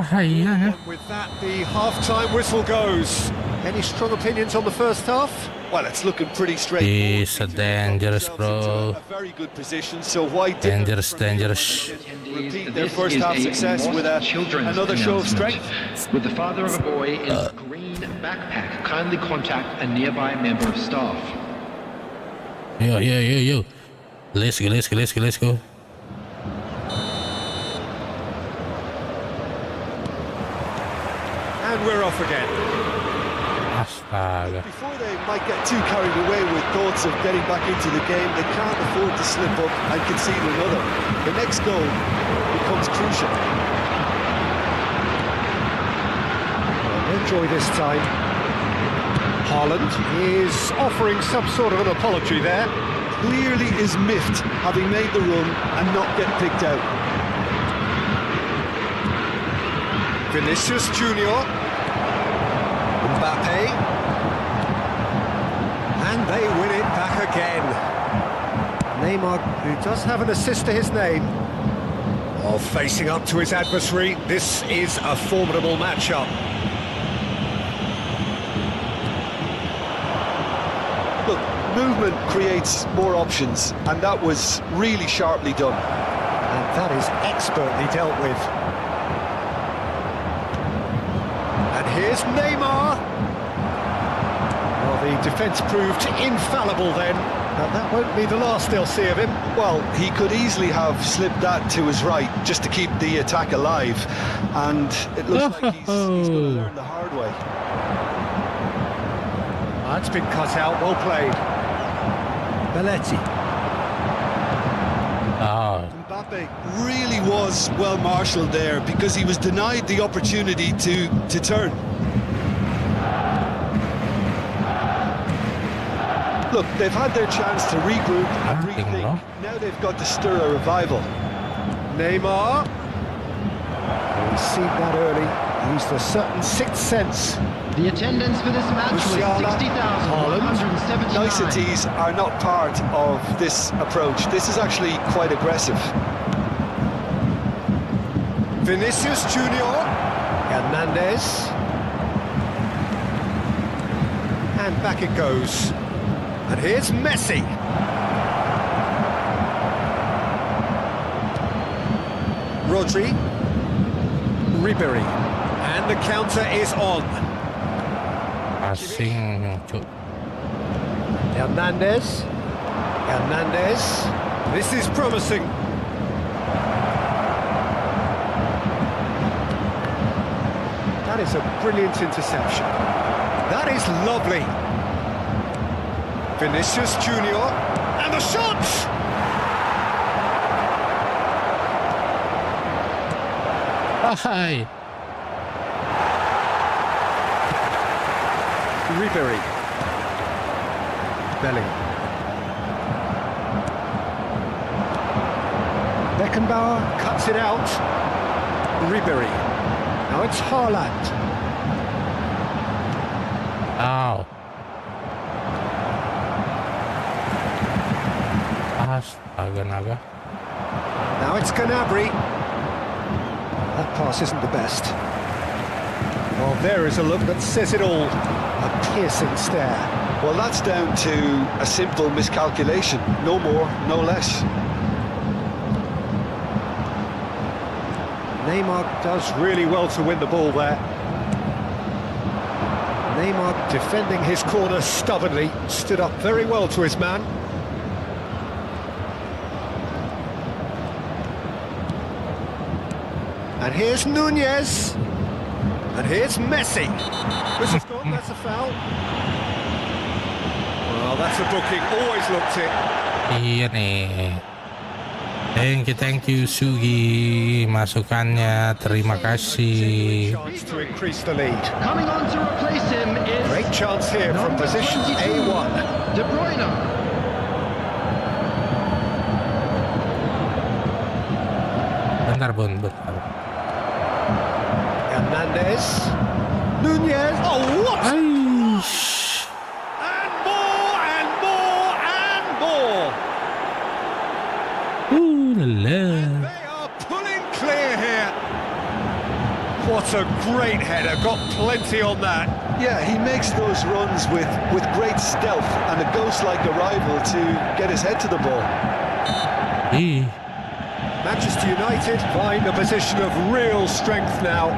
Ayan. With that, the half-time whistle goes. Any strong opinions on the first half? Well, it's looking pretty straight. It's a dangerous, bro. A very good position, so why Dangerous. repeat their This first is half a success with children's another show of announcement. strength? With the father of a boy in a green backpack, kindly contact a nearby member of staff. Yo. Let's go. And we're off again. Astaga. Before they might get too carried away with thoughts of getting back into the game, they can't afford to slip up and concede another. The next goal becomes crucial. Well, enjoy this time. Haaland is offering some sort of an apology there. Clearly is miffed having made the run and not get picked out. Vinicius Junior. Mbappe. And they win it back again. Neymar, who does have an assist to his name. While facing up to his adversary, this is a formidable matchup. Look, movement creates more options, and that was really sharply done. And that is expertly dealt with. And here's Neymar. Well, the defence proved infallible then, but that won't be the last they'll see of him. Well, he could easily have slipped that to his right just to keep the attack alive, and it looks like he's going to learn the hard way. That's been cut out, well played. Belletti. Oh, Mbappe really was well marshalled there because he was denied the opportunity to turn. Look, they've had their chance to regroup and rethink. Now they've got to stir a revival. Neymar. We've seen that early. Used a certain sixth sense. The attendance for this match was Musiala, 60,179. Niceties are not part of this approach. This is actually quite aggressive. Vinicius Junior. Hernandez. And back it goes. And here's Messi. Rodri. Ribery. And the counter is on. asing yung Hernandez. This is promising. That is a brilliant interception. That is lovely. Vinicius Junior. And the shot! Ay! Ribery. Bellingham. Beckenbauer cuts it out. Ribery. Now it's Haaland. Ow! Astaga-naga. Now it's Gnabry. That pass isn't the best. Oh, there is a look that says it all. A piercing stare. Well, that's down to a simple miscalculation. No more, no less. Neymar does really well to win the ball there. Neymar defending his corner stubbornly, stood up very well to his man. And here's Nunez. And here's Messi. Whistle's gone, that's a foul. Well, that's a booking, always looked it. Iyan eh. Thank you Sugi, masukannya, terima kasih. Chance to increase the lead. Coming on to replace him is Great chance here from number position 22, A1. De Bruyne. Bentar. Hernandez. Nunez. Oh, what? Aish. And more and more and more. Lala. They are pulling clear here. What a great header. Got plenty on that. Yeah, he makes those runs with great stealth and a ghost-like arrival to get his head to the ball. Manchester United find a position of real strength now.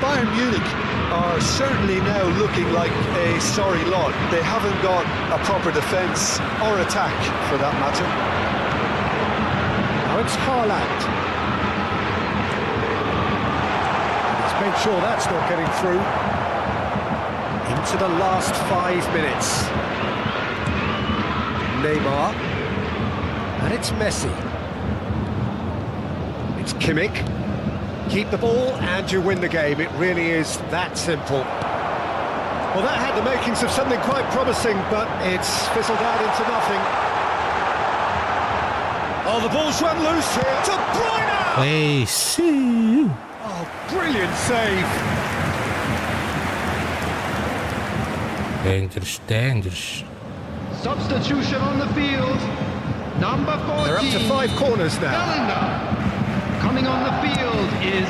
Bayern Munich are certainly now looking like a sorry lot. They haven't got a proper defence or attack, for that matter. Now it's Haaland. Let's make sure that's not getting through. Into the last 5 minutes. Neymar. And it's Messi. It's Kimmich. Keep the ball and you win the game. It really is that simple. Well, that had the makings of something quite promising, but it's fizzled out into nothing. Oh, the ball's run loose here. De Bruyne! Please. Oh, brilliant save. Dangerous. Substitution on the field. Number 14. They're up to 5 corners now. Bellingham. Coming on the field is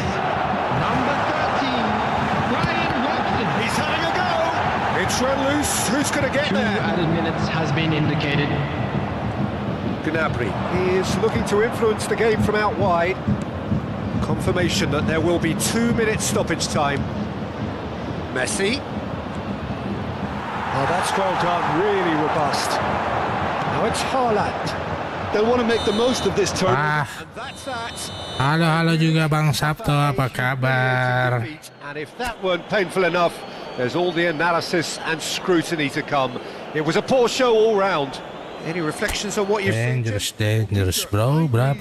number 13, Brian Robson. He's having a go. It's run loose. Who's going to get 2 there? added minutes has been indicated. Gnabry. He is looking to influence the game from out wide. Confirmation that there will be 2 minutes stoppage time. Messi. Oh, that's well done. Really robust. Now it's Haaland. They'll want to make the most of this tournament. And that's that. Halo juga Bang Sabto, apa kabar? And if that weren't painful enough, there's all the analysis and scrutiny to come. It was a poor show all round. Any reflections on what you've seen? Dangerous, bro. Was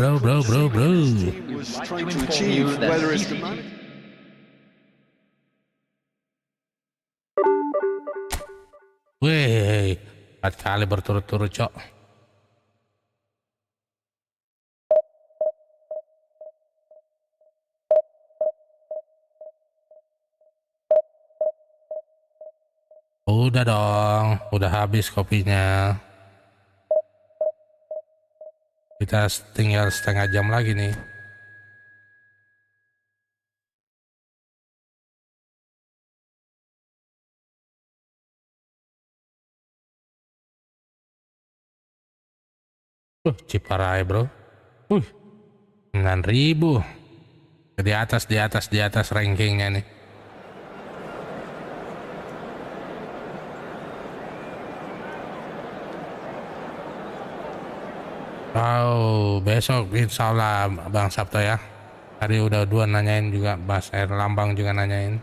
trying to achieve, whether it's the man. Wih, 4 kali berturut-turut, Cok. Udah dong, udah habis kopinya. Kita tinggal setengah jam lagi nih. Ciparai bro. 9.000. Di atas rankingnya nih. Oh, besok insya Allah Bang Sabto ya. Tadi udah 2 nanyain juga, Bas Air Lambang juga nanyain.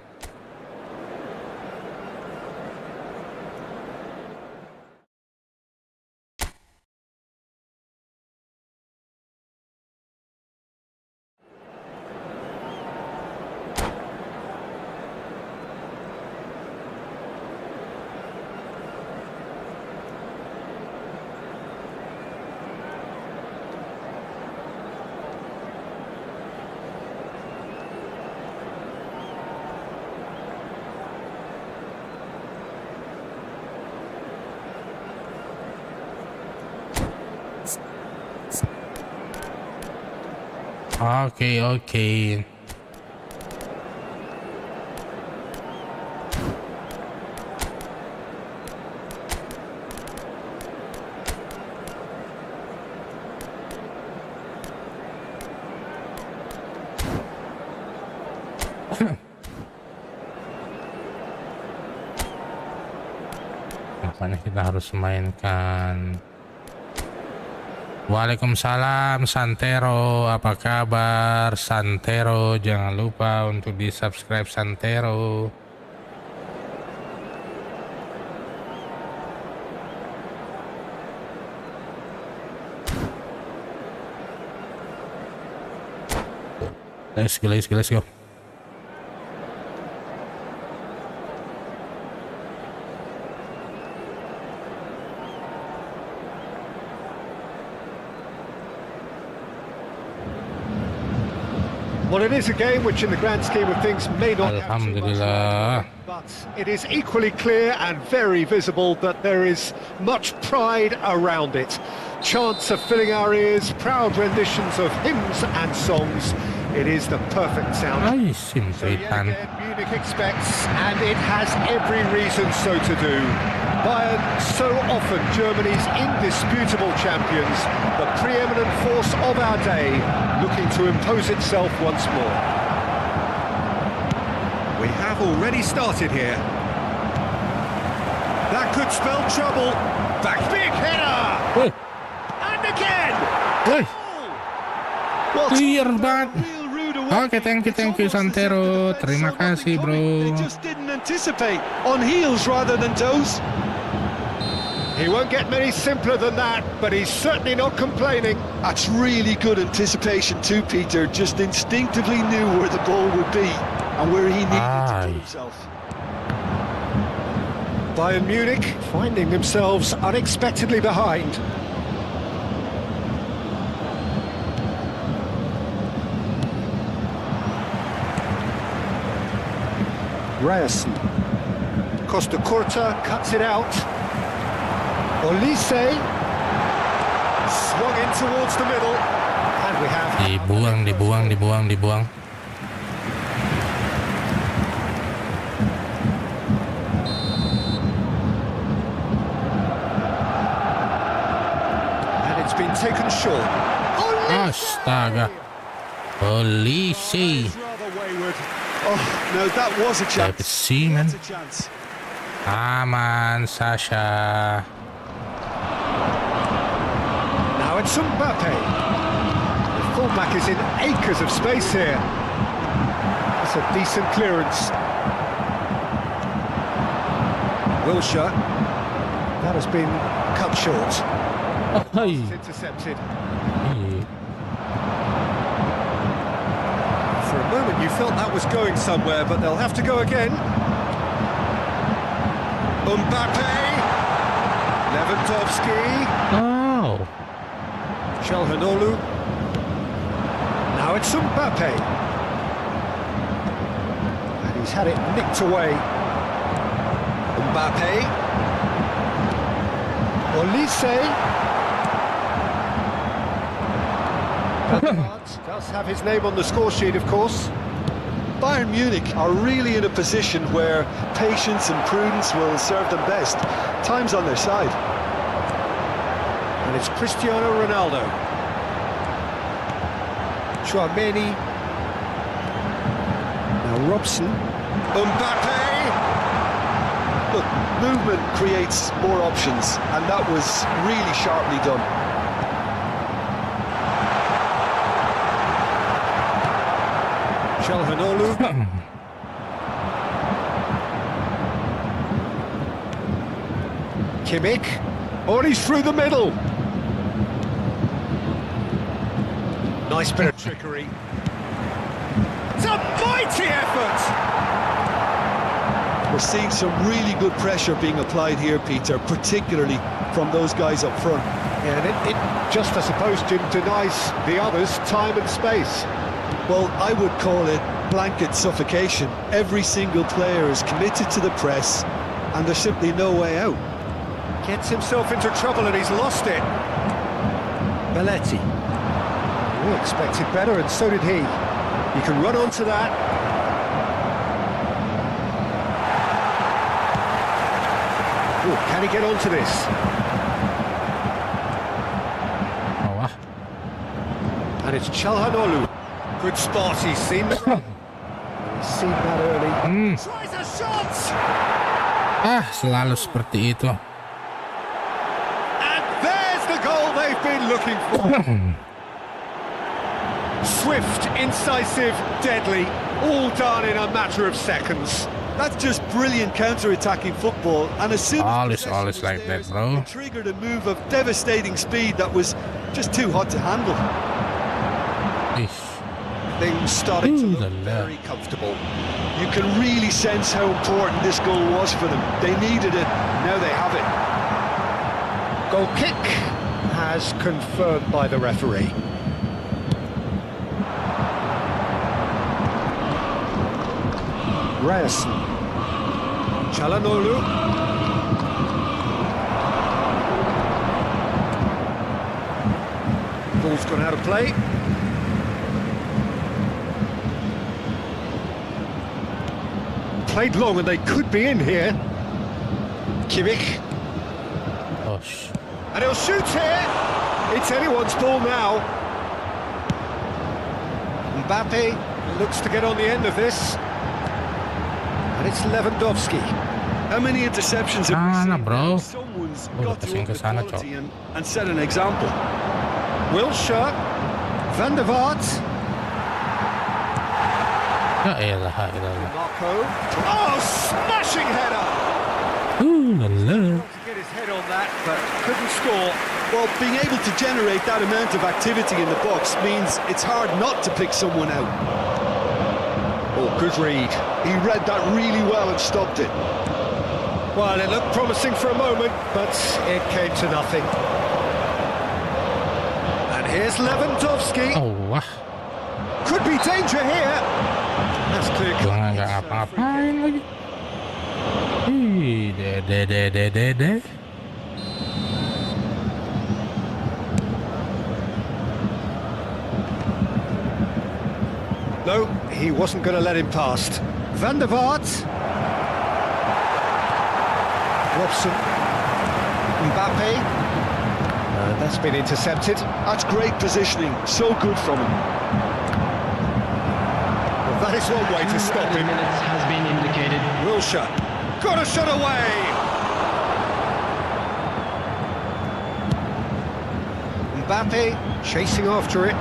Oke. Makanya kita harus mainkan Waalaikumsalam Santero, apa kabar Santero? Jangan lupa untuk di subscribe Santero. Let's go. Well, it is a game which in the grand scheme of things may not have too much Alhamdulillah. but it is equally clear and very visible that there is much pride around it. Chants are filling our ears, proud renditions of hymns and songs. It is the perfect sound. Ay, So yet simplitan. again, Munich expects, and it has every reason so to do. Bayern, so often Germany's indisputable champions, the preeminent force of our day, looking to impose itself once more. We have already started here. That could spell trouble. Back, big header! Woi, And again! woi, Well, clear banget. Real rude Oke, thank you Santero. Terima kasih, bro. They just didn't anticipate, on heels rather than toes. he won't get many simpler than that, but he's certainly not complaining. That's really good anticipation too, Peter. Just instinctively knew where the ball would be and where he needed to Aye. put himself. Bayern Munich finding themselves unexpectedly behind. Ryerson. Costa Curta cuts it out. Olise swung in towards the middle. And we have Dibuang. and it's been taken short. Astaga. Polisi. Rather wayward. Oh, no, that was a David chance. Seaman. That's a chance. Aman, Sasha. Now it's Mbappe. The fullback is in acres of space here. That's a decent clearance. Wilshere. That has been cut short. Hey. It's intercepted. Hey. For a moment you felt that was going somewhere, but they'll have to go again. Mbappe. Lewandowski. Oh. Çalhanoğlu. Now it's Mbappe. And he's had it nicked away. Mbappe. Olise. Does have his name on the score sheet, of course. Bayern Munich are really in a position where patience and prudence will serve them best. Time's on their side. And it's Cristiano Ronaldo. Chouameni. Now Robson. Mbappe. Look, movement creates more options, and that was really sharply done. Çalhanoğlu. Kimmich. Oh, and he's through the middle. Nice bit of trickery. It's a mighty effort! We're seeing some really good pressure being applied here, Peter, particularly from those guys up front. Yeah, and it just, I suppose, denies the others time and space. Well, I would call it blanket suffocation. Every single player is committed to the press, and there's simply no way out. Gets himself into trouble and he's lost it. Belletti. We expected better, and so did he. You can run onto that. Ooh, can he get onto this? Bawah. And it's Çalhanoğlu. Good spot, he's seen the run. He's seen that early. Tries a shot! Selalu seperti itu. And there's the goal they've been looking for. Swift, incisive, deadly, all done in a matter of seconds. That's just brilliant counter-attacking football, and as soon as All is like that, bro. it triggered a move of devastating speed that was just too hot to handle. Things starting to Ooh, look la la. very comfortable. You can really sense how important this goal was for them. They needed it, now they have it. Goal kick as confirmed by the referee. Ryerson. Çalhanoğlu. Ball's gone out of play. Played long and they could be in here. Kimmich. And he'll shoot here. It's anyone's ball now. Mbappe looks to get on the end of this. And it's Lewandowski. How many interceptions have we Sana, seen? bro. Someone's Oh, got to pasing up ke the sana, quality and set an example. Wilshere. Van der Vaart. Ya elah, Marco. Oh, smashing header! Ooh la la. To get his head on that, but couldn't score. Well, being able to generate that amount of activity in the box means it's hard not to pick someone out. Oh, good read. He read that really well and stopped it. Well, it looked promising for a moment, but it came to nothing. And here's Lewandowski. Oh wah. Could be danger here. That's clear. Gua nggak ngapa-ngapain lagi. Ih, deh. No, he wasn't going to let him past. Van der Vaart. Robson. Mbappe. That's been intercepted. That's great positioning, so good from him. Well, that is one way to stop him. minutes has been indicated. Wilshere. Got a shot away. Mbappe chasing after it.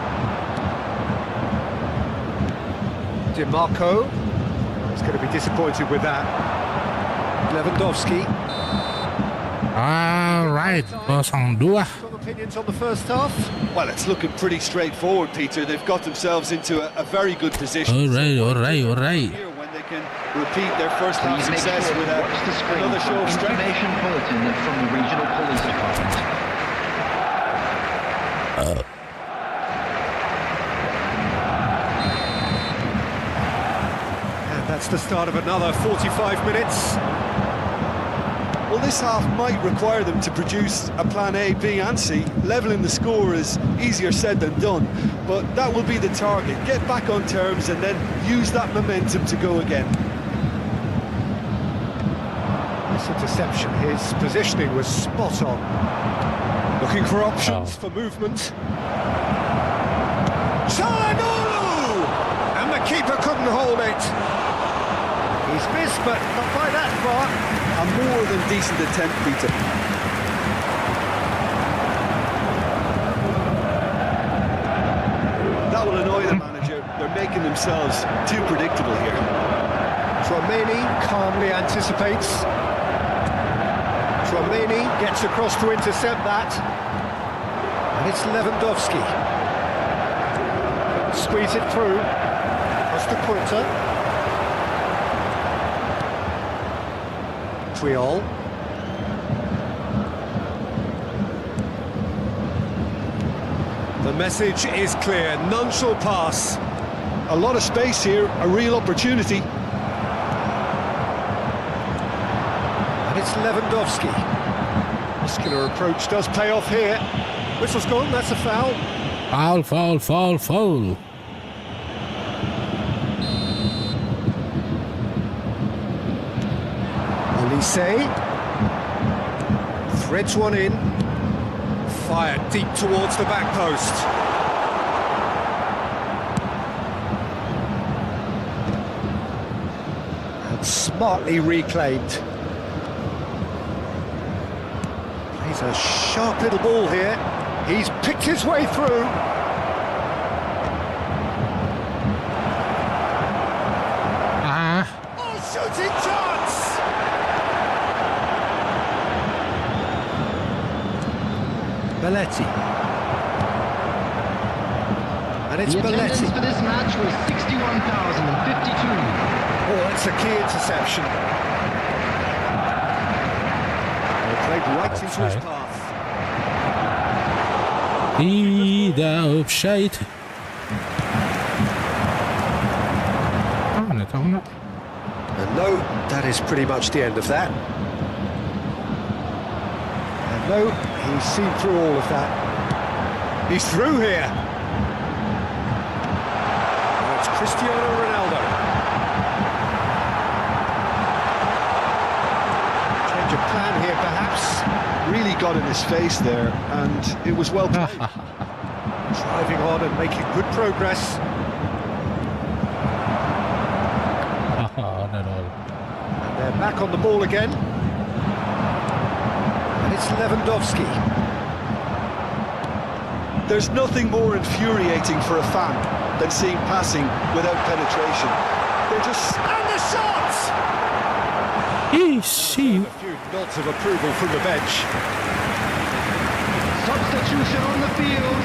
Marco. He's going to be disappointed with that. Lewandowski. Alright, 0-2. Some opinions on the first half? Well, it's looking pretty straightforward, Peter. They've got themselves into a very good position. Alright. Here when they can repeat their first half Please make success sure with to watch the screen another for show of strength. information bulletin from the regional police department. And that's the start of another 45 minutes. Well, this half might require them to produce a plan A, B and C. Levelling the score is easier said than done, but that will be the target. Get back on terms and then use that momentum to go again. This interception, his positioning was spot on. Looking for options for movement. Çalhanoğlu! And the keeper couldn't hold it. He's missed, but not by that far. A more than decent attempt, Peter. That will annoy the manager. They're making themselves too predictable here. Tchouaméni calmly anticipates. Tchouaméni gets across to intercept that. And it's Lewandowski. Squeeze it through. Across the Quinta. Triol. The message is clear, none shall pass. A lot of space here, a real opportunity. And it's Lewandowski. Muscular approach does pay off here. Whistle's gone, that's a foul. Foul. Olise threads one in, fired deep towards the back post. And smartly reclaimed. Plays a sharp little ball here. He's picked his way through. Ah, Oh, shooting chance! Belletti. And it's The attendance Belletti. for this match was 61,052. Oh, that's a key interception. They played right into his Offside. path. إذا أبشيت. هنا. And no, that is pretty much the end of that. And no, he's seen through all of that. He's through here. Oh, it's Cristiano Ronaldo. Change of plan here, perhaps. Really got in his face there, and it was well played. Driving on and making good progress. No. And they're back on the ball again. And it's Lewandowski. There's nothing more infuriating for a fan than seeing passing without penetration. They're just... And the shot! See. A few nods of approval from the bench. Substitution on the field.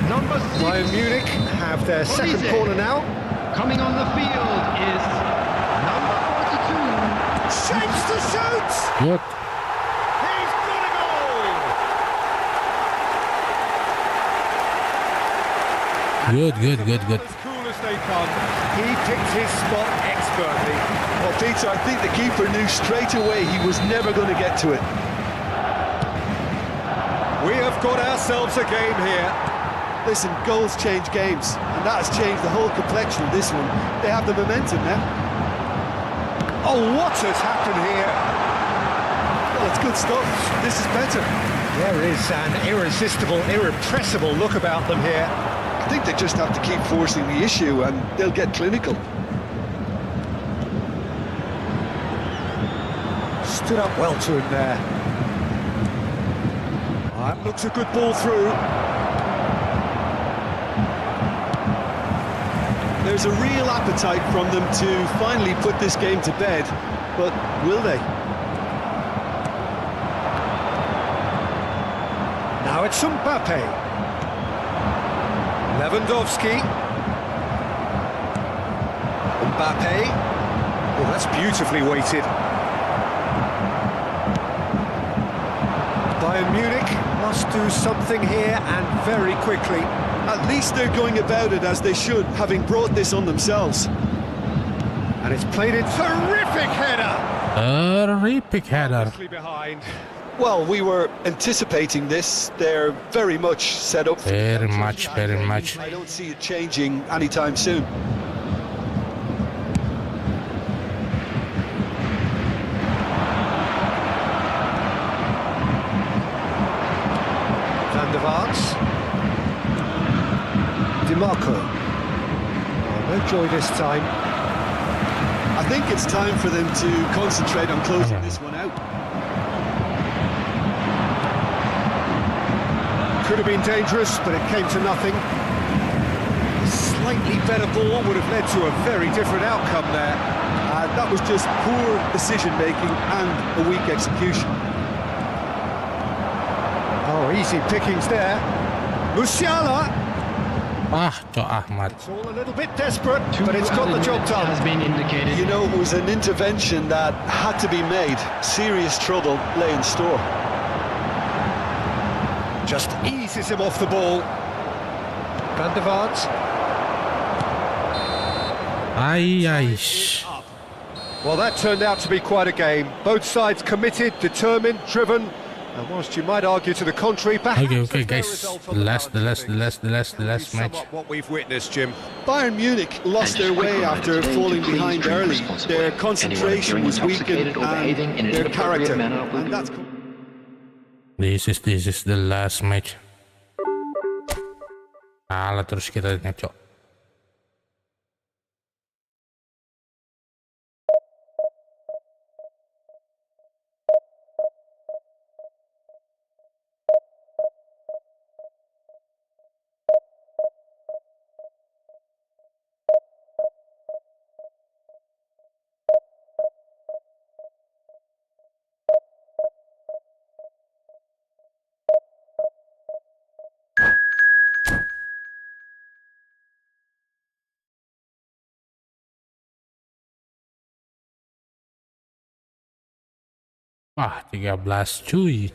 Number 6. Bayern Munich have their second Olise. corner now. Coming on the field is number 42. Shapes to shoot! Good. He's got a goal! Good. As cool as they come. He picked his spot expertly. Well, Peter, I think the keeper knew straight away he was never going to get to it. We have got ourselves a game here. Listen, goals change games, and that has changed the whole complexion of this one. They have the momentum now. Oh, what has happened here? Well, it's good stuff. This is better. There is an irresistible, irrepressible look about them here. I think they just have to keep forcing the issue, and they'll get clinical. Stood up well to him there. That looks a good ball through. There's a real appetite from them to finally put this game to bed, but will they? Now it's Mbappe. Lewandowski. Mbappe. Oh, that's beautifully weighted. Bayern Munich must do something here and very quickly. At least they're going about it as they should, having brought this on themselves. And it's played in terrific header. Terrific header. Nicely behind. Well, we were anticipating this. They're very much set up for Very much. I don't see it changing anytime soon. Van der Vaart. DiMarco. Oh, no joy this time. I think it's time for them to concentrate on closing this one out. Could have been dangerous, but it came to nothing. A slightly better ball would have led to a very different outcome there. That was just poor decision-making and a weak execution. Oh, easy pickings there. Musiala. Ahmad. It's all a little bit desperate, but it's got the job Has done. been indicated. You know, it was an intervention that had to be made. Serious trouble lay in store. Just eases him off the ball. Van der Vaart. Ay. Well, that turned out to be quite a game. Both sides committed, determined, driven. And whilst you might argue to the contrary, perhaps Okay, a fair guys. result on The balance. last Sum match. up what we've witnessed, Jim. Bayern Munich lost their way after falling behind early. Their concentration was weakened and their character. And that's... This is the last match. Alah, terus kita ngecok. Wah, 13 cuy.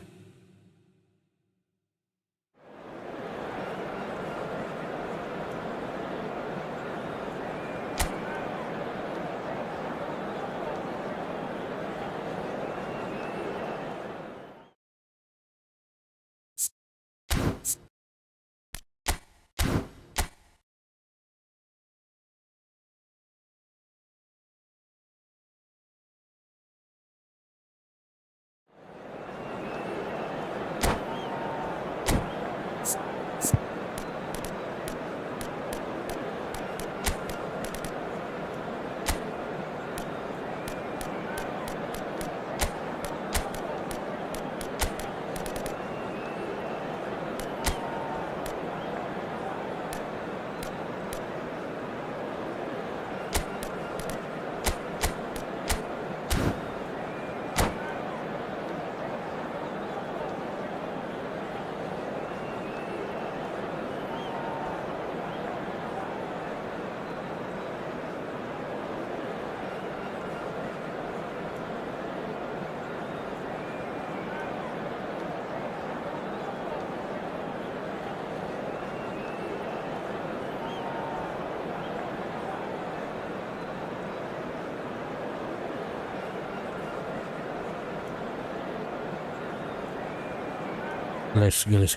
Let's go. Let's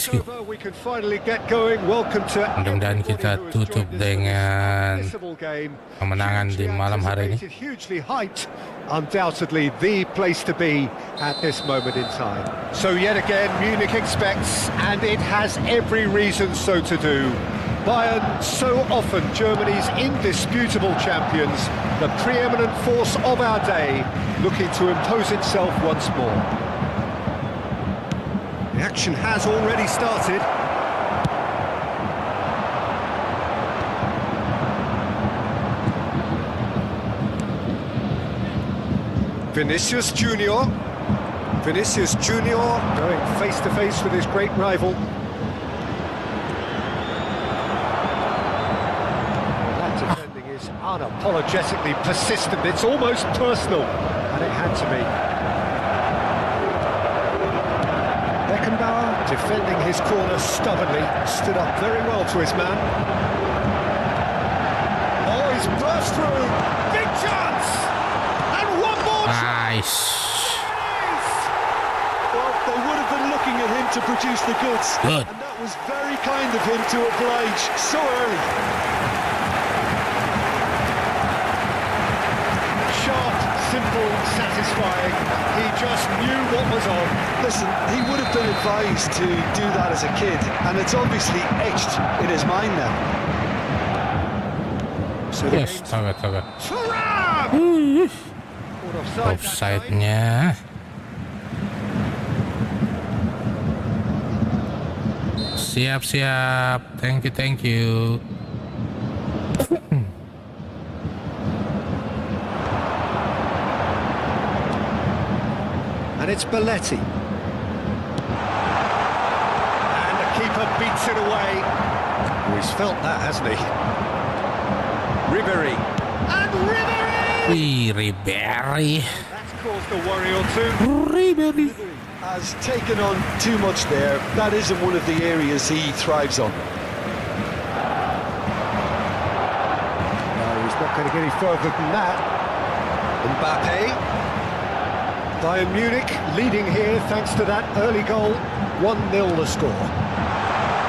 go. We can finally get going. Welcome to Mudah-mudahan kita tutup dengan kemenangan di malam hari ini. hugely hyped, undoubtedly the place to be at this moment in time. So yet again, Munich expects, and it has every reason so to do. Bayern, so often Germany's indisputable champions, the preeminent force of our day, looking to impose itself once more. The action has already started. Vinicius Junior going face to face with his great rival. That defending is unapologetically persistent. It's almost personal, and it had to be. Beckenbauer defending his corner stubbornly, stood up very well to his man. Oh, he's burst through, big chance, and one more Nice. Well, they would have been looking at him to produce the goods. Good. And that was very kind of him to oblige so early. Sharp, simple, satisfying. He just knew what was on. Listen, he would have been advised to do that as a kid, and it's obviously etched in his mind now. So the Yes, game's taga. Thuram! Caught offside that time. Offside-nya. Siap. Thank you. And it's Belletti. And the keeper beats it away. Oh, he's felt that, hasn't he? Ribéry. And Ribéry! Wih, Ribery. That's caused a worry or two. Ribery. Has taken on too much there. That isn't one of the areas he thrives on. No, he's not going to get any further than that. Mbappe. Bayern Munich leading here thanks to that early goal. 1-0 the score.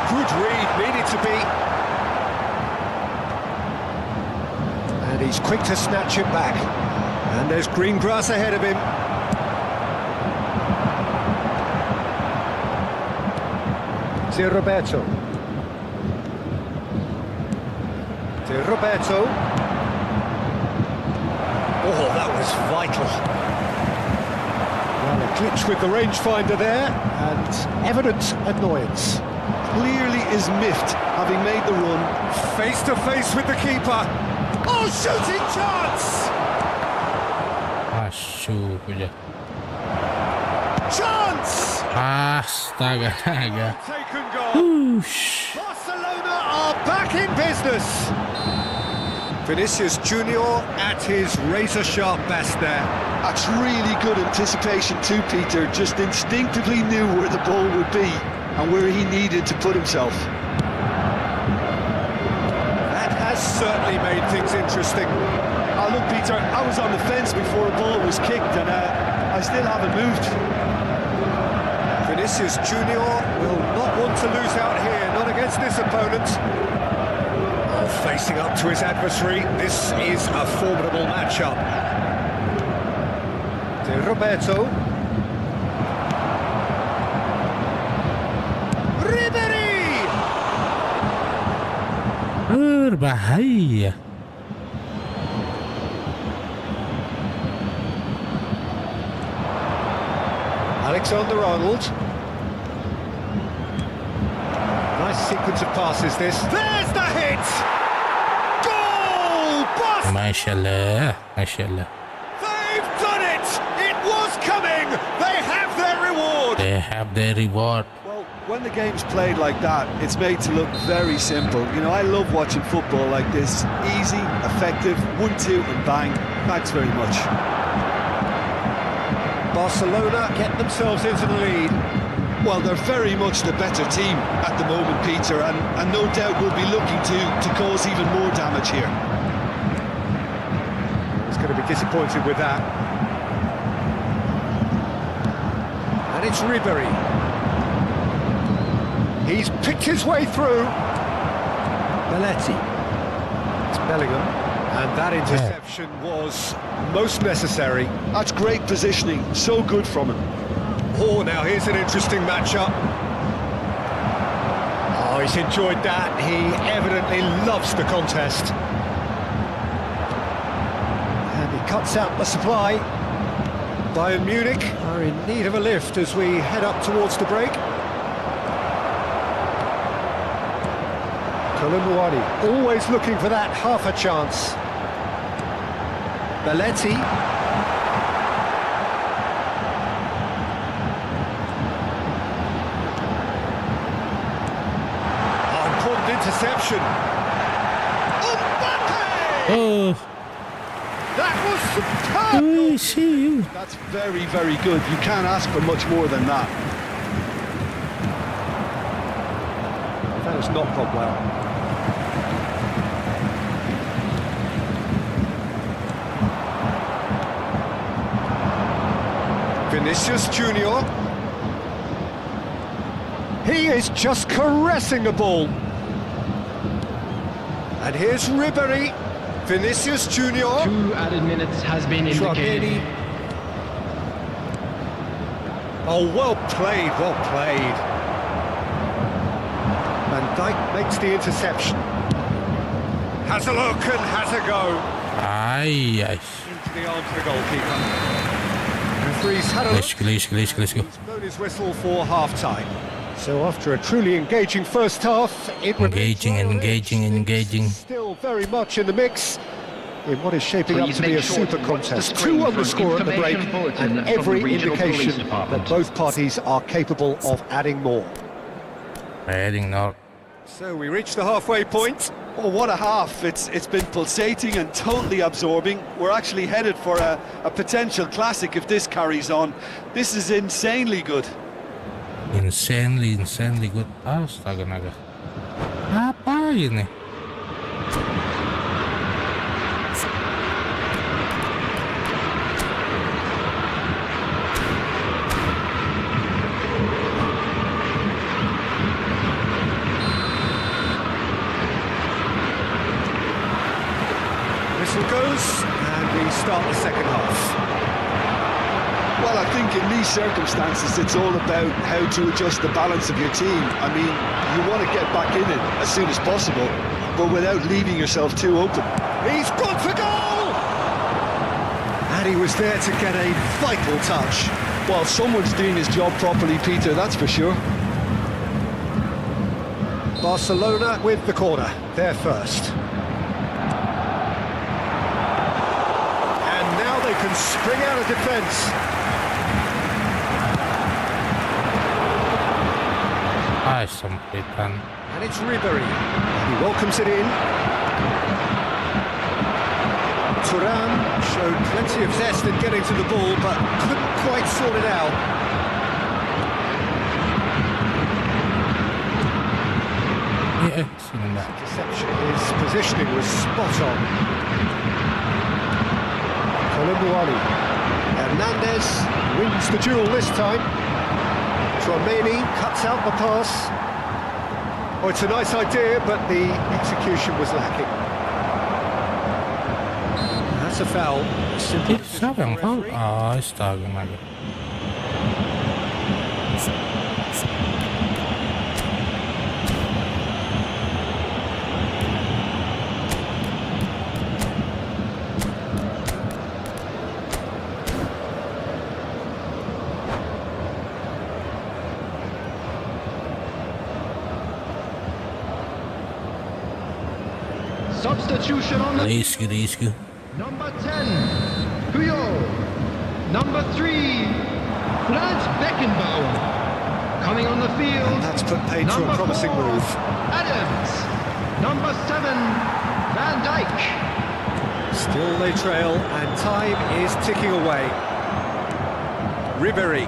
Good read, needed to be. And he's quick to snatch it back. And there's green grass ahead of him. To Roberto. Oh, that was vital. Well, a glitch with the rangefinder there, and evident annoyance. Clearly is miffed having made the run. Face to face with the keeper. Oh, shooting chance! Asyik aja. Chance! Astaga. Taken goal. Ush. Barcelona are back in business. Vinicius Junior at his razor-sharp best there. That's really good anticipation too, Peter. Just instinctively knew where the ball would be and where he needed to put himself. That has certainly made things interesting. Oh, look, Peter, I was on the fence before the ball was kicked, and I still haven't moved. Vinicius Junior will not want to lose out here, not against this opponent. Oh, facing up to his adversary, this is a formidable matchup. De Roberto. Ribery! Berbahaya. Alexander-Arnold. Nice sequence of passes this. There's the hit! Goal! Bust! Mashallah. They've done it! It was coming! They have their reward! They have their reward. Well, when the game's played like that, it's made to look very simple. You know, I love watching football like this. Easy, effective, 1-2 and bang. Thanks very much. Barcelona get themselves into the lead. Well, they're very much the better team at the moment, Peter, and no doubt will be looking to cause even more damage here. He's going to be disappointed with that. And it's Ribery. He's picked his way through. Belletti. It's Bellingham. And that interception was most necessary. That's great positioning, so good from him. Oh, now here's an interesting matchup. Oh, he's enjoyed that. He evidently loves the contest. And he cuts out the supply. Bayern Munich are in need of a lift as we head up towards the break. Colomboani always looking for that half a chance. Belletti. Oh, important interception. Mbappe! Oh, That was superb! see you. That's very, very good. You can't ask for much more than that. That has not gone well. Vinicius Junior. He is just caressing the ball. And here's Ribery. Vinicius Junior. 2 added minutes has been indicated. Oh, well played, well played. Van Dijk makes the interception. Has a look and has a go. Ay. Into the arms of the goalkeeper. Referee's had a look. Let's go. He's blown his whistle for half-time. So after a truly engaging first half, it Engaging. still very much in the mix in what is shaping up Please to be make a sure super to watch the contest. screen 2 on for the an score at the break, information bulletin and from the every regional police indication department. that both parties are capable of adding more. Heading north. So we reach the halfway point. Oh, what a half. It's been pulsating and totally absorbing. We're actually headed for a potential classic if this carries on. This is insanely good. Insanely good. Astaga naga. Apa ini? Whistle goes, and we start the second half. Well, I think in these circumstances, it's all about how to adjust the balance of your team. I mean, you want to get back in it as soon as possible, but without leaving yourself too open. He's gone for goal! And he was there to get a vital touch. Well, someone's doing his job properly, Peter, that's for sure. Barcelona with the corner, they're first. And now they can spring out of defence. Ay, sempitan. And it's Ribery. He welcomes it in. Thuram showed plenty of zest in getting to the ball, but couldn't quite sort it out. Deception, his positioning was spot on. Colomboani. Hernandez wins the duel this time. Tchouaméni cuts out the pass. Oh, it's a nice idea, but the execution was lacking. That's a foul. Simply Siapa yang foul? Oh, astaga lagi. Substitution on the Risky. number 10, Puyol. Number 3, Franz Beckenbauer. Coming on the field. And that's put paid to a number promising 4, move. Adams. Number 7, Van Dijk. Still they trail, and time is ticking away. Ribery.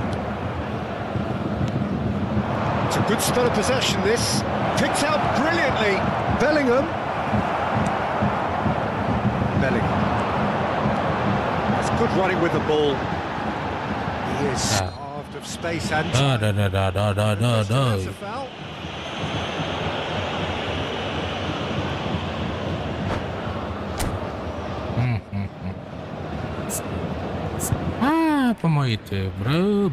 It's a good spell of possession, this. Picked out brilliantly. Bellingham. That's good running with the ball. He is starved of space and time. That's a foul. Apa mau itu, bro?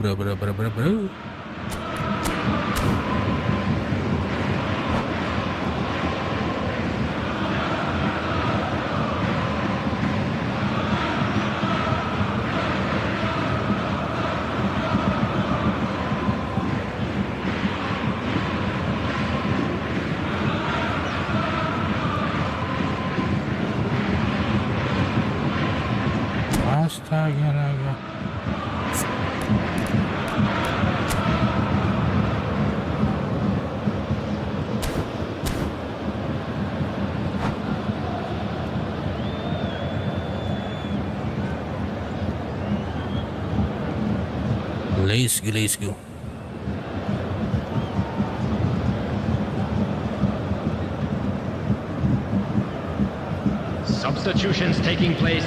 Astaga naga. Let's go. Substitutions taking place.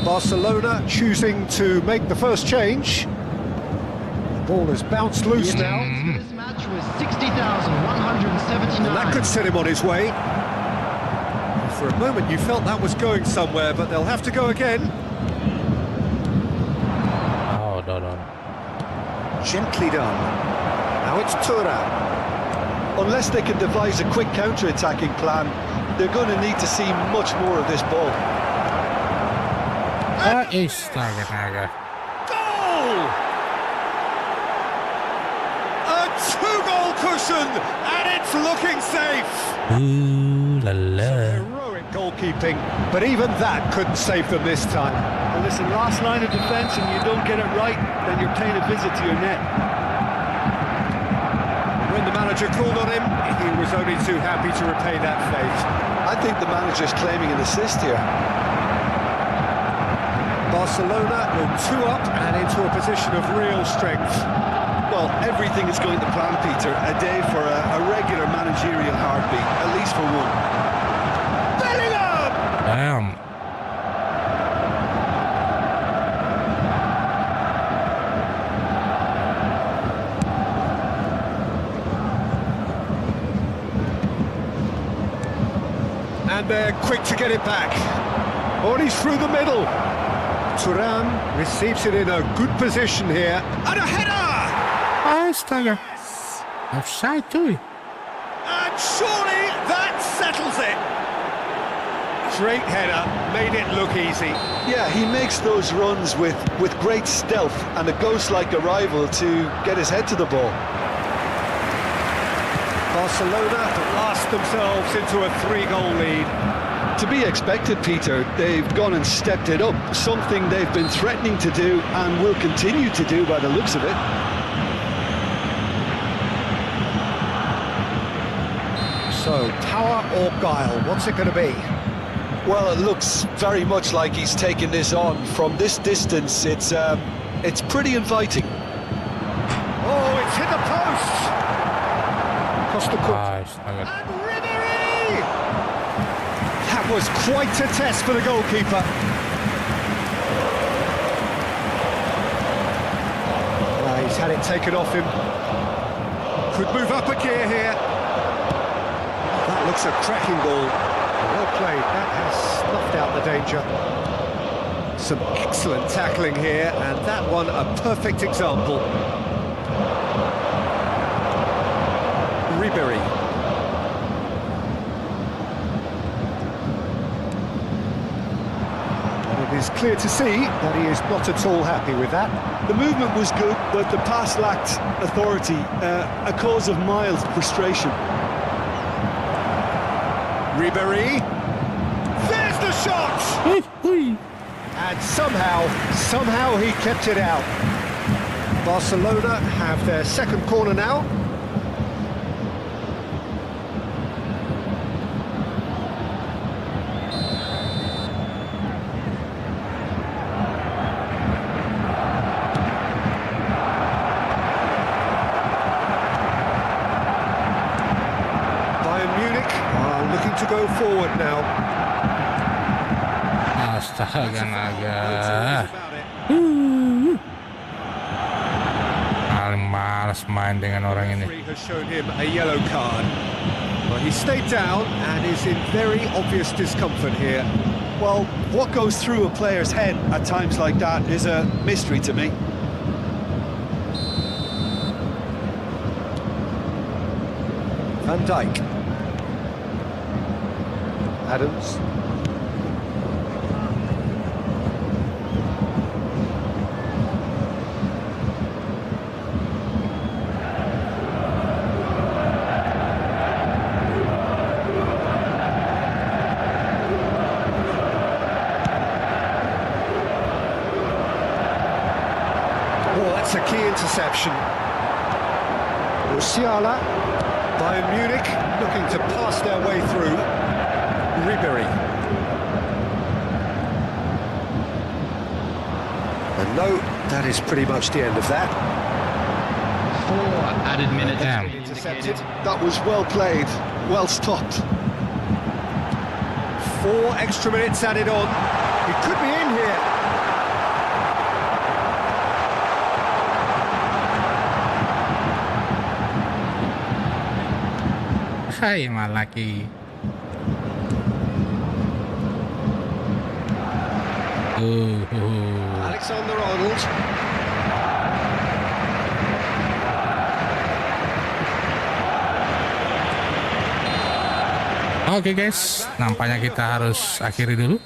Barcelona choosing to make the first change. The ball has bounced loose now. This match was 60,179. And that could set him on his way. For a moment you felt that was going somewhere, but they'll have to go again. Oh, no. Gently done. Now it's Thuram. Unless they can devise a quick counter-attacking plan, they're going to need to see much more of this ball. Astaga naga. Goal! A two-goal cushion, and it's looking safe. Ooh la la. Heroic goalkeeping, but even that couldn't save them this time. Well, listen, last line of defence, and you don't get it right, then you're paying a visit to your net. When the manager called on him, he was only too happy to repay that fate. I think the manager's claiming an assist here. Barcelona will two up and into a position of real strength. Well, everything is going to plan, Peter. A day for a regular managerial heartbeat, at least for one. Bellingham! Damn. And they're quick to get it back. Oh, he's through the middle. Thuram receives it in a good position here. And a header! Astaga. Offside too. And surely that settles it. Great header, made it look easy. Yeah, he makes those runs with great stealth and a ghost-like arrival to get his head to the ball. Barcelona blast themselves into a 3-goal lead. To be expected, Peter. They've gone and stepped it up, something they've been threatening to do and will continue to do by the looks of it. So, power or guile, what's it going to be? Well, it looks very much like he's taken this on. From this distance, it's pretty inviting. Oh, it's hit the post! Across the court. Astaga. And Ribery! That was quite a test for the goalkeeper. He's had it taken off him. Could move up a gear here. That looks a cracking ball. Well played. That has snuffed out the danger. Some excellent tackling here, and that one a perfect example. Ribery. It is clear to see that he is not at all happy with that. The movement was good, but the pass lacked authority, a cause of mild frustration. Ribery. There's the shot! And somehow he kept it out. Barcelona have their second corner now. Bayern Munich are looking to go forward now. Astaga naga. Paling males main dengan orang ini. Referee has shown him a yellow card. But he stayed down and is in very obvious discomfort here. Well, what goes through a player's head at times like that is a mystery to me. Van Dijk. Adams. Oh, that's a key interception. Musiala. Bayern Munich looking to pass their way through. Ribery. And no, that is pretty much the end of that. 4 added minutes. Damn. Intercepted. That was well played, well stopped. 4 extra minutes added on. He could be in here. Hai malaki. Alexander-Arnold. Oke guys, nampaknya kita harus akhiri dulu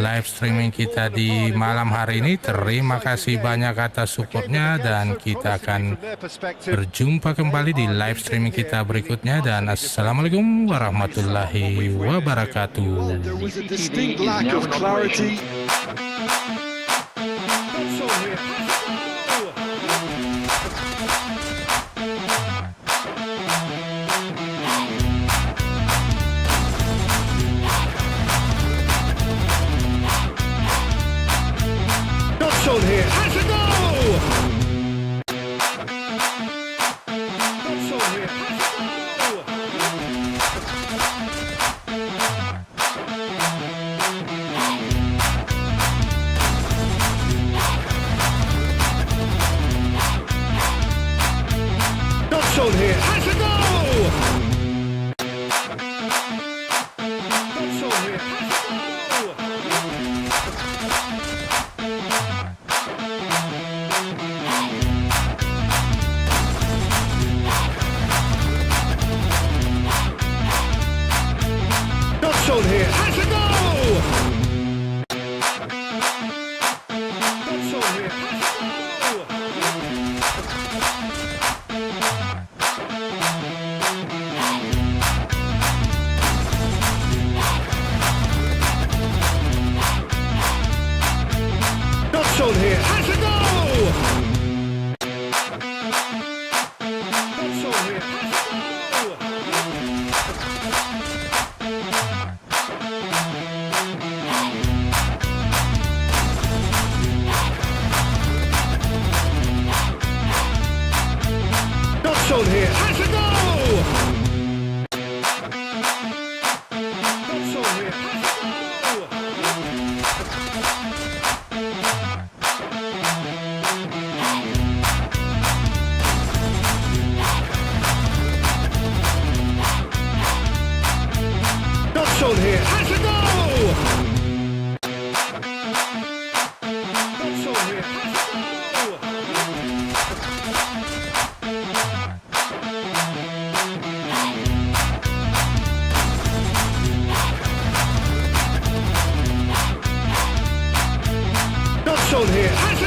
live streaming kita di malam hari ini. Terima kasih banyak atas supportnya dan kita akan berjumpa kembali di live streaming kita berikutnya. Dan assalamualaikum warahmatullahi wabarakatuh. There was a distinct lack of clarity. On here, has a goal! That's on here, has a goal! That's on here, has a goal! That's on here, has a goal! here.